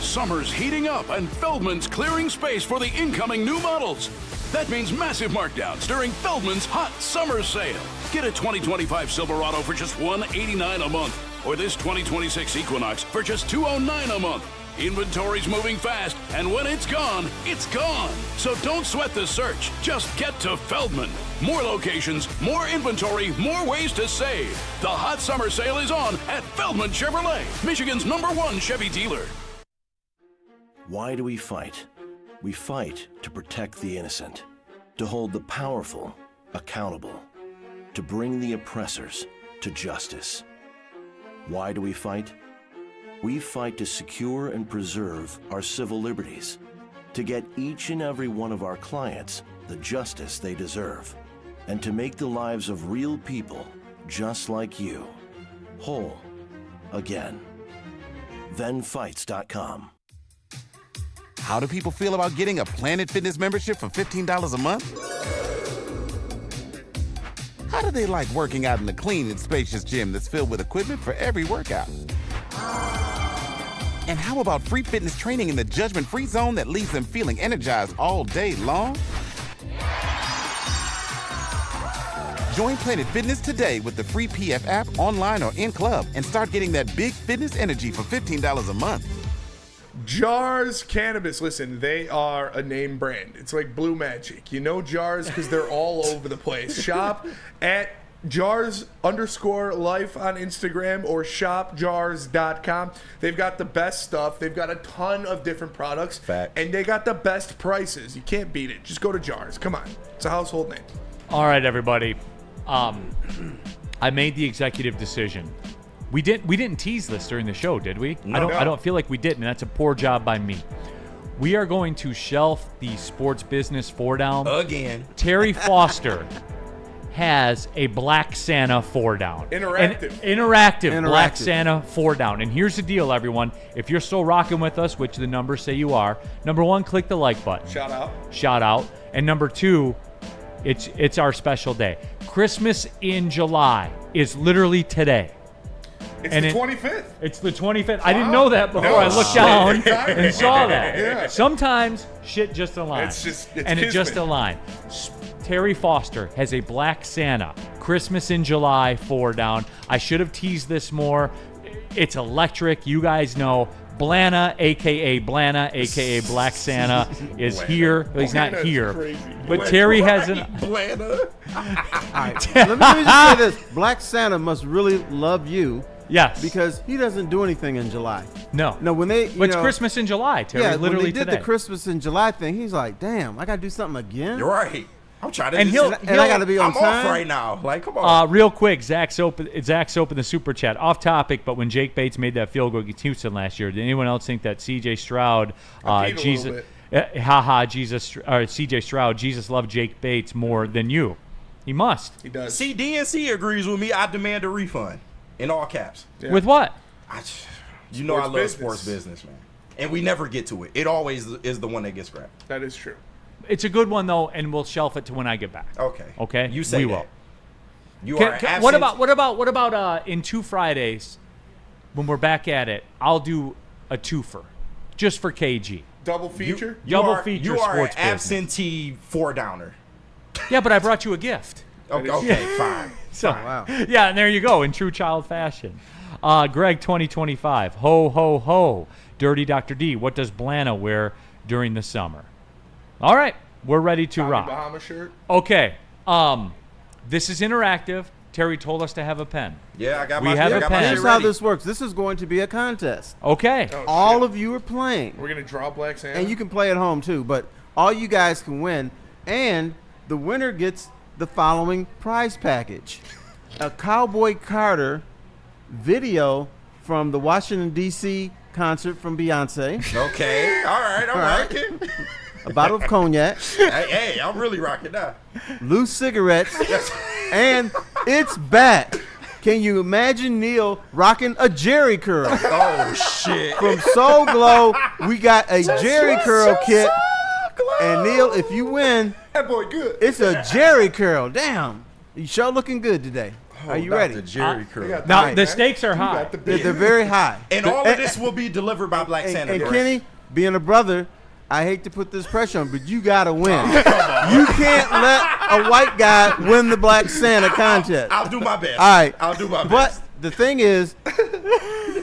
Summer's heating up and Feldman's clearing space for the incoming new models. That means massive markdowns during Feldman's hot summer sale. Get a 2025 Silverado for just $189 a month, or this 2026 Equinox for just $209 a month. Inventory's moving fast, and when it's gone, it's gone. So don't sweat the search. Just get to Feldman. More locations, more inventory, more ways to save. The hot summer sale is on at Feldman Chevrolet, Michigan's #1 Chevy dealer. Why do we fight? We fight to protect the innocent, to hold the powerful accountable, to bring the oppressors to justice. Why do we fight? We fight to secure and preserve our civil liberties, to get each and every one of our clients the justice they deserve, and to make the lives of real people just like you whole again. ThenFights.com. How do people feel about getting a Planet Fitness membership for $15 a month? How do they like working out in a clean and spacious gym that's filled with equipment for every workout? And how about free fitness training in the judgment-free zone that leaves them feeling energized all day long? Join Planet Fitness today with the free PF app, online or in club, and start getting that big fitness energy for $15 a month. Jars Cannabis, listen, they are a name brand. It's like Blue Magic. You know Jars because they're all over the place. Shop at Jars_life on Instagram or shopjars.com. They've got the best stuff. They've got a ton of different products. Fact. And they got the best prices. You can't beat it. Just go to Jars. Come on. It's a household name. All right, everybody. I made the executive decision. We didn't tease this during the show, did we? No. I don't feel like we did, and that's a poor job by me. We are going to shelf the sports business 4-down. Again. Terry Foster has a Black Santa 4-down. Interactive. Black Santa 4-down. And here's the deal, everyone. If you're still rocking with us, which the numbers say you are, number one, click the like button. Shout out. And number two, it's our special day. Christmas in July is literally today. It's the 25th. It's the 25th. I didn't know that before I looked down and saw that. Yeah. Sometimes shit just aligns. It just aligned. Terry Foster has a Black Santa Christmas in July 4-down. I should have teased this more. It's electric. You guys know. Blana, a.k.a. Black Santa, is here. Well, he's not here. But Terry has an... Blana. Let me just say this. Black Santa must really love you. Yes. Because he doesn't do anything in July. No. When they... But it's Christmas in July, Terry. Yeah, literally when they did today. the Christmas in July thing, he's like, damn, I got to do something again? You're right. I'm trying to. And I got to be on time. I'm off right now. Like, come on. Real quick, Zach's open the super chat. Off topic, but when Jake Bates made that field goal against Houston last year, did anyone else think that C.J. Stroud, C.J. Stroud, Jesus loved Jake Bates more than you? He must. He does. See, DNC agrees with me. I demand a refund in all caps. Yeah. With what? I love sports business, man. And we never get to it. It always is the one that gets grabbed. That is true. It's a good one though, and we'll shelf it to when I get back. Okay. You say we that. will. What about in 2 Fridays when we're back at it? I'll do a twofer, just for KG. Double feature. You are sports an absentee 4-downer. Yeah, but I brought you a gift. Okay, fine. So yeah, and there you go in true child fashion. Greg 2025. Ho ho ho. Dirty Dr. D. What does Blana wear during the summer? All right, we're ready to rock. Bahama shirt. Okay, this is interactive. Terry told us to have a pen. Yeah, I got we have a pen. Here's how this works. This is going to be a contest. Okay. All of you are playing. We're going to draw Black Santa. And you can play at home too, but all you guys can win. And the winner gets the following prize package. A Cowboy Carter video from the Washington, D.C. concert from Beyonce. Okay. All right. I'm rocking. A bottle of cognac. Hey, I'm really rocking now. Loose cigarettes. And it's back. Can you imagine Neil rocking a Jerry curl? Oh, shit. From Soul Glow, we got a Jerry curl kit. And Neil, if you win, that boy good. It's a Jerry curl. Damn. You sure looking good today. Are you ready? The Jerry curl. Now, the stakes are high. They're very high. And all of this will be delivered by Black Santa. And Kenny, being a brother, I hate to put this pressure on, but you got to win. You can't let a white guy win the Black Santa contest. I'll do my best. All right. I'll do my best. But the thing is,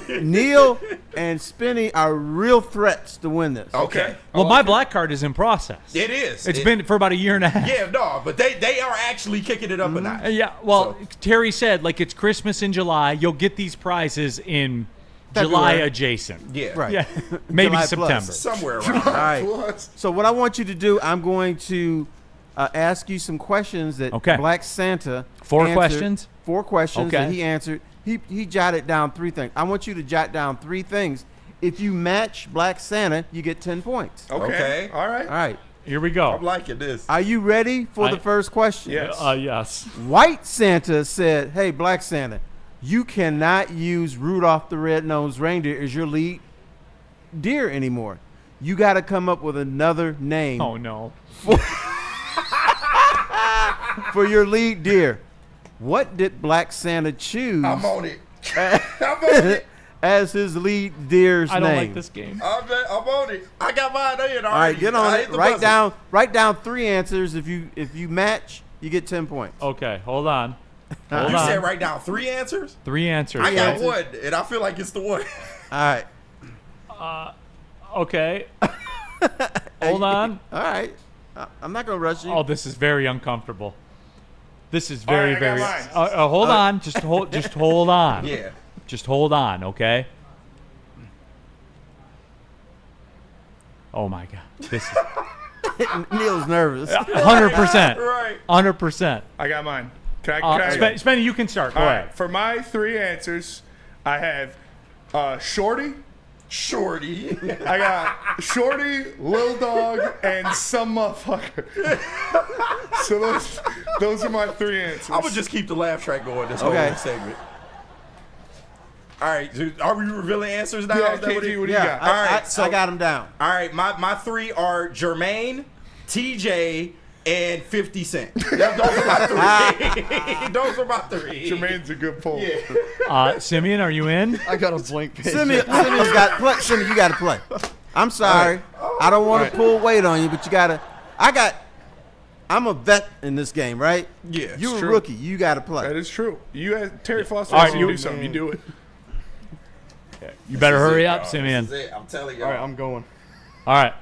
Neil and Spinny are real threats to win this. Okay. Well, my black card is in process. It is. It's been for about a year and a half. Yeah, no, but they are actually kicking it up a notch. Yeah, well, Terry said, like, it's Christmas in July. You'll get these prizes in July adjacent. Yeah. Right. Yeah. Maybe July September. plus. Somewhere around. All right. So what I want you to do, I'm going to ask you some questions that Black Santa Four answered. questions? 4 questions Okay. that he answered. He jotted down 3 things. I want you to jot down 3 things. If you match Black Santa, you get 10 points. Okay. All right. All right. Here we go. I'm liking this. Are you ready for the first question? Yes. Yes. White Santa said, hey, Black Santa, you cannot use Rudolph the Red-Nosed Reindeer as your lead deer anymore. You got to come up with another name. Oh, no. For your lead deer. What did Black Santa choose? I'm on it. As his lead deer's name. I don't like this game. I'm on it. I got mine in. All right, get on it. Write down 3 answers. If you match, you get 10 points. Okay, hold on. You said write down 3 answers? 3 answers. I got one, and I feel like it's the one. All right. Okay. Hold on. All right. I'm not gonna rush you. Oh, this is very uncomfortable. This is very, All right, I very. got mine. Hold on. Just hold on. Yeah. Just hold on, okay? Oh my God, this is Neil's nervous. 100%. Right. 100%. I got mine. Can I Spenny, you can start. Go All ahead. right. For my 3 answers, I have Shorty. I got Shorty, Lil Dog, and some motherfucker. So those are my 3 answers. I'm gonna just keep the laugh track going this whole segment. All right, are we revealing answers now? Yeah, KG, what do you got? All right, I got them down. All right, my 3 are Jermaine, TJ, and 50 Cent. Those are my 3. Those are my 3. Jermaine's a good pull. Yeah. Simeon, are you in? I got a blank page. Simeon's got to play. Simeon, you got to play. I'm sorry. I don't want to pull weight on you, but you got to. I'm a vet in this game, right? Yeah. You're a rookie. You got to play. That is true. You had Terry Foster. All right, you do something. You do it. You better hurry up, Simeon. I'm telling you. All right, I'm going. All right.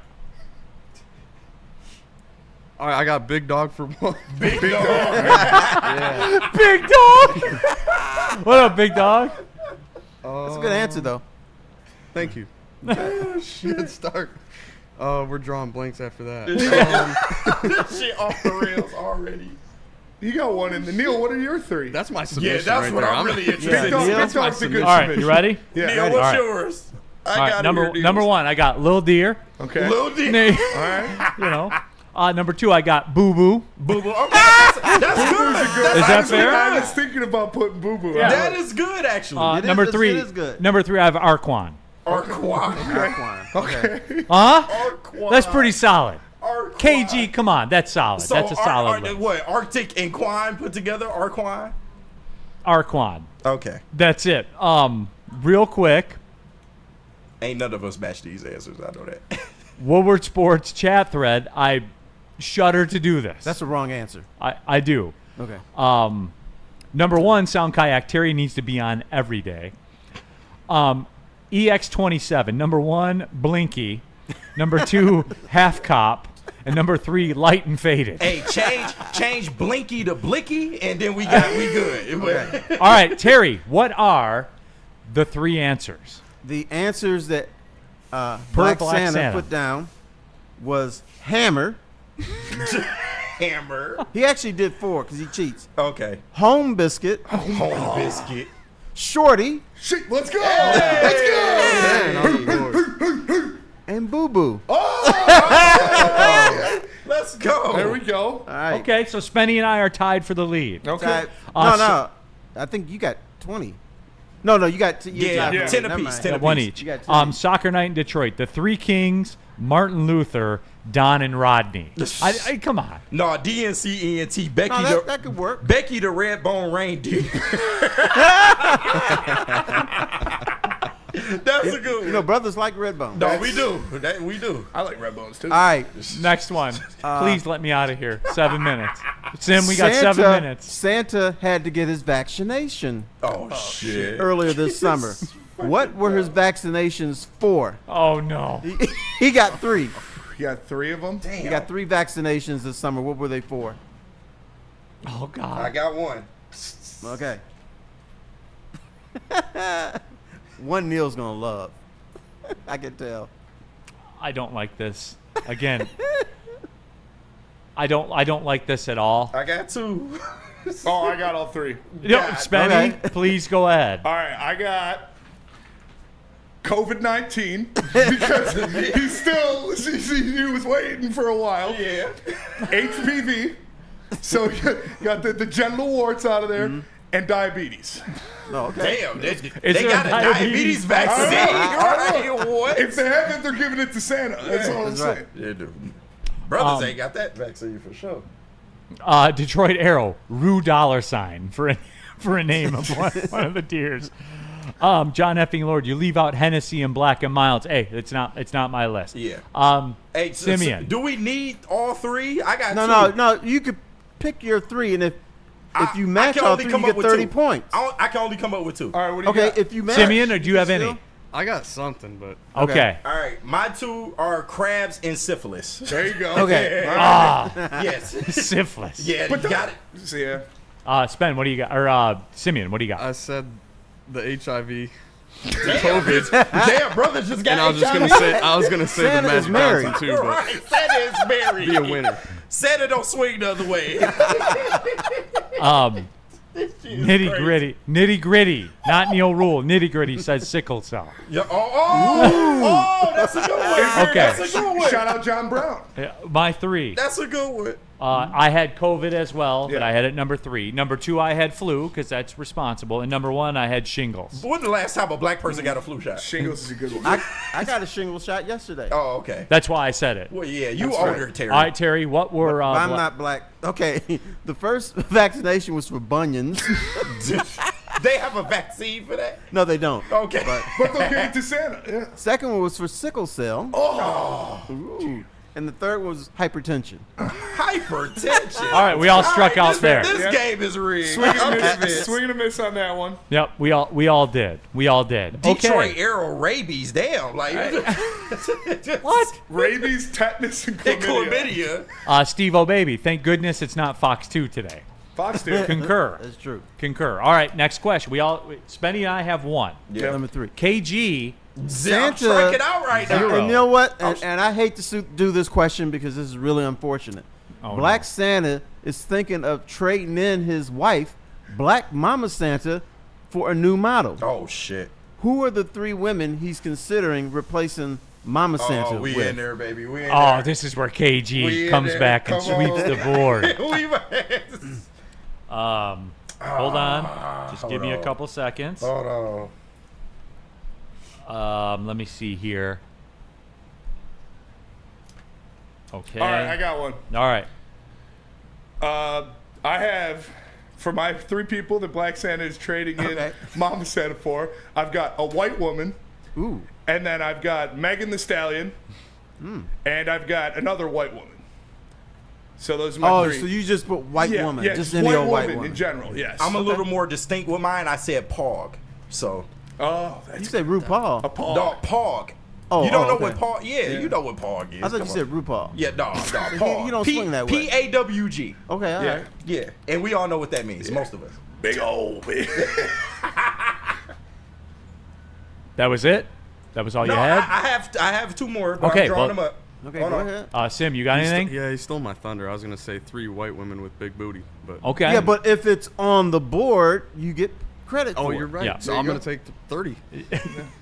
All right, I got Big Dog for 1. Big Dog. Yeah. Big Dog. What up, Big Dog? That's a good answer, though. Thank you. Good start. We're drawing blanks after that. This shit off the rails already. You got one in the Neil. What are your 3? That's my submission. Yeah, that's right what there. I'm really interested in. Big Dog's a good All right, submission. you ready? Yeah. Neil, ready. what's yours? I got number 1, I got Lil Deer. Okay. Lil D. All right. You know. Number 2, I got Boo Boo. Boo Boo. Okay, that's good. Is that fair? I was thinking about putting Boo Boo. Yeah. That is good, actually. Number 3. It is good. Number 3, I have Arquan. Arquan. Okay. Huh? Arquan. That's pretty solid. Arquan. KG, come on, that's solid. So that's a solid list. what? Arctic and Quan put together? Arquan? Arquan. Okay. That's it. Real quick, Ain't none of us match these answers. I know that. Woodward Sports chat thread. I shudder to do this. That's the wrong answer. I do. Okay. Number 1, Sound Kayak Terry needs to be on every day. EX27. Number 1, Blinky. Number 2, Half Cop. And number 3, Light and Faded. Hey, change Blinky to Blicky, and then we good. Okay. All right, Terry, what are the 3 answers? The answers that Black Santa put down was Hammer. Hammer. He actually did 4 because he cheats. Okay. Home Biscuit. Home Biscuit. Shorty. Shit, let's go. Let's go. And Boo Boo. Let's go. There we go. All right. Okay, so Spenny and I are tied for the lead. Okay. No. I think you got 20. No, you got 10 apiece. 10 1 apiece. each. You got 10 each. Soccer Night in Detroit. The 3 Kings, Martin Luther, Don and Rodney. I come on. No, DNCENT. Becky. No, that could work. Becky the Redbone Reindeer. That's a good one. You know, brothers like Redbone. No, we do. We do. I like red bones too. All right. Next one. Please let me out of here. 7 minutes. Sim, we got 7 minutes. Santa had to get his vaccination Oh, shit. earlier this summer. What were his vaccinations for? Oh, no. He got 3. You got 3 of them. He got 3 vaccinations this summer. What were they for? Oh, God. I got one. Okay. One Neil's gonna love. I can tell. I don't like this. Again, I don't like this at all. I got 2. Oh, I got all 3. No, Spenny, please go ahead. All right, I got COVID-19 because he was waiting for a while. Yeah. HPV, so you got the genital warts out of there, and diabetes. Oh, okay. Damn, they there got a diabetes vaccine. I know. What? If they haven't, they're giving it to Santa. That's all I'm saying. Yeah, dude. Brothers ain't got that vaccine for sure. Detroit Arrow, Rue $sign for a name of one of the tiers. John effing Lord, you leave out Hennessy and Black and Milds. Hey, it's not my list. Yeah. Hey, Simeon. do we need all three? I got two. No. You could pick your three, and if you match all three, you get 30 points. I can only come up with two. All right, what do you got? If you match, Simeon, or do you have any? I got something, but Okay. All right, my two are crabs and syphilis. There you go. Okay. Yes. Syphilis. Yeah, you got it. Yeah. Spen, what do you got? Or Simeon, what do you got? I said the HIV. COVID. Damn, brother just got And I was just HIV. gonna say, I was gonna say Santa the is Magic married. Johnson too, but Right, Santa is married. be a winner. Santa don't swing the other way. Nitty gritty, not Neil Rule. Nitty gritty says sickle cell. Yeah. Oh, that's a good one. Okay. That's a good one. Shout out John Brown. My three. That's a good one. I had COVID as well, but Yeah. I had it number 3. Number 2, I had flu because that's responsible, and number 1, I had shingles. When the last time a black person got a flu shot? Shingles is a good one. I got a shingle shot yesterday. Oh, okay. That's why I said it. Well, yeah, you That's older, right. Terry. All right, Terry, what were? But I'm not black. Okay, the first vaccination was for bunions. They have a vaccine for that? No, they don't. Okay. But they'll give it to Santa. Yeah. Second one was for sickle cell. Oh. Ooh. And the third was hypertension. Hypertension. All right, we all struck out there. This game is rigged. Swing and a miss on that one. Yep, we all did. Detroit Okay. Arrow rabies, damn. Like What? Rabies, tetanus, and chlamydia. chlamydia. Steve-O-Baby, thank goodness it's not Fox 2 today. Fox 2. Concur. That's true. Concur. All right, next question. Spenny and I have one. Yeah. Number 3. KG. I'm Santa. striking out right now. And you know what? And I hate to do this question because this is really unfortunate. Oh, Black no. Santa is thinking of trading in his wife, Black Mama Santa, for a new model. Oh, shit. Who are the 3 women he's considering replacing Mama Santa Oh, we with? in there, baby. We in Oh, there. this is where We KG in comes there. back and Come sweeps on. the board. Hold on. Just give me a couple seconds. Hold on. Let me see here. Okay. All right, I got one. All right. I have, for my 3 people that Black Santa is trading in Mama Santa for, I've got a white woman. Ooh. And then I've got Megan the Stallion. And I've got another white woman. So those are my 3. So you just put white woman, Yeah, just any old white woman woman in general, yes. I'm a little more distinct with mine. I said Pog. So. Oh, that's You said RuPaul. a Paul. No, Pog. Oh, you don't know okay. what Pog? Yeah, you know what Pog is. I thought you Come said on. RuPaul. Yeah, no, Pog. You don't swing that way. P-A-W-G. Okay, all right. Yeah, and we all know what that means. Most of us. Big old big. That was it? That was all No, you had? I have 2 more. But Okay, I'm drawing well- them up. Okay, Hold go on. ahead. Sim, you got anything? Yeah, he stole my thunder. I was gonna say 3 white women with big booty, but Okay. Yeah, but if it's on the board, you get credit for you're it. right. Yeah. So There I'm you gonna go. take 30.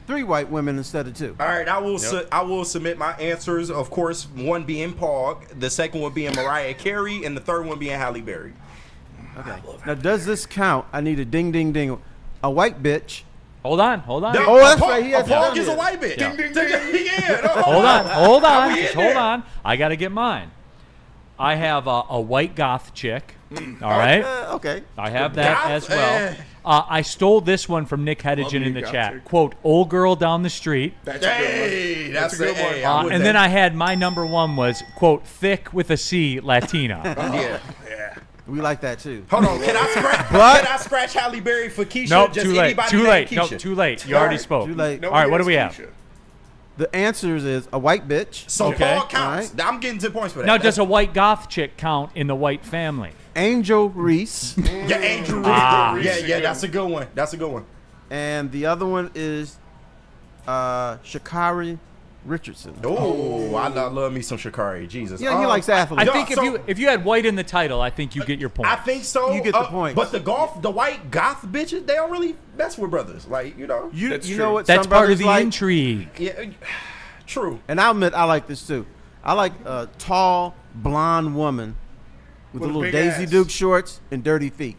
3 white women instead of 2. All right, I will submit my answers. Of course, one being Pog, the second one being Mariah Carey, and the third one being Halle Berry. Okay. Now, does this count? I need a ding, ding, ding. A white bitch. Hold on. Oh, that's right. He A has Pog done is a it. white bitch. Yeah. Ding, ding, ding. Yeah, no, Hold on. we Just in hold there? on. I got to get mine. I have a white goth chick. All right. Okay. I have that Goth? as well. I stole this one from Nick Hedigan in the goth chat. chick. Quote, old girl down the street. That's a good one. Hey, that's a good one. hey, I'm with And then that. I had my number 1 was, quote, thick with a C, Latina. Yeah. We like that too. Hold on, can I scratch Halle Berry for Keisha? Nope, Just too late. anybody Too named late. No, Keisha? too late. You already spoke. Too late. All right, what do we have? The answers is a white bitch. So Okay. Paul counts. I'm getting 10 points for that. Now, does a white goth chick count in the white family? Angel Reese. Yeah, Angel Reese. Yeah, that's a good one. That's a good one. And the other one is Sha'Carri Richardson. Oh, I love me some Sha'Carri. Jesus. Yeah, he likes athletes. I think if you had white in the title, I think you get your point. I think so. You get the point. But the white goth bitches, they don't really mess with brothers. Like, you know. You That's know true. what? That's some part of brothers the like? intrigue. Yeah, true. And I'll admit I like this too. I like a tall blonde woman with With a a little big Daisy ass. Duke shorts and dirty feet.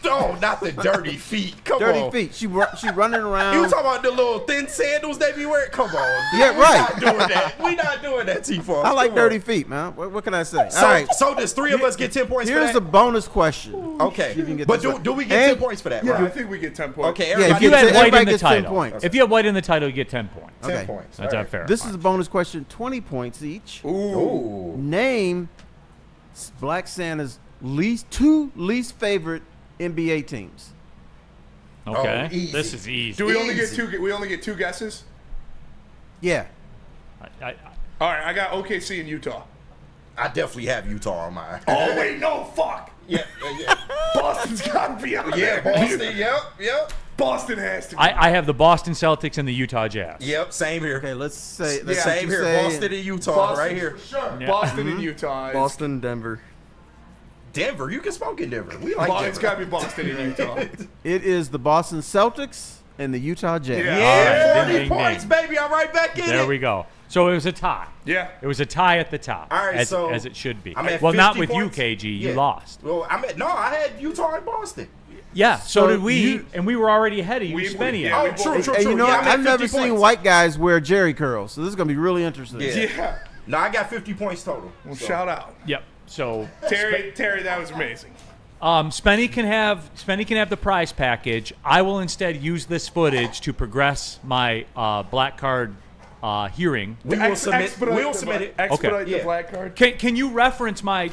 Oh, not the dirty feet. Come Dirty on. feet. She running around. You talking about the little thin sandals they be wearing? Come on. Yeah, right. We not doing that. We not doing that, T-Foss. I like Come on. dirty feet, man. What can I say? So, All right. so does 3 of us get 10 points for Here's that? a bonus question. Okay. See if you can get But this right. do we get 10 And- points for that? Yeah, Right? I think we get 10 points. Okay, Yeah, everybody If you had white everybody in the gets 10 title, points. if you have white in the title, you get 10 points. 10 Okay. points. That's All not fair. This is a bonus question. 20 points each. Ooh. Name Black Santa's two least favorite NBA teams. Okay, Oh, easy. this is easy. Do we only get Easy. two? We only get 2 guesses. Yeah. All right, I got OKC and Utah. I definitely have Utah on mine. Oh wait, no, fuck. Yeah. Boston's gotta be on Yeah, there. Boston. Yep. Boston has to be. I have the Boston Celtics and the Utah Jazz. Yep, same here. Okay, let's say. The same here. Boston and Utah Boston, right here. for sure. Yeah. Boston and Utah. Boston, Denver. Denver. You can smoke in Denver. We like It's Denver. got to be Boston and Utah. It is the Boston Celtics and the Utah Jazz. Yeah. Yeah, All right, 40 ding, ding, points, ding. baby. I'm right back in There it. we go. So it was a tie. Yeah. It was a tie at the top. All right, as, so as it should be. I'm at Well, not 50 with points. you, KG. You Yeah. lost. Well, I had Utah and Boston. Yeah, so did we, you- and we were already ahead of you, Spenny. yeah, Oh, true. And you know, Yeah, I'm at I've never 50 seen points. white guys wear Jerry curls, so this is gonna be really interesting. Yeah. Yeah. No, I got 50 points total. Well, shout out. Yep. So Terry, that was amazing. Spenny can have the prize package. I will instead use this footage to progress my black card hearing. We will submit. We'll submit it. Expedite Okay. the black card. Can you reference my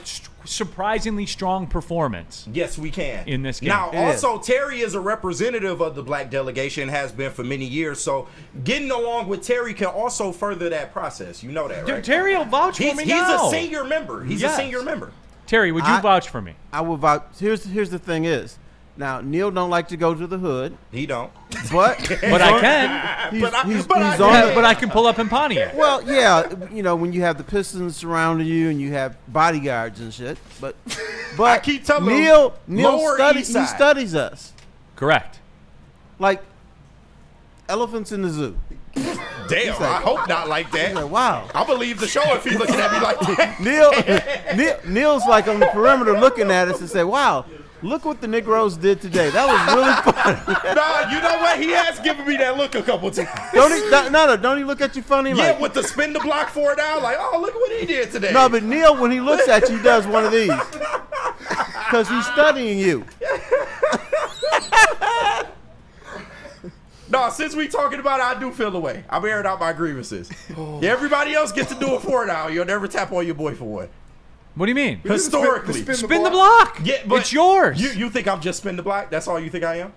surprisingly strong performance? Yes, we can. In this game. Now, It also, Terry is a representative of the black delegation, has been for many years. So, getting along with Terry can also further that process. You know that, right? Terry will vouch for me He's now. a senior member. He's Yes. a senior member. Terry, would you vouch for me? I will vouch. Here's the thing is, now Neil don't like to go to the hood, He don't. but But I can. He's, But I- he's, but I he's can. on Yeah, the, but I can pull up in Pontiac. well, yeah, you know when you have the Pistons surrounding you and you have bodyguards and shit. But I keep telling him, Neil Lower studies. East He Side. studies us Correct. like elephants in the zoo. Damn, like- I hope not like that. He's like, wow. I believe the show if he's looking at me like that. Neil's like on the perimeter looking at us and say, "Wow, look what the Negroes did today. That was really funny." Nah, you know what? He has given me that look a couple times. Don't he look at you funny? Yeah, like, with the spin the block for it out, like, oh, look at what he did today. no, but Neil, when he looks at you, does one of these because he's studying you. No, since we talking about it, I do feel the way. I'm airing out my grievances. Yeah, everybody else gets to do it for it now. You'll never tap on your boy for it. What do you mean? Historically. Spin the block. Yeah, but It's yours. You think I'm just spin the block? That's all you think I am?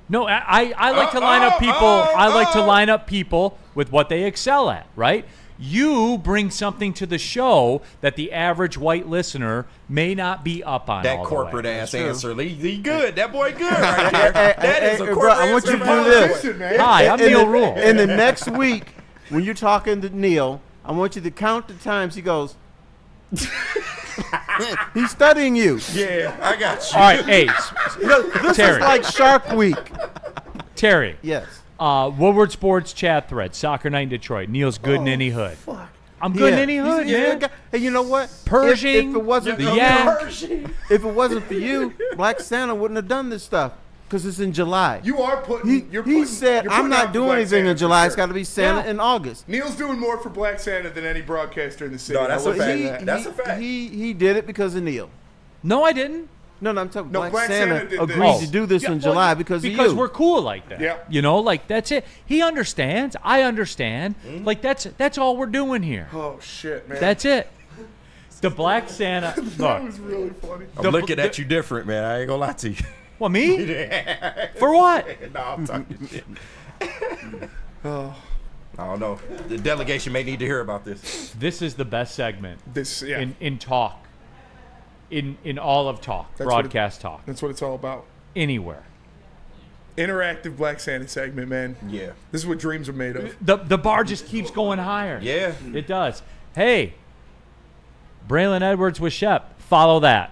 No, I like to line up people. I like to line up people with what they excel at, right? You bring something to the show that the average white listener may not be up on. That all corporate the way. ass answer. He good. That boy good right there. That is a Hey, corporate bro, I want you answer. to do this. Hi, I'm Neil Rule. And the next week, when you're talking to Neil, I want you to count the times he goes. He's studying you. Yeah, I got you. All right, hey, This Terry. is like Shark Week. Terry. Yes. Woodward Sports chat thread. Soccer Night in Detroit. Neil's good in any hood. Fuck. I'm good in Yeah. any hood, He's a man. good guy. Hey, you know what? Pershing, If it wasn't the for Yak. you, if it wasn't for you, Black Santa wouldn't have done this stuff because it's in July. You are putting. He said, you're "I'm putting not out doing Black anything Santa in for July. It's sure. got to be Santa Yeah. in August." Neil's doing more for Black Santa than any broadcaster in the city. No, that's I a will fact. say that. That's a fact. He did it because of Neil. No, I didn't. No, I'm talking. No, Black Black Santa Santa did agreed this. to do this Yeah, in well, July because of you. Because we're cool like that. Yeah. You know, like that's it. He understands. I understand. Like that's all we're doing here. Oh shit, man. That's it. The Black Santa. that Look, was really funny. I'm looking at you different, man. I ain't gonna lie to you. what, me? For what? No, I'm talking shit. I don't know. The delegation may need to hear about this. This is the best segment This, yeah. in talk. In all of talk, That's what broadcast talk, That's what it's all about. anywhere. Interactive Black Santa segment, man. Yeah. This is what dreams are made of. The bar just keeps going higher. Yeah. It does. Hey, Braylon Edwards with Shep. Follow that.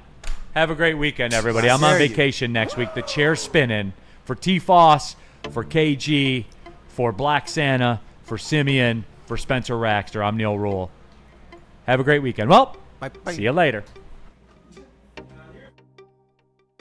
Have a great weekend, everybody. I'm on dare you. vacation next week. The chair's spinning for T-Foss, for KG, for Black Santa, for Simeon, for Spencer Raxter. I'm Neil Rule. Have a great weekend. Well, Bye-bye. see you later.